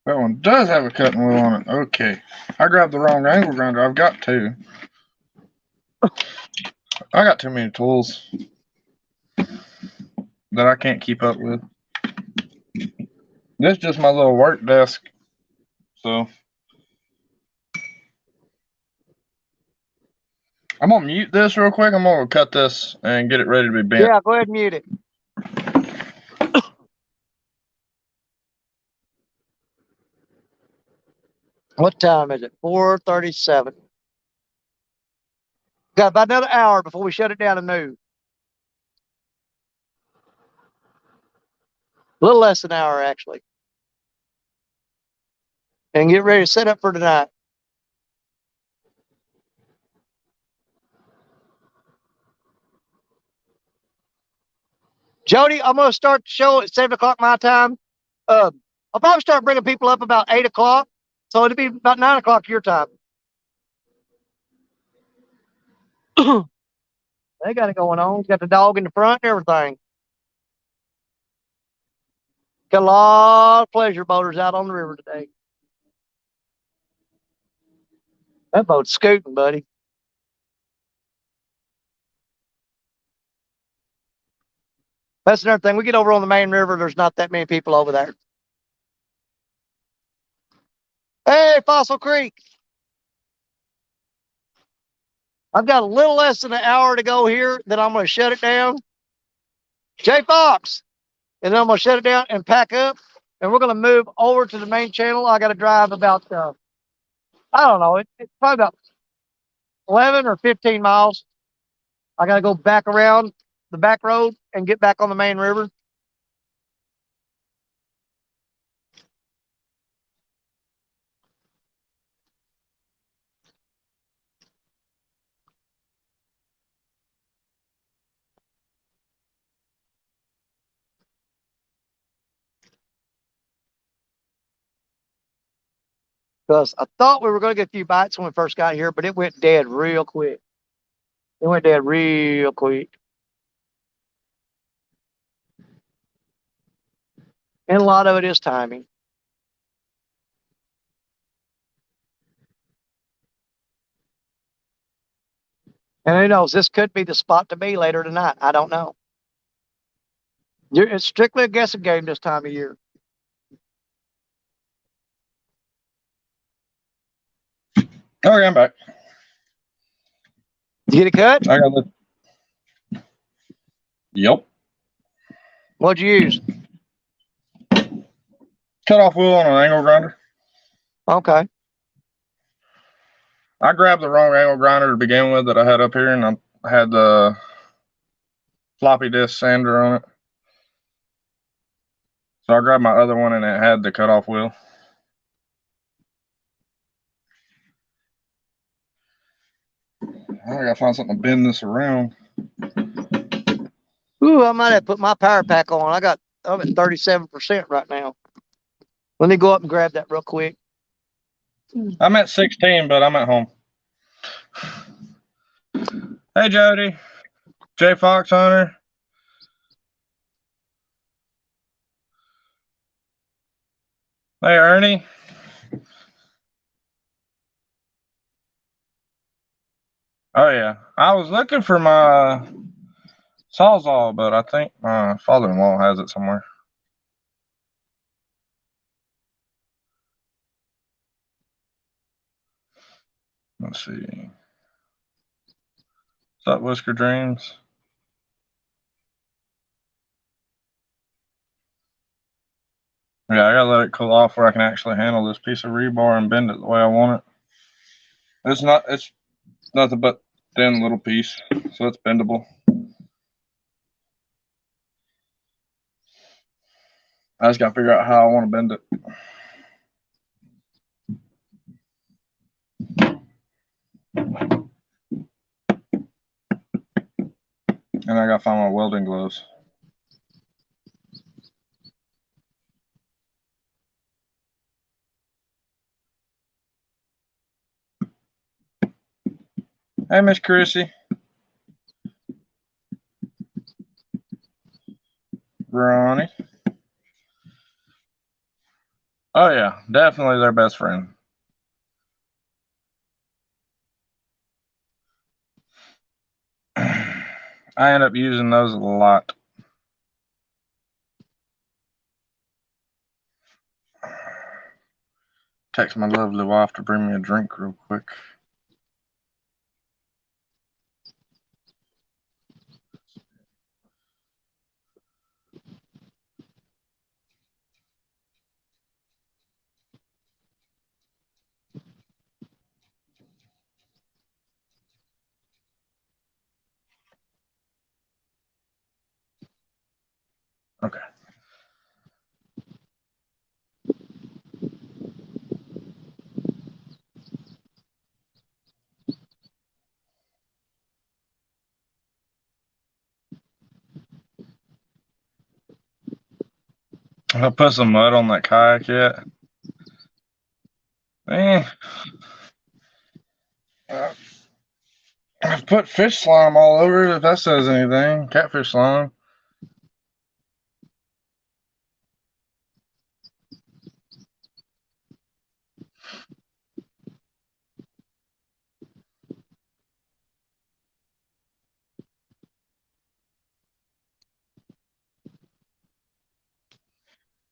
That one does have a cutting wheel on it. Okay. I grabbed the wrong angle grinder. I've got 2. I got too many tools that I can't keep up with. This is just my little work desk. So I'm going to mute this real quick. I'm going to cut this and get it ready to be bent. Yeah, go ahead and mute it. What time is it? 4:37. Got about another hour before we shut it down to noon. A little less than an hour, actually. And get ready to set up for tonight. Jody, I'm going to start the show at 7 o'clock my time. I'll probably start bringing people up about 8 o'clock. So it'd be about 9 o'clock your time. They got it going on. Got the dog in the front and everything. Got a lot of pleasure boaters out on the river today. That boat's scooting, buddy. That's another thing. We get over on the main river, there's not that many people over there. Hey, Fossil Creek. I've got a little less than an hour to go here, then I'm going to shut it down. Jay Fox. And then I'm going to shut it down and pack up. And we're going to move over to the main channel. I got to drive about, I don't know, it's probably about 11 or 15 miles. I got to go back around the back road and get back on the main river. Because I thought we were going to get a few bites when we first got here, but it went dead real quick. It went dead real quick. And a lot of it is timing. And who knows, this could be the spot to be later tonight. I don't know. It's strictly a guessing game this time of year. Okay, I'm back. Did you get it cut? I got the. Yep. What'd you use? Cut off wheel on an angle grinder. Okay. I grabbed the wrong angle grinder to begin with that I had up here, and I had the floppy disk sander on it. So I grabbed my other one, and it had the cutoff wheel. I gotta find something to bend this around. Ooh, I might have put my power pack on. I'm at 37% right now. Let me go up and grab that real quick. I'm at 16, but I'm at home. Hey, Jody. Jay Fox Hunter. Hey, Ernie. Oh, yeah. I was looking for my Sawzall, but I think my father-in-law has it somewhere. Let's see. What's up, Whisker Dreams? Yeah, I gotta let it cool off where I can actually handle this piece of rebar and bend it the way I want it. It's nothing but thin little piece, so it's bendable. I just gotta figure out how I want to bend it. And I gotta find my welding gloves. Hey, Miss Chrissy. Ronnie. Oh, yeah. Definitely their best friend. I end up using those a lot. Text my lovely wife to bring me a drink real quick. Okay. I put some mud on that kayak yet. Eh. I've put fish slime all over it, if that says anything. Catfish slime.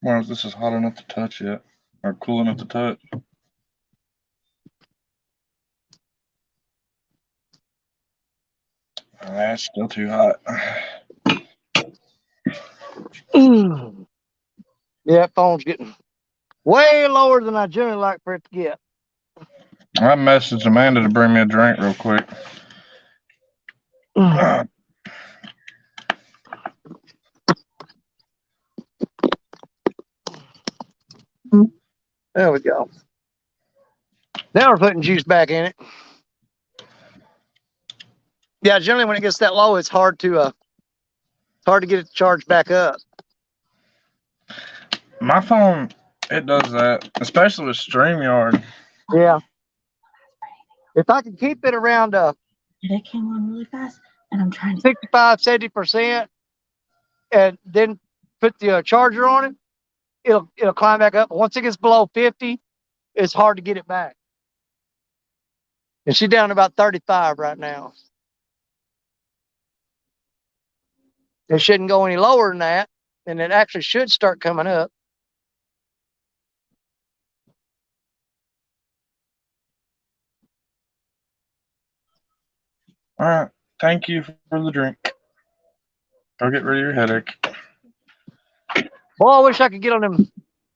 I wonder if this is hot enough to touch yet, or cool enough to touch. That's still too hot. Yeah, phone's getting way lower than I generally like for it to get. I messaged Amanda to bring me a drink real quick. There we go. Now we're putting juice back in it. Yeah, generally when it gets that low, it's hard to get it charged back up. My phone, it does that, especially with StreamYard. Yeah. If I can keep it around They came on really fast, and I'm trying to 65, 70%, and then put the charger on it, it'll climb back up. Once it gets below 50, it's hard to get it back. And she's down to about 35 right now. It shouldn't go any lower than that, and it actually should start coming up. All right. Thank you for the drink. Go get rid of your headache. Boy, I wish I could get on them.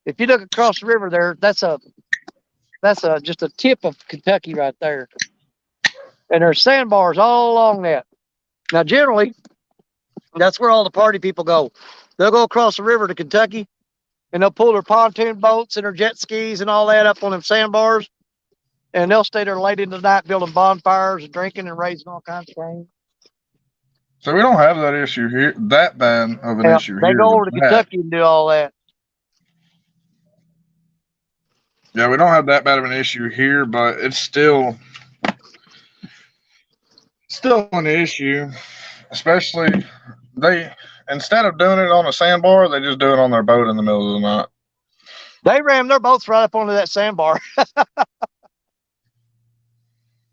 If you look across the river there, that's just a tip of Kentucky right there. And there's sandbars all along that. Now, generally, that's where all the party people go. They'll go across the river to Kentucky, and they'll pull their pontoon boats and their jet skis and all that up on them sandbars, and they'll stay there late into the night building bonfires and drinking and raising all kinds of things. So we don't have that issue here, that bad of an issue They here. go over to with that. Kentucky and do all that. Yeah, we don't have that bad of an issue here, but it's still an issue. Especially instead of doing it on a sandbar, they just do it on their boat in the middle of the night. They ram their boats right up onto that sandbar.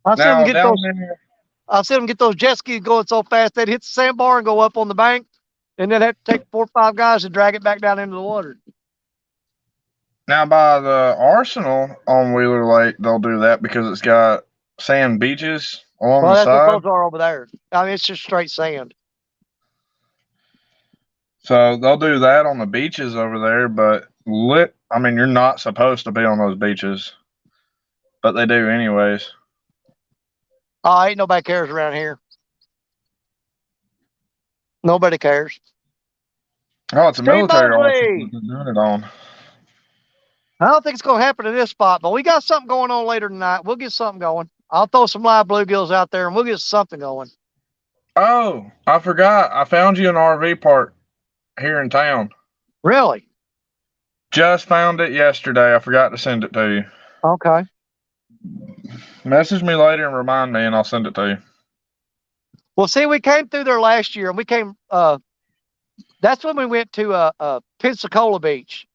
I've seen them get those jet skis going so fast they'd hit the sandbar and go up on the bank, and then have to take 4 or 5 guys to drag it back down into the water. Now, by the Arsenal on Wheeler Lake, they'll do that because it's got sand beaches along the That's side. what those are over there. I mean, it's just straight sand. So they'll do that on the beaches over there, but you're not supposed to be on those beaches, but they do anyways. Oh, ain't nobody cares around here. Nobody cares. Oh, it's a military Mosley! arsenal they're doing it on. I don't think it's going to happen in this spot, but we got something going on later tonight. We'll get something going. I'll throw some live bluegills out there, and we'll get something going. Oh, I forgot. I found you an RV park here in town. Really? Just found it yesterday. I forgot to send it to you. Okay. Message me later and remind me, and I'll send it to you. Well, see, we came through there last year, and we came. That's when we went to Pensacola Beach,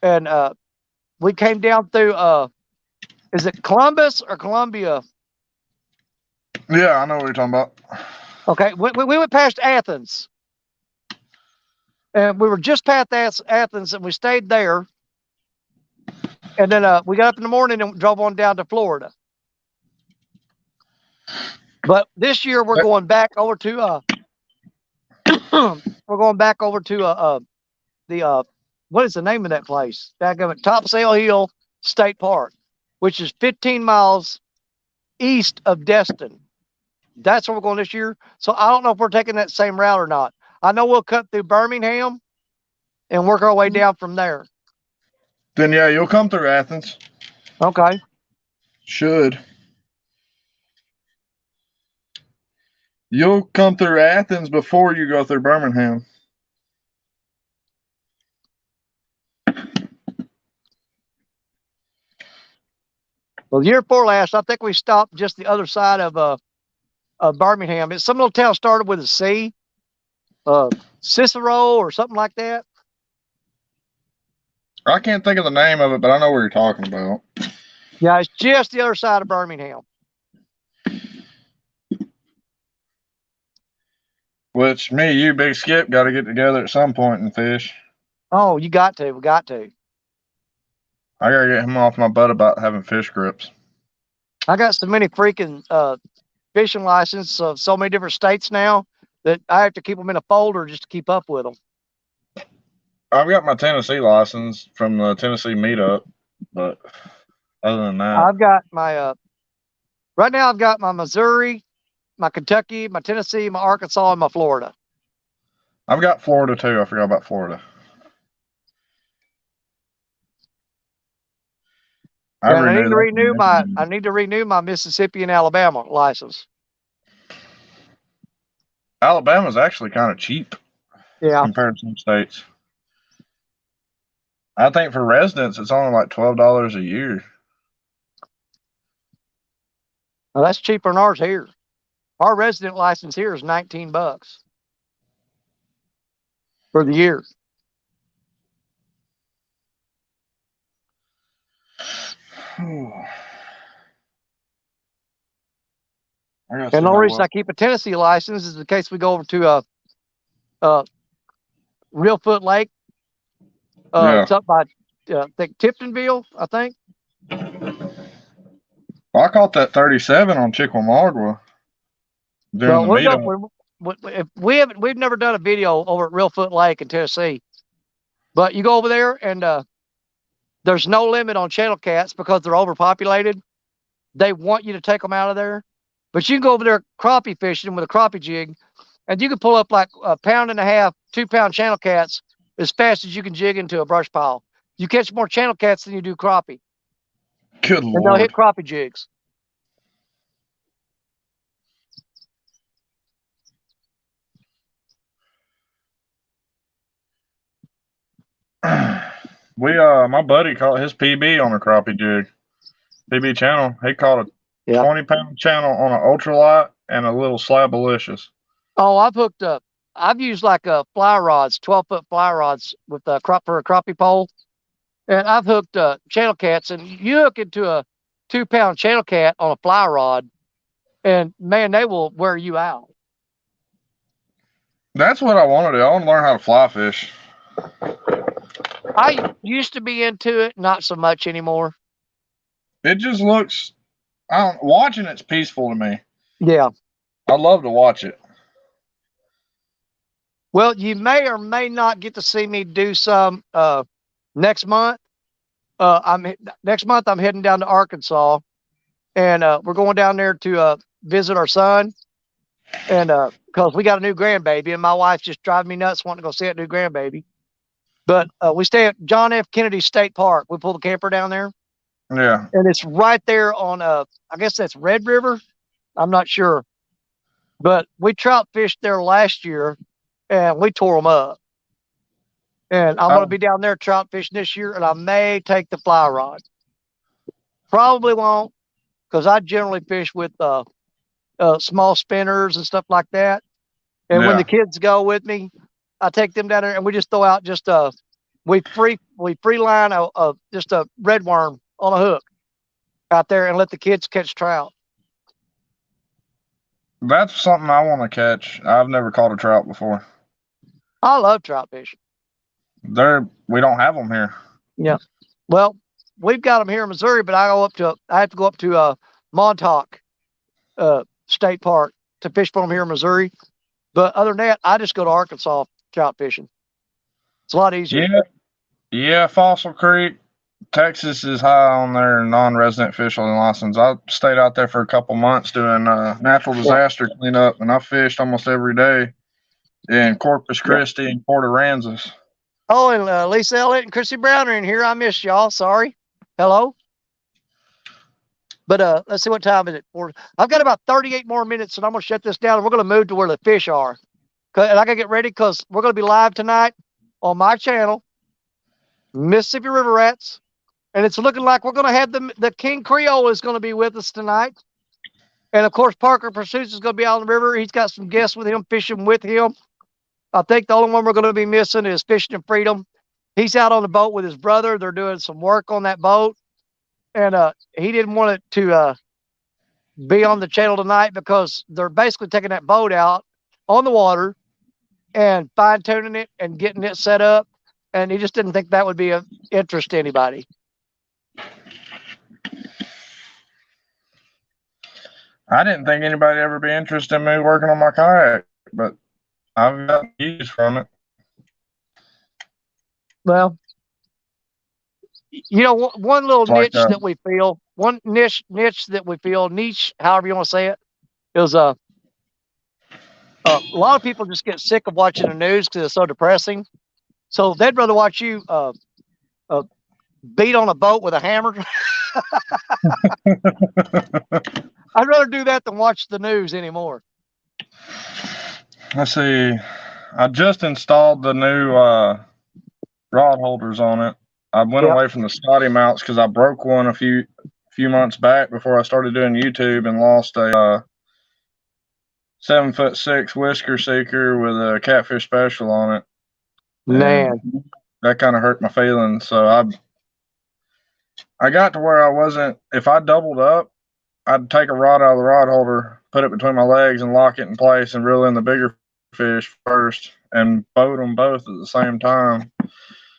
and we came down through. Is it Columbus or Columbia? Yeah, I know what you're talking about. Okay, we went past Athens, and we were just past Athens, and we stayed there. And then we got up in the morning and drove on down to Florida. But this year we're going back over to the what is the name of that place? Topsail Hill State Park, which is 15 miles east of Destin. That's where we're going this year. So I don't know if we're taking that same route or not. I know we'll cut through Birmingham and work our way down from there. Then yeah, you'll come through Athens. Okay. Should. You'll come through Athens before you go through Birmingham. Well, the year before last, I think we stopped just the other side of Birmingham. It's some little town started with a C, Cicero or something like that. I can't think of the name of it, but I know what you're talking about. Yeah, it's just the other side of Birmingham. Which me, you, Big Skip, got to get together at some point and fish. Oh, you got to. We got to. I gotta get him off my butt about having fish grips. I got so many freaking fishing licenses of so many different states now that I have to keep them in a folder just to keep up with them. I've got my Tennessee license from the Tennessee meetup, but other than that, I've got my right now I've got my Missouri, my Kentucky, my Tennessee, my Arkansas, and my Florida. I've got Florida too. I forgot about Florida. I need to renew my Mississippi and Alabama license. Alabama's actually kind of cheap, compared to some states. I think for residents, it's only like $12 a year. Well, that's cheaper than ours here. Our resident license here is $19 for the year. And the only reason I keep a Tennessee license is in case we go over to Reelfoot Lake. It's up by I think Tiptonville, I think. Well, I caught that 37 on Chickamauga during the meetup. We've never done a video over at Reelfoot Lake in Tennessee, but you go over there and there's no limit on channel cats because they're overpopulated. They want you to take them out of there, but you can go over there crappie fishing with a crappie jig, and you can pull up like 1.5 pound, 2 pound channel cats as fast as you can jig into a brush pile. You catch more channel cats than you do crappie. Good Lord. And they'll hit crappie jigs. My buddy caught his PB on a crappie jig. PB channel. He caught a 20-pound channel on an ultralight and a little slab of licious. Oh, I've used like fly rods, 12-foot fly rods with for a crappie pole. And I've hooked channel cats, and you hook into a 2 pound channel cat on a fly rod, and man, they will wear you out. That's what I want to do. I want to learn how to fly fish. I used to be into it, not so much anymore. It just looks, watching it's peaceful to me. Yeah. I love to watch it. Well, you may or may not get to see me do some next month. Next month I'm heading down to Arkansas, and we're going down there to visit our son, and because we got a new grandbaby, and my wife's just driving me nuts wanting to go see that new grandbaby. But we stay at John F. Kennedy State Park. We pull the camper down there. Yeah. And it's right there on I guess that's Red River. I'm not sure. But we trout fished there last year, and we tore them up. And I'm going to be down there trout fishing this year, and I may take the fly rod. Probably won't, because I generally fish with small spinners and stuff like that. And when the kids go with me, I take them down there, and we just throw out just we free line just a red worm on a hook out there and let the kids catch trout. That's something I want to catch. I've never caught a trout before. I love trout fishing. We don't have them here. Yeah. Well, we've got them here in Missouri, but I have to go up to Montauk State Park to fish for them here in Missouri. But other than that, I just go to Arkansas trout fishing. It's a lot easier. Yeah. Fossil Creek, Texas is high on their non-resident fishing license. I stayed out there for a couple months doing natural disaster cleanup, and I fished almost every day in Corpus Christi and Port Aransas. Oh, and Lisa Elliott and Chrissy Brown are in here. I missed y'all. Sorry. Hello. But let's see, what time is it? I've got about 38 more minutes, and I'm going to shut this down, and we're going to move to where the fish are. And I got to get ready because we're going to be live tonight on my channel, Mississippi River Rats, and it's looking like we're going to have the King Creole is going to be with us tonight. And of course, Parker Pursuits is going to be out on the river. He's got some guests with him, fishing with him. I think the only one we're going to be missing is Fishing and Freedom. He's out on the boat with his brother. They're doing some work on that boat. And he didn't want it to be on the channel tonight because they're basically taking that boat out on the water and fine-tuning it and getting it set up. And he just didn't think that would be of interest to anybody. I didn't think anybody ever be interested in me working on my kayak, but I've got use from it. Well, you know, one little Like, niche that we feel, one niche that we feel, niche, however you want to say it, is a lot of people just get sick of watching the news because it's so depressing. So they'd rather watch you beat on a boat with a hammer. I'd rather do that than watch the news anymore. Let's see. I just installed the new rod holders on it. I went away from the Scotty mounts because I broke one a few months back before I started doing YouTube and lost a 7'6" whisker seeker with a Catfish Special on it. Man, and that kind of hurt my feelings. So I got to where I wasn't. If I doubled up, I'd take a rod out of the rod holder, put it between my legs, and lock it in place and reel in the bigger fish first and boat them both at the same time.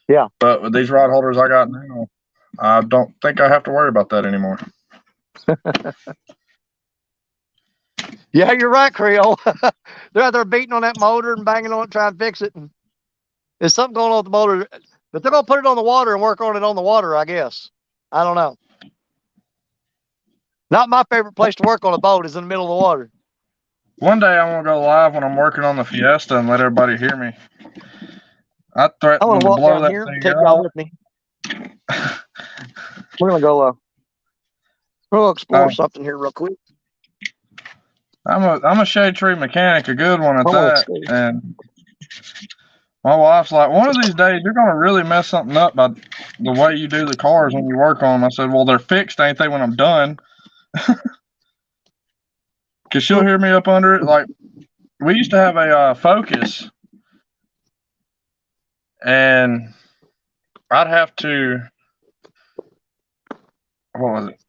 Yeah. But with these rod holders I got now, I don't think I have to worry about that anymore. Yeah, you're right, Creole. They're out there beating on that motor and banging on it, trying to fix it. And there's something going on with the motor, but they're going to put it on the water and work on it on the water, I guess. I don't know. Not my favorite place to work on a boat is in the middle of the water. One day I want to go live when I'm working on the Fiesta and let everybody hear me. I threatened to blow that thing take y'all with me. We're gonna go. We're gonna explore something here real quick. I'm a shade tree mechanic, a good one at that. And my wife's like, one of these days you're gonna really mess something up by the way you do the cars when you work on them. I said, well, they're fixed, ain't they? When I'm done, because she'll hear me up under it. Like, we used to have a Focus. And I'd have to, what was it?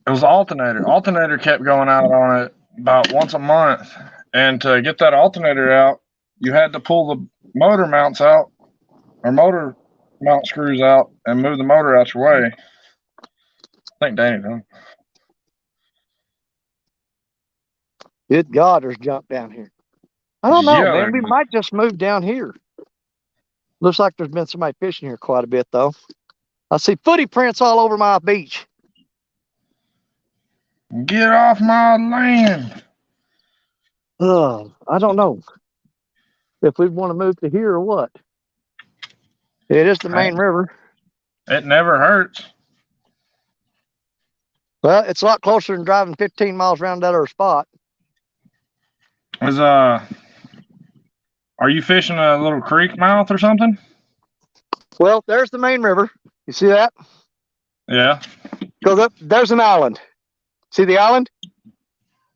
It was the alternator. Alternator kept going out on it about once a month. And to get that alternator out, you had to pull the motor mounts out, or motor mount screws out, and move the motor out your way. I think Danny done. Good God, there's junk down here. I don't know, Yeah, man. We might just move down here. Looks like there's been somebody fishing here quite a bit, though. I see footy prints all over my beach. Get off my land. I don't know if we'd want to move to here or what. It is the main river. It never hurts. Well, it's a lot closer than driving 15 miles around that other spot. Are you fishing a little creek mouth or something? Well, there's the main river. You see that? Yeah. Goes up. There's an island. See the island?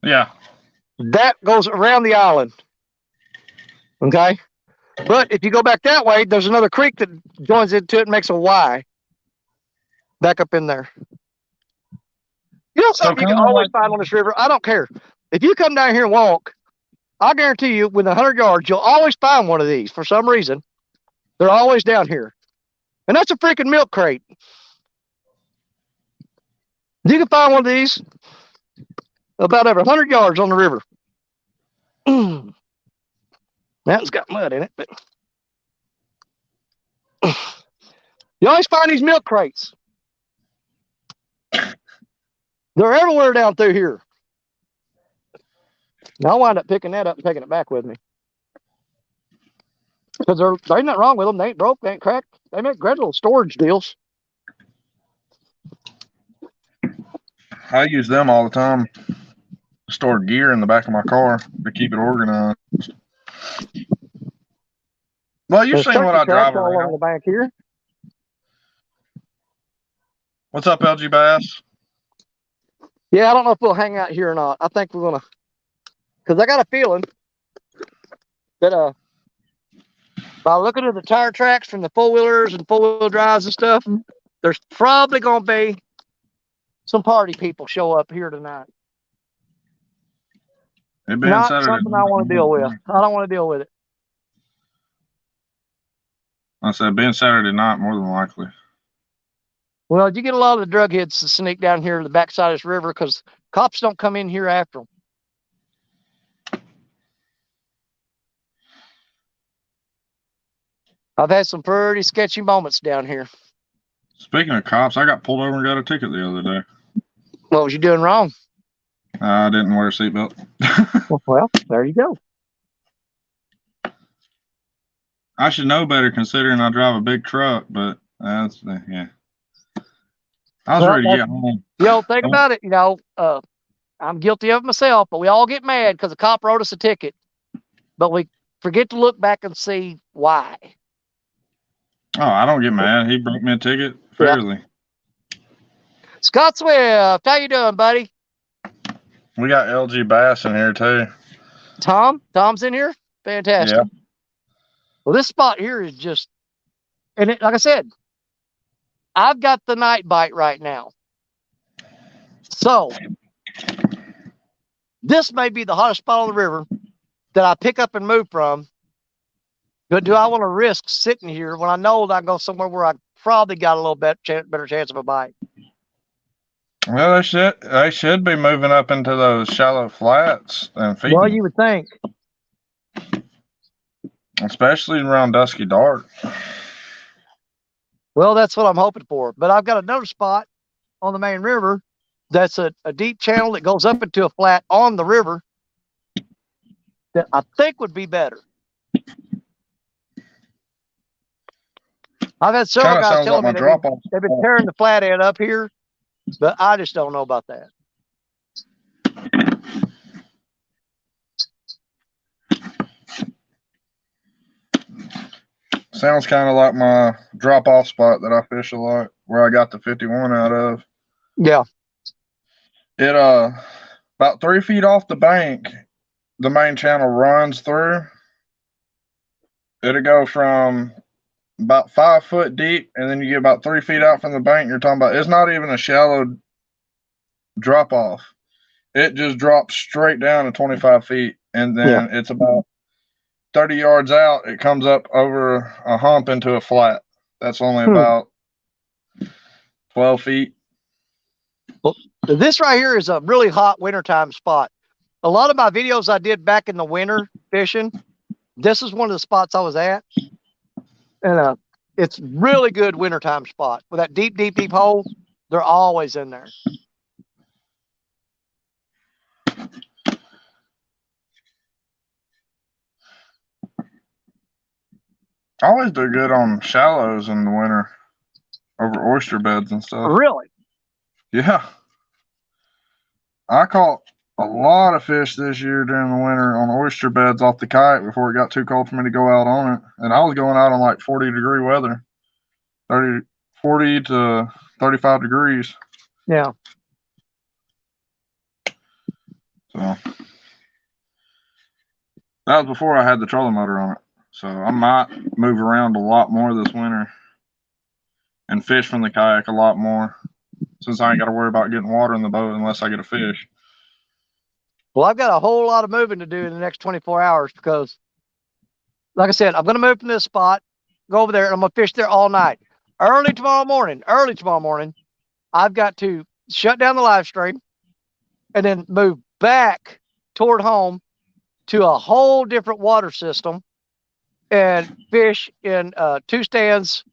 Yeah. That goes around the island. Okay? But if you go back that way, there's another creek that joins into it and makes a Y. Back up in there. You know something you can always find on this river? I don't care. If you come down here and walk, I guarantee you, within 100 yards, you'll always find one of these for some reason. They're always down here. And that's a freaking milk crate. You can find one of these about every 100 yards on the river. That one's got mud in it, but you always find these milk crates. They're everywhere down through here. Now I'll wind up picking that up and taking it back with me. Because there ain't nothing wrong with them. They ain't broke, they ain't cracked. They make great little storage deals. I use them all the time to store gear in the back of my car to keep it organized. Well, you've seen what I drive all around. over the back here. What's up, LG Bass? Yeah, I don't know if we'll hang out here or not. I think we're gonna, because I got a feeling that by looking at the tire tracks from the four-wheelers and four-wheel drives and stuff, there's probably gonna be some party people show up here tonight. It being Not Saturday something I want to deal with. I don't want to deal with it. I said, being Saturday night, more than likely. Well, you get a lot of the drug heads to sneak down here to the backside of this river because cops don't come in here after them. I've had some pretty sketchy moments down here. Speaking of cops, I got pulled over and got a ticket the other day. What was you doing wrong? I didn't wear a seatbelt. Well, there you go. I should know better considering I drive a big truck, but that's yeah. I was Well, ready to get home. Think about it. I'm guilty of it myself, but we all get mad because a cop wrote us a ticket, but we forget to look back and see why. Oh, I don't get mad. He broke me a ticket fairly. Scott Swift, how you doing, buddy? We got LG Bass in here too. Tom's in here? Fantastic. Yeah. Well, this spot here is just, and like I said, I've got the night bite right now. So, this may be the hottest spot on the river that I pick up and move from. But do I want to risk sitting here when I know that I go somewhere where I probably got a little better chance of a bite? Well, they should be moving up into those shallow flats and feeding. Well, you would think. Especially around dusky dark. Well, that's what I'm hoping for. But I've got another spot on the main river that's a deep channel that goes up into a flat on the river that I think would be better. I've had several guys telling me they've been tearing the flathead up here, but I just don't know about that. Sounds kind of like my drop-off spot that I fish a lot, where I got the 51 out of. Yeah. It about 3 feet off the bank, the main channel runs through. It'll go from about 5 foot deep, and then you get about 3 feet out from the bank. You're talking about, it's not even a shallow drop off. It just drops straight down to 25 feet, and then it's about 30 yards out. It comes up over a hump into a flat. That's only about 12 feet. Well, this right here is a really hot wintertime spot. A lot of my videos I did back in the winter fishing, this is one of the spots I was at. And it's really good wintertime spot. With that deep, deep, deep hole, they're always in there. I always do good on shallows in the winter over oyster beds and stuff. Really? Yeah. I caught a lot of fish this year during the winter on oyster beds off the kayak before it got too cold for me to go out on it. And I was going out on like 40-degree weather, 40 to 35 degrees. Yeah. So that was before I had the trolling motor on it. So I might move around a lot more this winter and fish from the kayak a lot more, since I ain't got to worry about getting water in the boat unless I get a fish. Well, I've got a whole lot of moving to do in the next 24 hours because, like I said, I'm going to move from this spot, go over there, and I'm going to fish there all night. Early tomorrow morning, I've got to shut down the live stream and then move back toward home to a whole different water system and fish in 2 stands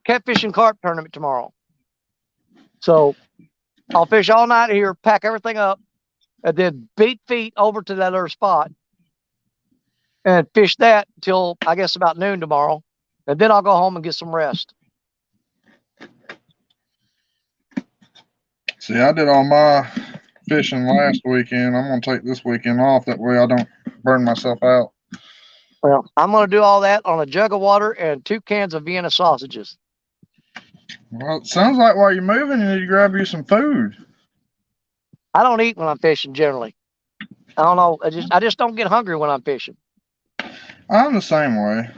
catfish and carp tournament tomorrow. So I'll fish all night here, pack everything up, and then beat feet over to that other spot and fish that until I guess about noon tomorrow. And then I'll go home and get some rest. See, I did all my fishing last weekend. I'm going to take this weekend off. That way I don't burn myself out. Well, I'm going to do all that on a jug of water and 2 cans of Vienna sausages. Well, it sounds like while you're moving, you need to grab you some food. I don't eat when I'm fishing generally. I don't know. I just don't get hungry when I'm fishing. I'm the same way.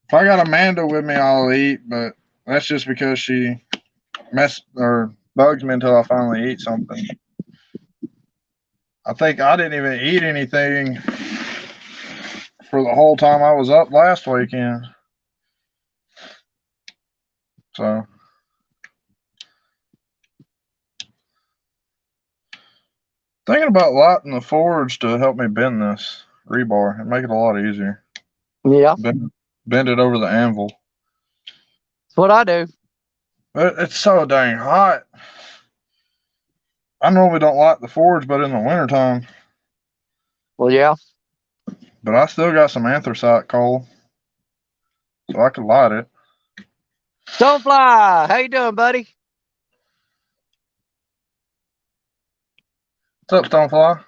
If I got Amanda with me, I'll eat, but that's just because she bugs me until I finally eat something. I think I didn't even eat anything for the whole time I was up last weekend. So thinking about lighting the forge to help me bend this rebar and make it a lot easier. Yeah, Bend it over the anvil. that's what I do. But it's so dang hot. I normally don't light the forge, but in the wintertime. Well, yeah. But I still got some anthracite coal, so I could light it. Stonefly, how you doing, buddy? What's up, Stonefly?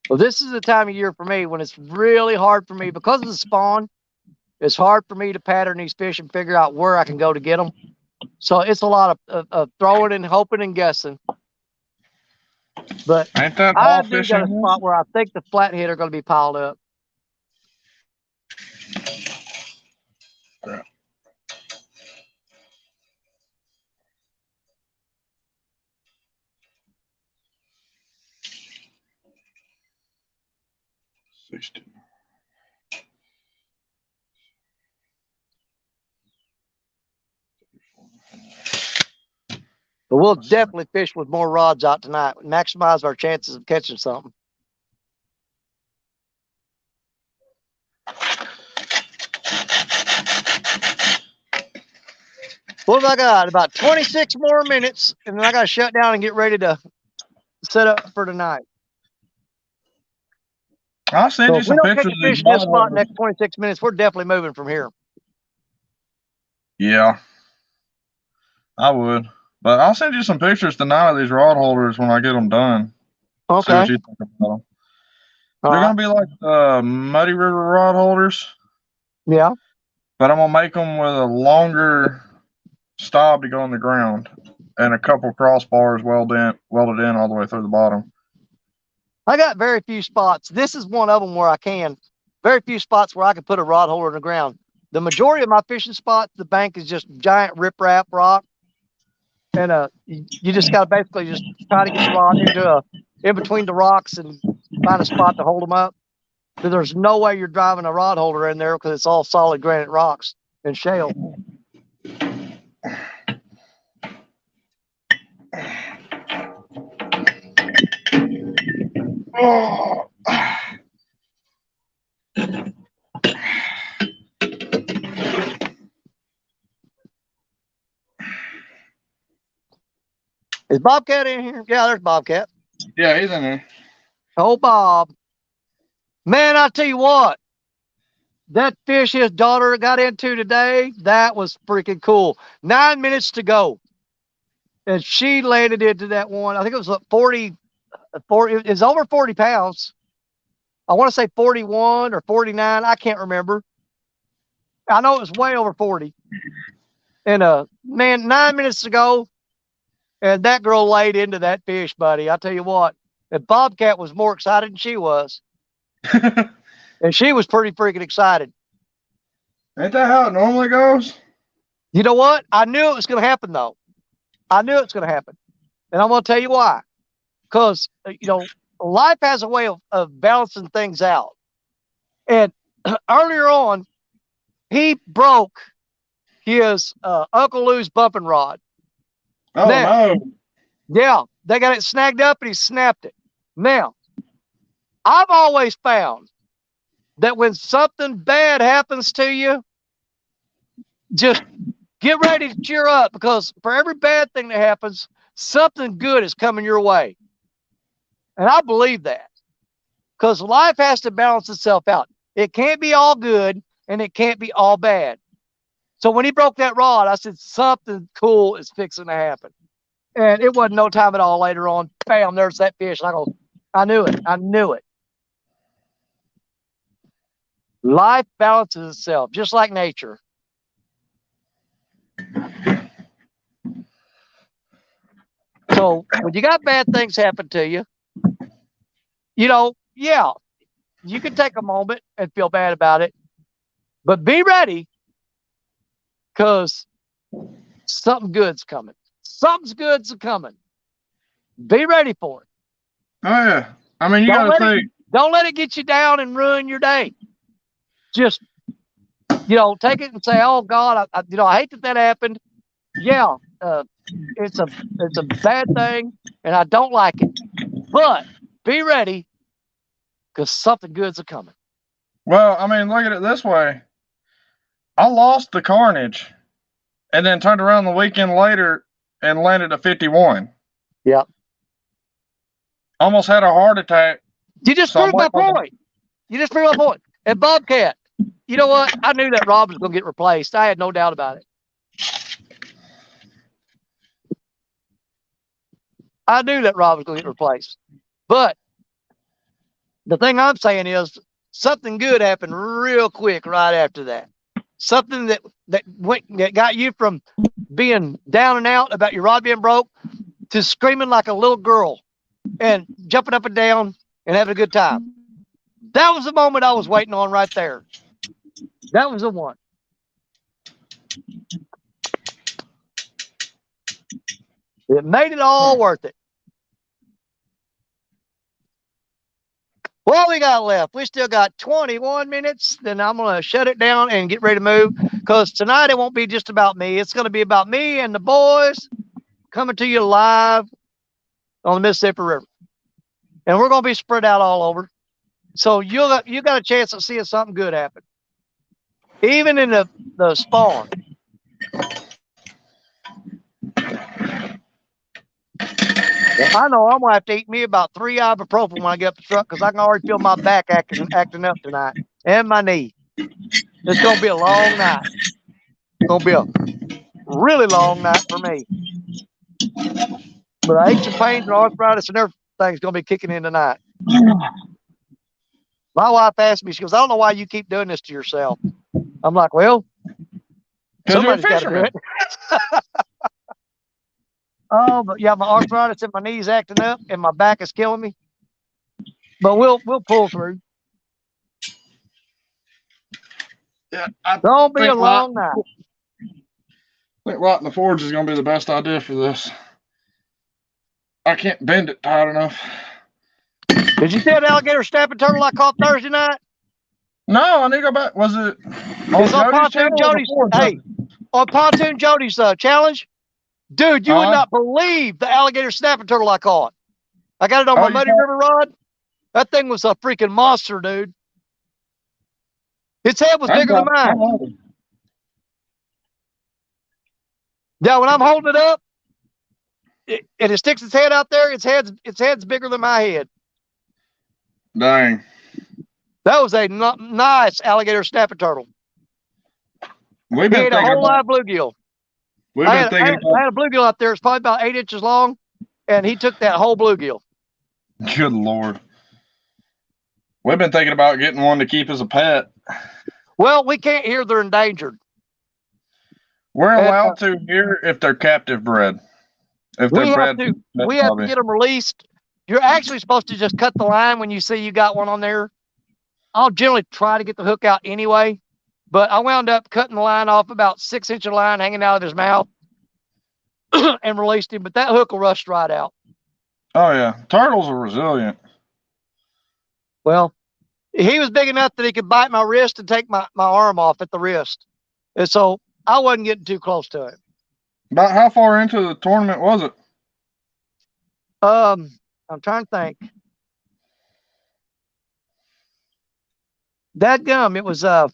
Well, this is the time of year for me when it's really hard for me because of the spawn. It's hard for me to pattern these fish and figure out where I can go to get them. So it's a lot of throwing and hoping and guessing. But Ain't that I all do fishing? got a spot where I think the flathead are going to be piled up. Yeah. But we'll definitely fish with more rods out tonight. Maximize our chances of catching something. What have I got? About 26 more minutes, and then I got to shut down and get ready to set up for tonight. I'll send So you if we some don't catch pictures a of fish these in this spot rod next 26 minutes, we're definitely moving from here. Yeah, I would. But I'll send you some pictures tonight of these rod holders when I get them done. See Okay. what you think about them. All They're right. going to be like Muddy River rod holders, Yeah. but I'm going to make them with a longer stop to go on the ground and a couple crossbars welded in all the way through the bottom. I got very few spots. This is one of them where I can. Very few spots where I can put a rod holder in the ground. The majority of my fishing spots, the bank is just giant riprap rock. And you just got to basically just try to get the rod in between the rocks and find a spot to hold them up. So there's no way you're driving a rod holder in there because it's all solid granite rocks and shale. Oh. Is Bobcat in here? Yeah, there's Bobcat. Yeah, he's in there. Oh, Bob. Man, I tell you what, that fish his daughter got into today, that was freaking cool. 9 minutes to go. And she landed into that one. I think it was 40, it's over 40 pounds. I want to say 41 or 49. I can't remember. I know it was way over 40. And man, 9 minutes to go. And that girl laid into that fish, buddy. I tell you what, and Bobcat was more excited than she was. And she was pretty freaking excited. Ain't that how it normally goes? You know what? I knew it was going to happen, though. I knew it was going to happen. And I'm going to tell you why. Because, life has a way of balancing things out. And earlier on, he broke his Uncle Lou's bumping rod. Oh, now, no. Yeah, they got it snagged up and he snapped it. Now, I've always found that when something bad happens to you, just get ready to cheer up because for every bad thing that happens, something good is coming your way. And I believe that because life has to balance itself out. It can't be all good and it can't be all bad. So when he broke that rod, I said, something cool is fixing to happen. And it wasn't no time at all later on. Bam, there's that fish. And I knew it. I knew it. Life balances itself, just like nature. So when you got bad things happen to you, yeah, you can take a moment and feel bad about it, but be ready because something good's coming. Something's good's coming. Be ready for it. Oh yeah. I mean, you Don't got to let it- think. Don't let it get you down and ruin your day. Just, take it and say, "Oh God, I hate that happened. Yeah, it's a bad thing, and I don't like it. But be ready, because something good's a coming." Well, I mean, look at it this way. I lost the Carnage, and then turned around the weekend later and landed a 51. Yep. Almost had a heart attack. You just So I'm proved my waiting on point. You just proved my point. And Bobcat, you know what? I knew that Rob was going to get replaced. I had no doubt about it. I knew that Rob was going to get replaced. But the thing I'm saying is something good happened real quick right after that. Something that got you from being down and out about your rod being broke to screaming like a little girl and jumping up and down and having a good time. That was the moment I was waiting on right there. That was the one. It made it all worth it. What we got left? We still got 21 minutes. Then I'm going to shut it down and get ready to move, because tonight it won't be just about me. It's going to be about me and the boys coming to you live on the Mississippi River. And we're going to be spread out all over. So you got a chance of seeing something good happen. Even in the spawn. Well, I know I'm going to have to eat me about 3 ibuprofen when I get up the truck, because I can already feel my back acting up tonight, and my knee. It's going to be a long night. It's going to be a really long night for me. But aches and pains and arthritis and everything's going to be kicking in tonight. My wife asked me, she goes, "I don't know why you keep doing this to yourself." I'm like, "Well, somebody's got to do it." Oh, but yeah, my arthritis and my knees acting up, and my back is killing me. But we'll pull through. Yeah, Don't be a long night. I think lighting the forge is going to be the best idea for this. I can't bend it tight enough. Did you see that alligator snapping turtle I caught Thursday night? No, I need to go back. Was it It's on Pontoon Jody's. Hey, on Pontoon Jody's challenge, dude, you would not believe the alligator snapping turtle I caught. I got it on my Muddy River rod. That thing was a freaking monster, dude. Its head was bigger than mine. Yeah, when I'm holding it up, and it sticks its head out there, its head's bigger than my head. Dang. That was a nice alligator snapping turtle. We've been thinking a whole live bluegill. I had a bluegill out there. It's probably about 8 inches long, and he took that whole bluegill. Good Lord. We've been thinking about getting one to keep as a pet. Well, we can't here. They're endangered. We're allowed to here if they're captive bred. If they're we have to get them released. You're actually supposed to just cut the line when you see you got one on there. I'll generally try to get the hook out anyway, but I wound up cutting the line off, about 6 inch of line hanging out of his mouth, and released him. But that hook will rust right out. Oh yeah, turtles are resilient. Well, he was big enough that he could bite my wrist and take my arm off at the wrist, and so I wasn't getting too close to him. About how far into the tournament was it? I'm trying to think. Dadgum, it was I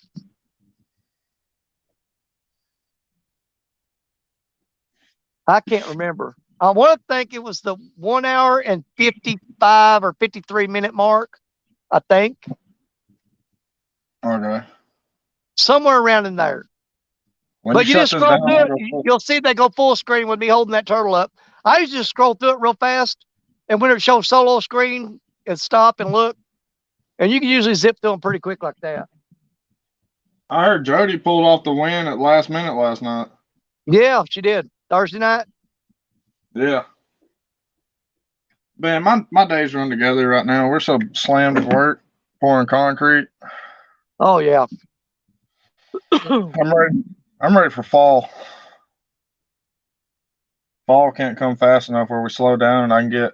can't remember. I want to think it was the 1 hour and 55 or 53 minute mark, I think. Okay. Somewhere around in there. But you just scroll through it, you'll see they go full screen with me holding that turtle up. I used to just scroll through it real fast, and when it shows solo screen, and stop and look. And you can usually zip through them pretty quick like that. I heard Jody pulled off the win at last minute last night. Yeah, she did. Thursday night. Yeah. Man, my days run together right now. We're so slammed at work, pouring concrete. Oh yeah. I'm ready. I'm ready for fall. Fall can't come fast enough where we slow down and I can get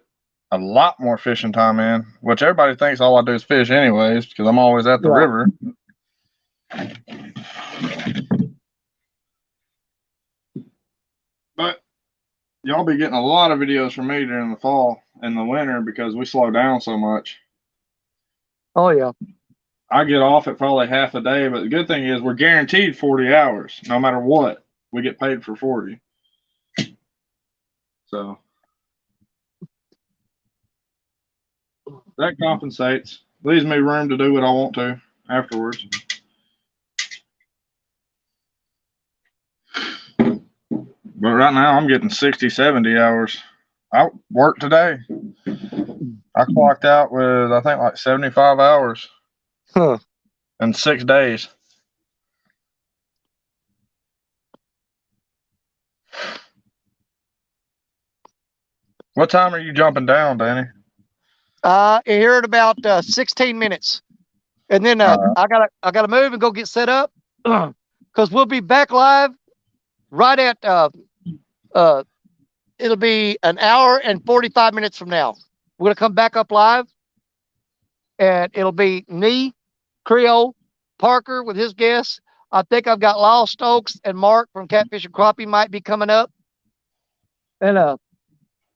a lot more fishing time in, which everybody thinks all I do is fish anyways because I'm always at the Yeah. river. But y'all be getting a lot of videos from me during the fall and the winter because we slow down so much. Oh yeah. I get off at probably half a day, but the good thing is we're guaranteed 40 hours no matter what. We get paid for 40. So that compensates. Leaves me room to do what I want to afterwards. But right now I'm getting 60, 70 hours. I worked today. I clocked out with, I think, like 75 hours Huh. in 6 days. What time are you jumping down, Danny? Here at about 16 minutes, and then I gotta move and go get set up because we'll be back live right at it'll be an hour and 45 minutes from now. We're gonna come back up live, and it'll be me, Creole, Parker with his guests. I think I've got Lyle Stokes and Mark from Catfish and Crappie might be coming up, and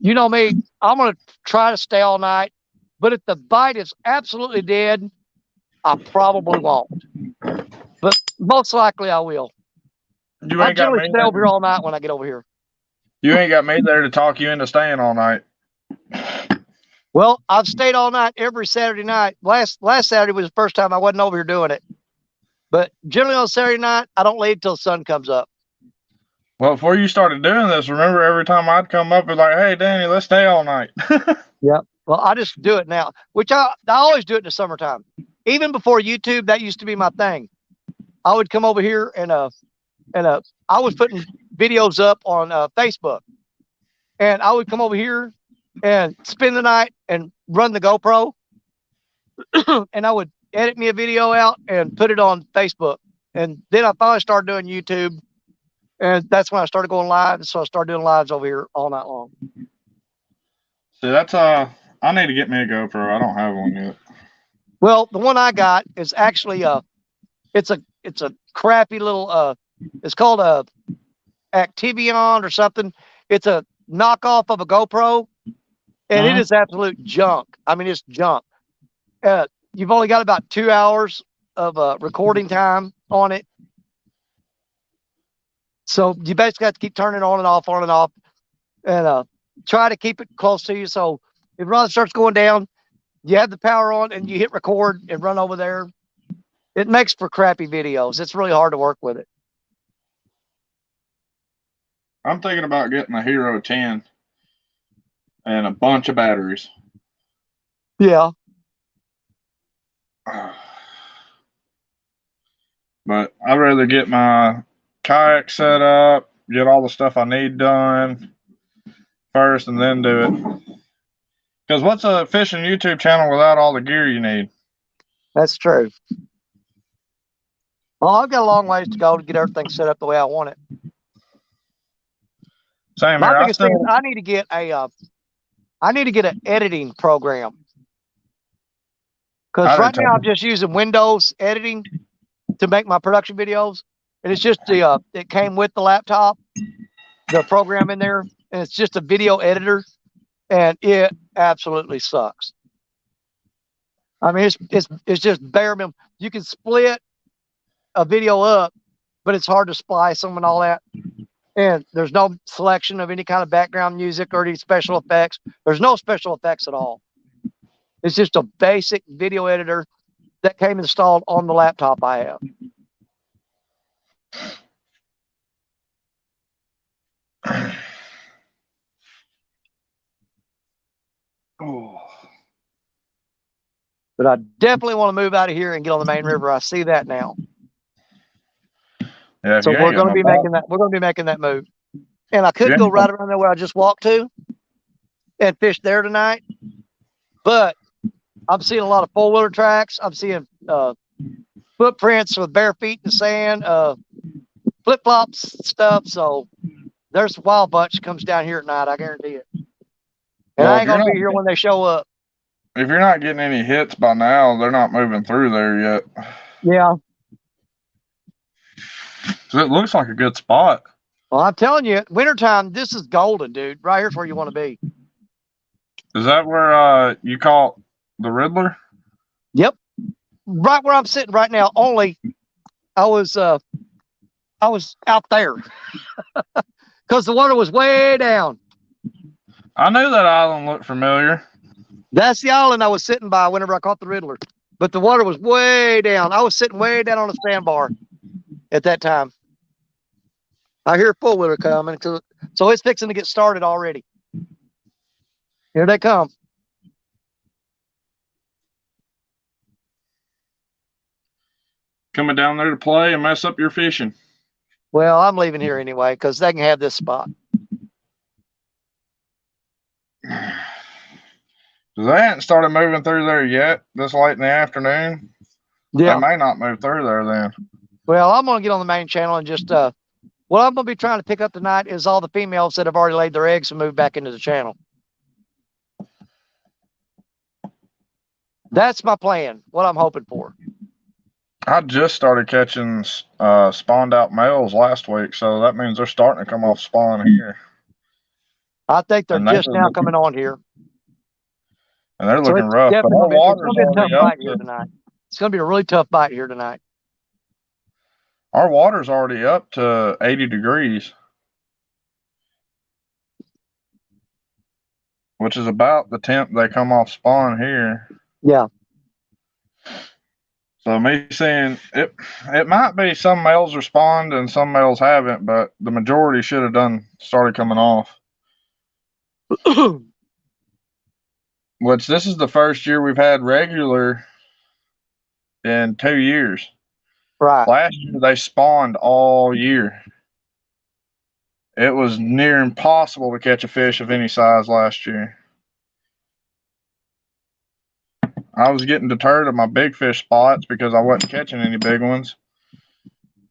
you know me, I'm gonna try to stay all night. But if the bite is absolutely dead, I probably won't. But most likely I will. You I ain't got generally me stay over there. here all night when I get over here. You ain't got me there to talk you into staying all night. Well, I've stayed all night every Saturday night. Last Saturday was the first time I wasn't over here doing it. But generally on Saturday night, I don't leave till the sun comes up. Well, before you started doing this, remember every time I'd come up, it's like, hey, Danny, let's stay all night. Yep. Well, I just do it now, which I always do it in the summertime. Even before YouTube, that used to be my thing. I would come over here and I was putting videos up on Facebook, and I would come over here and spend the night and run the GoPro, and I would edit me a video out and put it on Facebook. And then I finally started doing YouTube, and that's when I started going live. So I started doing lives over here all night long. See, that's I need to get me a GoPro. I don't have one yet. Well, the one I got is actually it's a crappy little it's called a Activion or something. It's a knockoff of a GoPro, and it is absolute junk. I mean, it's junk. You've only got about 2 hours of recording time on it. So you basically have to keep turning it on and off, and try to keep it close to you. So if it run starts going down, you have the power on and you hit record and run over there. It makes for crappy videos. It's really hard to work with it. I'm thinking about getting a Hero 10 and a bunch of batteries. Yeah. But I'd rather get my kayak set up, get all the stuff I need done first, and then do it. Because what's a fishing YouTube channel without all the gear you need? That's true. Well, I've got a long ways to go to get everything set up the way I want it. Same My here. biggest thing is I need to get an editing program. Because right now I'm just using Windows editing to make my production videos. And it's just it came with the laptop, the program in there, and it's just a video editor, and it absolutely sucks. I mean, it's just bare minimum. You can split a video up, but it's hard to splice them and all that. And there's no selection of any kind of background music or any special effects. There's no special effects at all. It's just a basic video editor that came installed on the laptop I have. Oh. But I definitely want to move out of here and get on the main river. I see that now. Yeah, if So you we're ain't got going to no be ball, making that. We're going to be making that move. And I you could ain't go got- right around there where I just walked to and fish there tonight. But I'm seeing a lot of 4-wheeler tracks. I'm seeing footprints with bare feet in the sand, flip flops stuff. So there's a wild bunch comes down here at night. I guarantee it. And Well, I if ain't you're gonna not be here when they show up. if you're not getting any hits by now, they're not moving through there yet. Yeah. 'Cause it looks like a good spot. Well, I'm telling you, wintertime, this is golden, dude. Right here's where you want to be. Is that where you caught the Riddler? Yep. Right where I'm sitting right now. Only I was out there because the water was way down. I knew that island looked familiar. That's the island I was sitting by whenever I caught the Riddler. But the water was way down. I was sitting way down on a sandbar at that time. I hear a 4-wheeler coming, so it's fixing to get started already. Here they come. Coming down there to play and mess up your fishing. Well, I'm leaving here anyway because they can have this spot. They hadn't started moving through there yet this late in the afternoon. Yeah. They may not move through there then. Well, I'm going to get on the main channel and just, what I'm going to be trying to pick up tonight is all the females that have already laid their eggs and moved back into the channel. That's my plan, what I'm hoping for. I just started catching spawned out males last week, so that means they're starting to come off spawn here. I think they're And just now coming on here. And they're So looking it's rough. But definitely our gonna water's be a tough already up bite here tonight. It's going to be a really tough bite here tonight. Our water's already up to 80 degrees, which is about the temp they come off spawn here. Yeah. So me saying it might be some males respond and some males haven't, but the majority should have started coming off. Which this is the first year we've had regular in 2 years. Right. Last year they spawned all year. It was near impossible to catch a fish of any size last year. I was getting deterred of my big fish spots because I wasn't catching any big ones.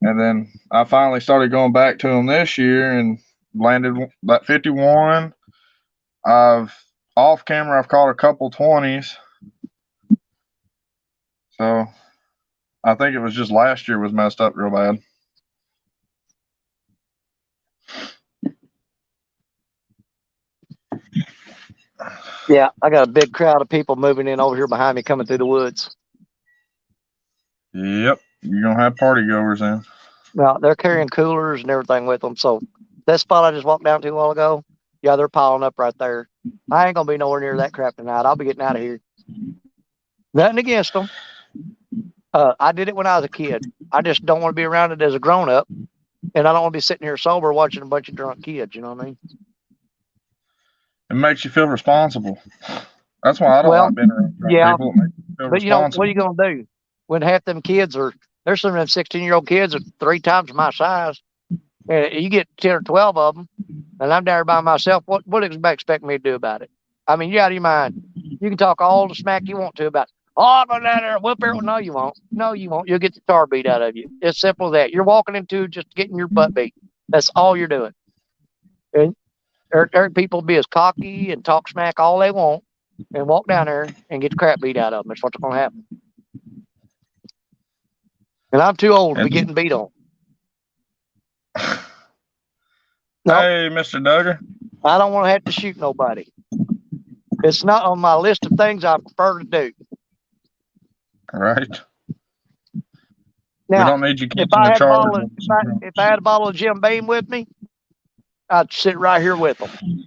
And then I finally started going back to them this year and landed that 51. Off camera, I've caught a couple 20s. So I think it was just last year was messed up real bad. Yeah, I got a big crowd of people moving in over here behind me coming through the woods. Yep, you're going to have party goers in. Well, they're carrying coolers and everything with them. So that spot I just walked down to a while ago, yeah, they're piling up right there. I ain't going to be nowhere near that crap tonight. I'll be getting out of here. Nothing against them. I did it when I was a kid. I just don't want to be around it as a grown-up. And I don't want to be sitting here sober watching a bunch of drunk kids. You know what I mean? It makes you feel responsible. That's why I don't like being around drunk people. It makes you feel but you know, responsible. what are you going to do? When half them kids there's some of them 16-year-old kids are 3 times my size. And you get 10 or 12 of them, and I'm down there by myself. What do you expect me to do about it? I mean, you're out of your mind. You can talk all the smack you want to about, oh, I'm going down there and whip it. No, you won't. No, you won't. You'll get the tar beat out of you. It's simple as that. You're walking into just getting your butt beat. That's all you're doing. And there people be as cocky and talk smack all they want and walk down there and get the crap beat out of them. That's what's going to happen. And I'm too old to be getting beat on. Nope. Hey, Mr. Duggar. I don't want to have to shoot nobody. It's not on my list of things I prefer to do. Right. Now, we don't need you if catching I the had charge. if I had a bottle of Jim Beam with me, I'd sit right here with them.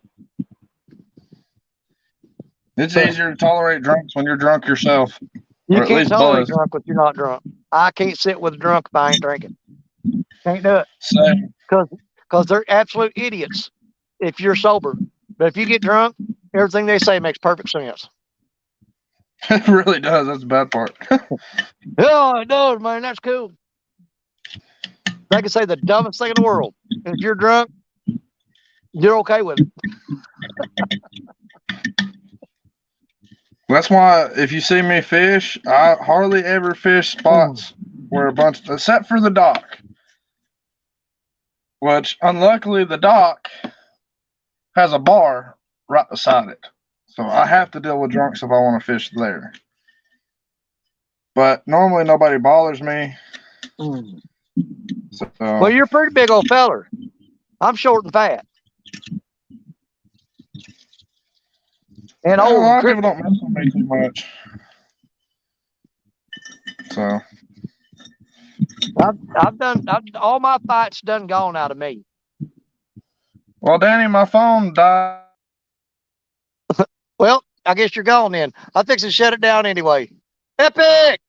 It's easier to tolerate drunks when you're drunk yourself. You at can't least tolerate buzz. drunk if you're not drunk. I can't sit with a drunk if I ain't drinking. Can't do it. Same. Because they're absolute idiots if you're sober. But if you get drunk, everything they say makes perfect sense. It really does. That's the bad part. Oh, it does, man. That's cool. They can say the dumbest thing in the world. And if you're drunk, you're okay with it. That's why if you see me fish, I hardly ever fish spots where a bunch, except for the dock. Which, unluckily, the dock has a bar right beside it. So I have to deal with drunks if I want to fish there. But normally nobody bothers me. So, Well, you're a pretty big old feller. I'm short and fat. And a old. lot of people don't mess with me too much. So I've done all my fights done gone out of me. well, Danny, my phone died. Well, I guess you're gone then. I'm fixing to shut it down anyway. Epic!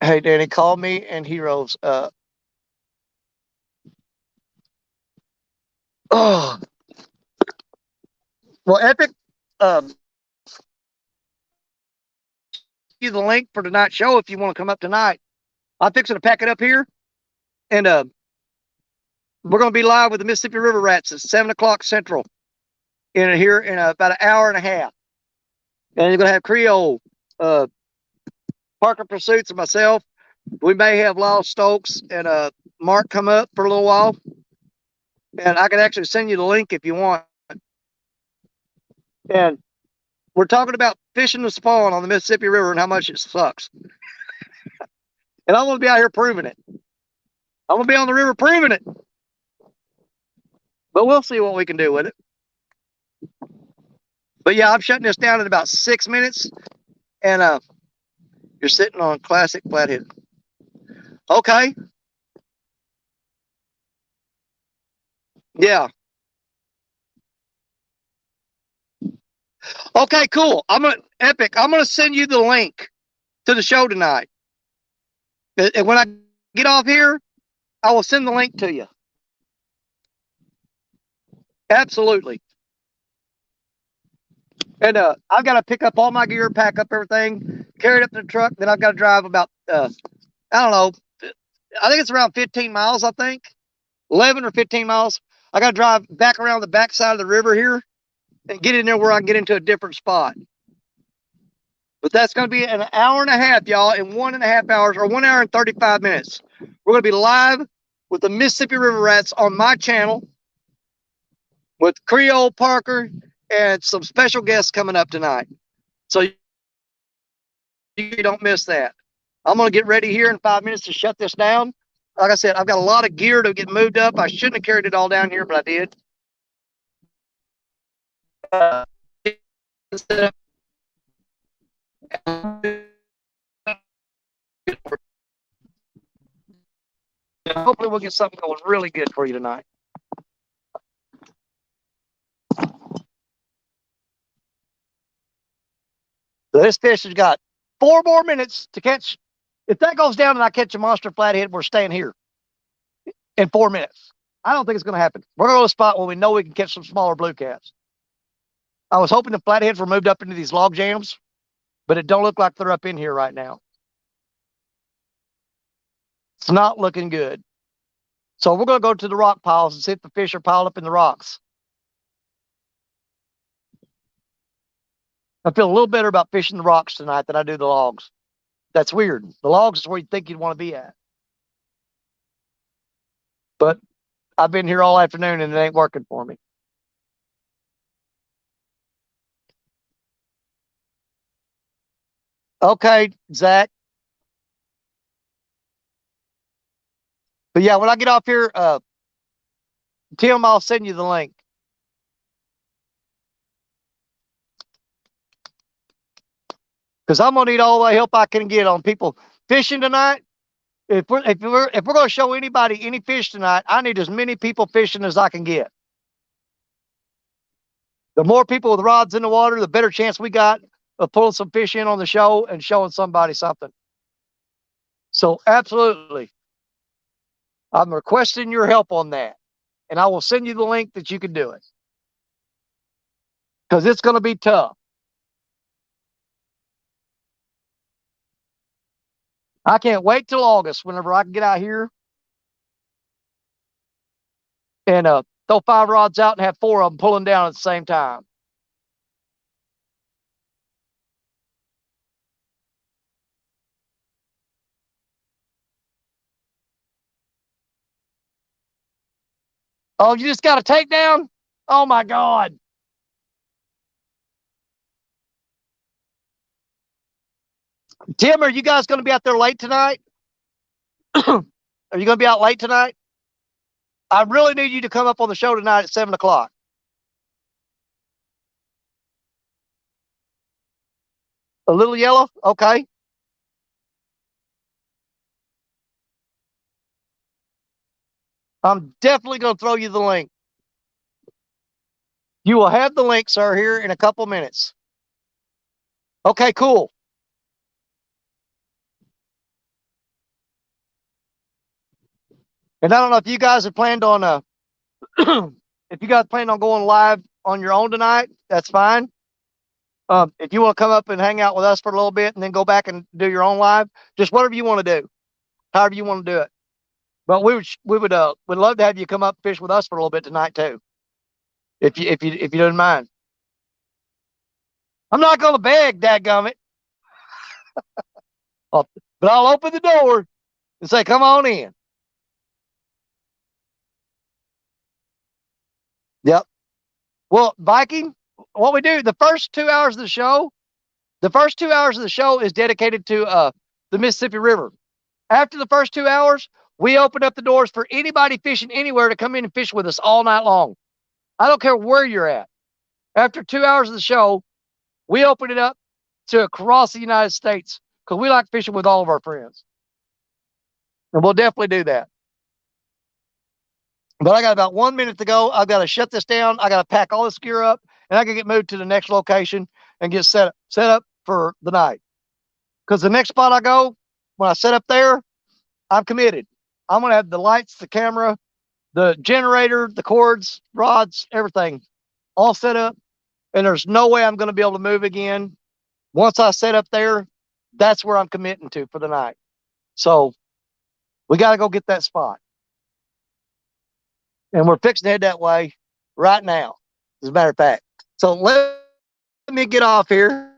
Hey, Danny, call me and Heroes. Oh, well, Epic. You the link for tonight's show if you want to come up tonight. I'm fixing to pack it up here, and we're going to be live with the Mississippi River Rats at 7 o'clock Central. In here in about an hour and a half, and you're going to have Creole, Parker Pursuits, and myself. We may have Lyle Stokes and Mark come up for a little while, and I can actually send you the link if you want. And we're talking about fishing the spawn on the Mississippi River and how much it sucks. And I'm going to be out here proving it. I'm going to be on the river proving it. But we'll see what we can do with it. But yeah, I'm shutting this down in about 6 minutes. And you're sitting on classic flathead. Okay. Yeah. Okay, cool. Epic. I'm gonna send you the link to the show tonight. And when I get off here, I will send the link to you. Absolutely. And I've got to pick up all my gear, pack up everything, carry it up to the truck. Then I've got to drive about I don't know. I think it's around 15 miles. I think 11 or 15 miles. I got to drive back around the backside of the river here and get in there where I can get into a different spot. But that's going to be an hour and a half, y'all, in 1.5 hours, or 1 hour and 35 minutes. We're going to be live with the Mississippi River Rats on my channel with Creole, Parker, and some special guests coming up tonight. So you don't miss that. I'm going to get ready here in 5 minutes to shut this down. Like I said, I've got a lot of gear to get moved up. I shouldn't have carried it all down here, but I did. Hopefully we'll get something going really good for you tonight. So this fish has got 4 more minutes to catch. If that goes down and I catch a monster flathead, we're staying here in 4 minutes. I don't think it's going to happen. We're going to go to a spot where we know we can catch some smaller blue cats. I was hoping the flatheads were moved up into these log jams, but it don't look like they're up in here right now. It's not looking good. So we're going to go to the rock piles and see if the fish are piled up in the rocks. I feel a little better about fishing the rocks tonight than I do the logs. That's weird. The logs is where you think you'd want to be at. But I've been here all afternoon and it ain't working for me. Okay, Zach. But yeah, when I get off here, Tim, I'll send you the link. Because I'm gonna need all the help I can get on people fishing tonight. If we're gonna show anybody any fish tonight, I need as many people fishing as I can get. The more people with rods in the water, the better chance we got of pulling some fish in on the show and showing somebody something. So absolutely, I'm requesting your help on that, and I will send you the link that you can do it. Because it's going to be tough. I can't wait till August whenever I can get out here and throw 5 rods out and have 4 of them pulling down at the same time. Oh, you just got a takedown? Oh my God. Tim, are you guys going to be out there late tonight? Are you going to be out late tonight? I really need you to come up on the show tonight at 7 o'clock. A little yellow? Okay. I'm definitely going to throw you the link. You will have the link, sir, here in a couple minutes. Okay, cool. And I don't know if you guys have planned on if you guys plan on going live on your own tonight, that's fine. If you want to come up and hang out with us for a little bit and then go back and do your own live, just whatever you want to do, however you want to do it. But we'd love to have you come up and fish with us for a little bit tonight too, if you don't mind. I'm not gonna beg, dadgummit. But I'll open the door and say, come on in. Yep. Well, Viking, what we do, the first 2 hours of the show is dedicated to the Mississippi River. After the first 2 hours, we open up the doors for anybody fishing anywhere to come in and fish with us all night long. I don't care where you're at. After 2 hours of the show, we open it up to across the United States because we like fishing with all of our friends. And we'll definitely do that. But I got about 1 minute to go. I've got to shut this down. I got to pack all this gear up, and I can get moved to the next location and get set up for the night. Because the next spot I go, when I set up there, I'm committed. I'm going to have the lights, the camera, the generator, the cords, rods, everything all set up. And there's no way I'm going to be able to move again. Once I set up there, that's where I'm committing to for the night. So we got to go get that spot. And we're fixing to head that way right now, as a matter of fact. So let me get off here.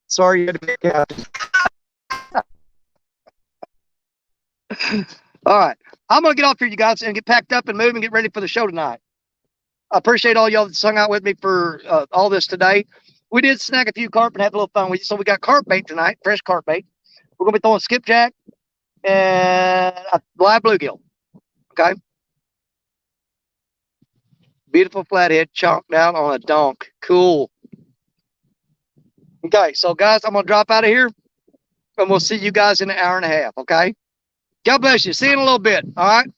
Sorry you had to get out. All right. I'm going to get off here, you guys, and get packed up and move and get ready for the show tonight. I appreciate all y'all that's hung out with me for all this today. We did snag a few carp and have a little fun with you. So we got carp bait tonight, fresh carp bait. We're going to be throwing skipjack and a live bluegill. Okay. Beautiful flathead chonked down on a donk. Cool. Okay. So, guys, I'm going to drop out of here and we'll see you guys in an hour and a half. Okay. God bless you. See you in a little bit. All right.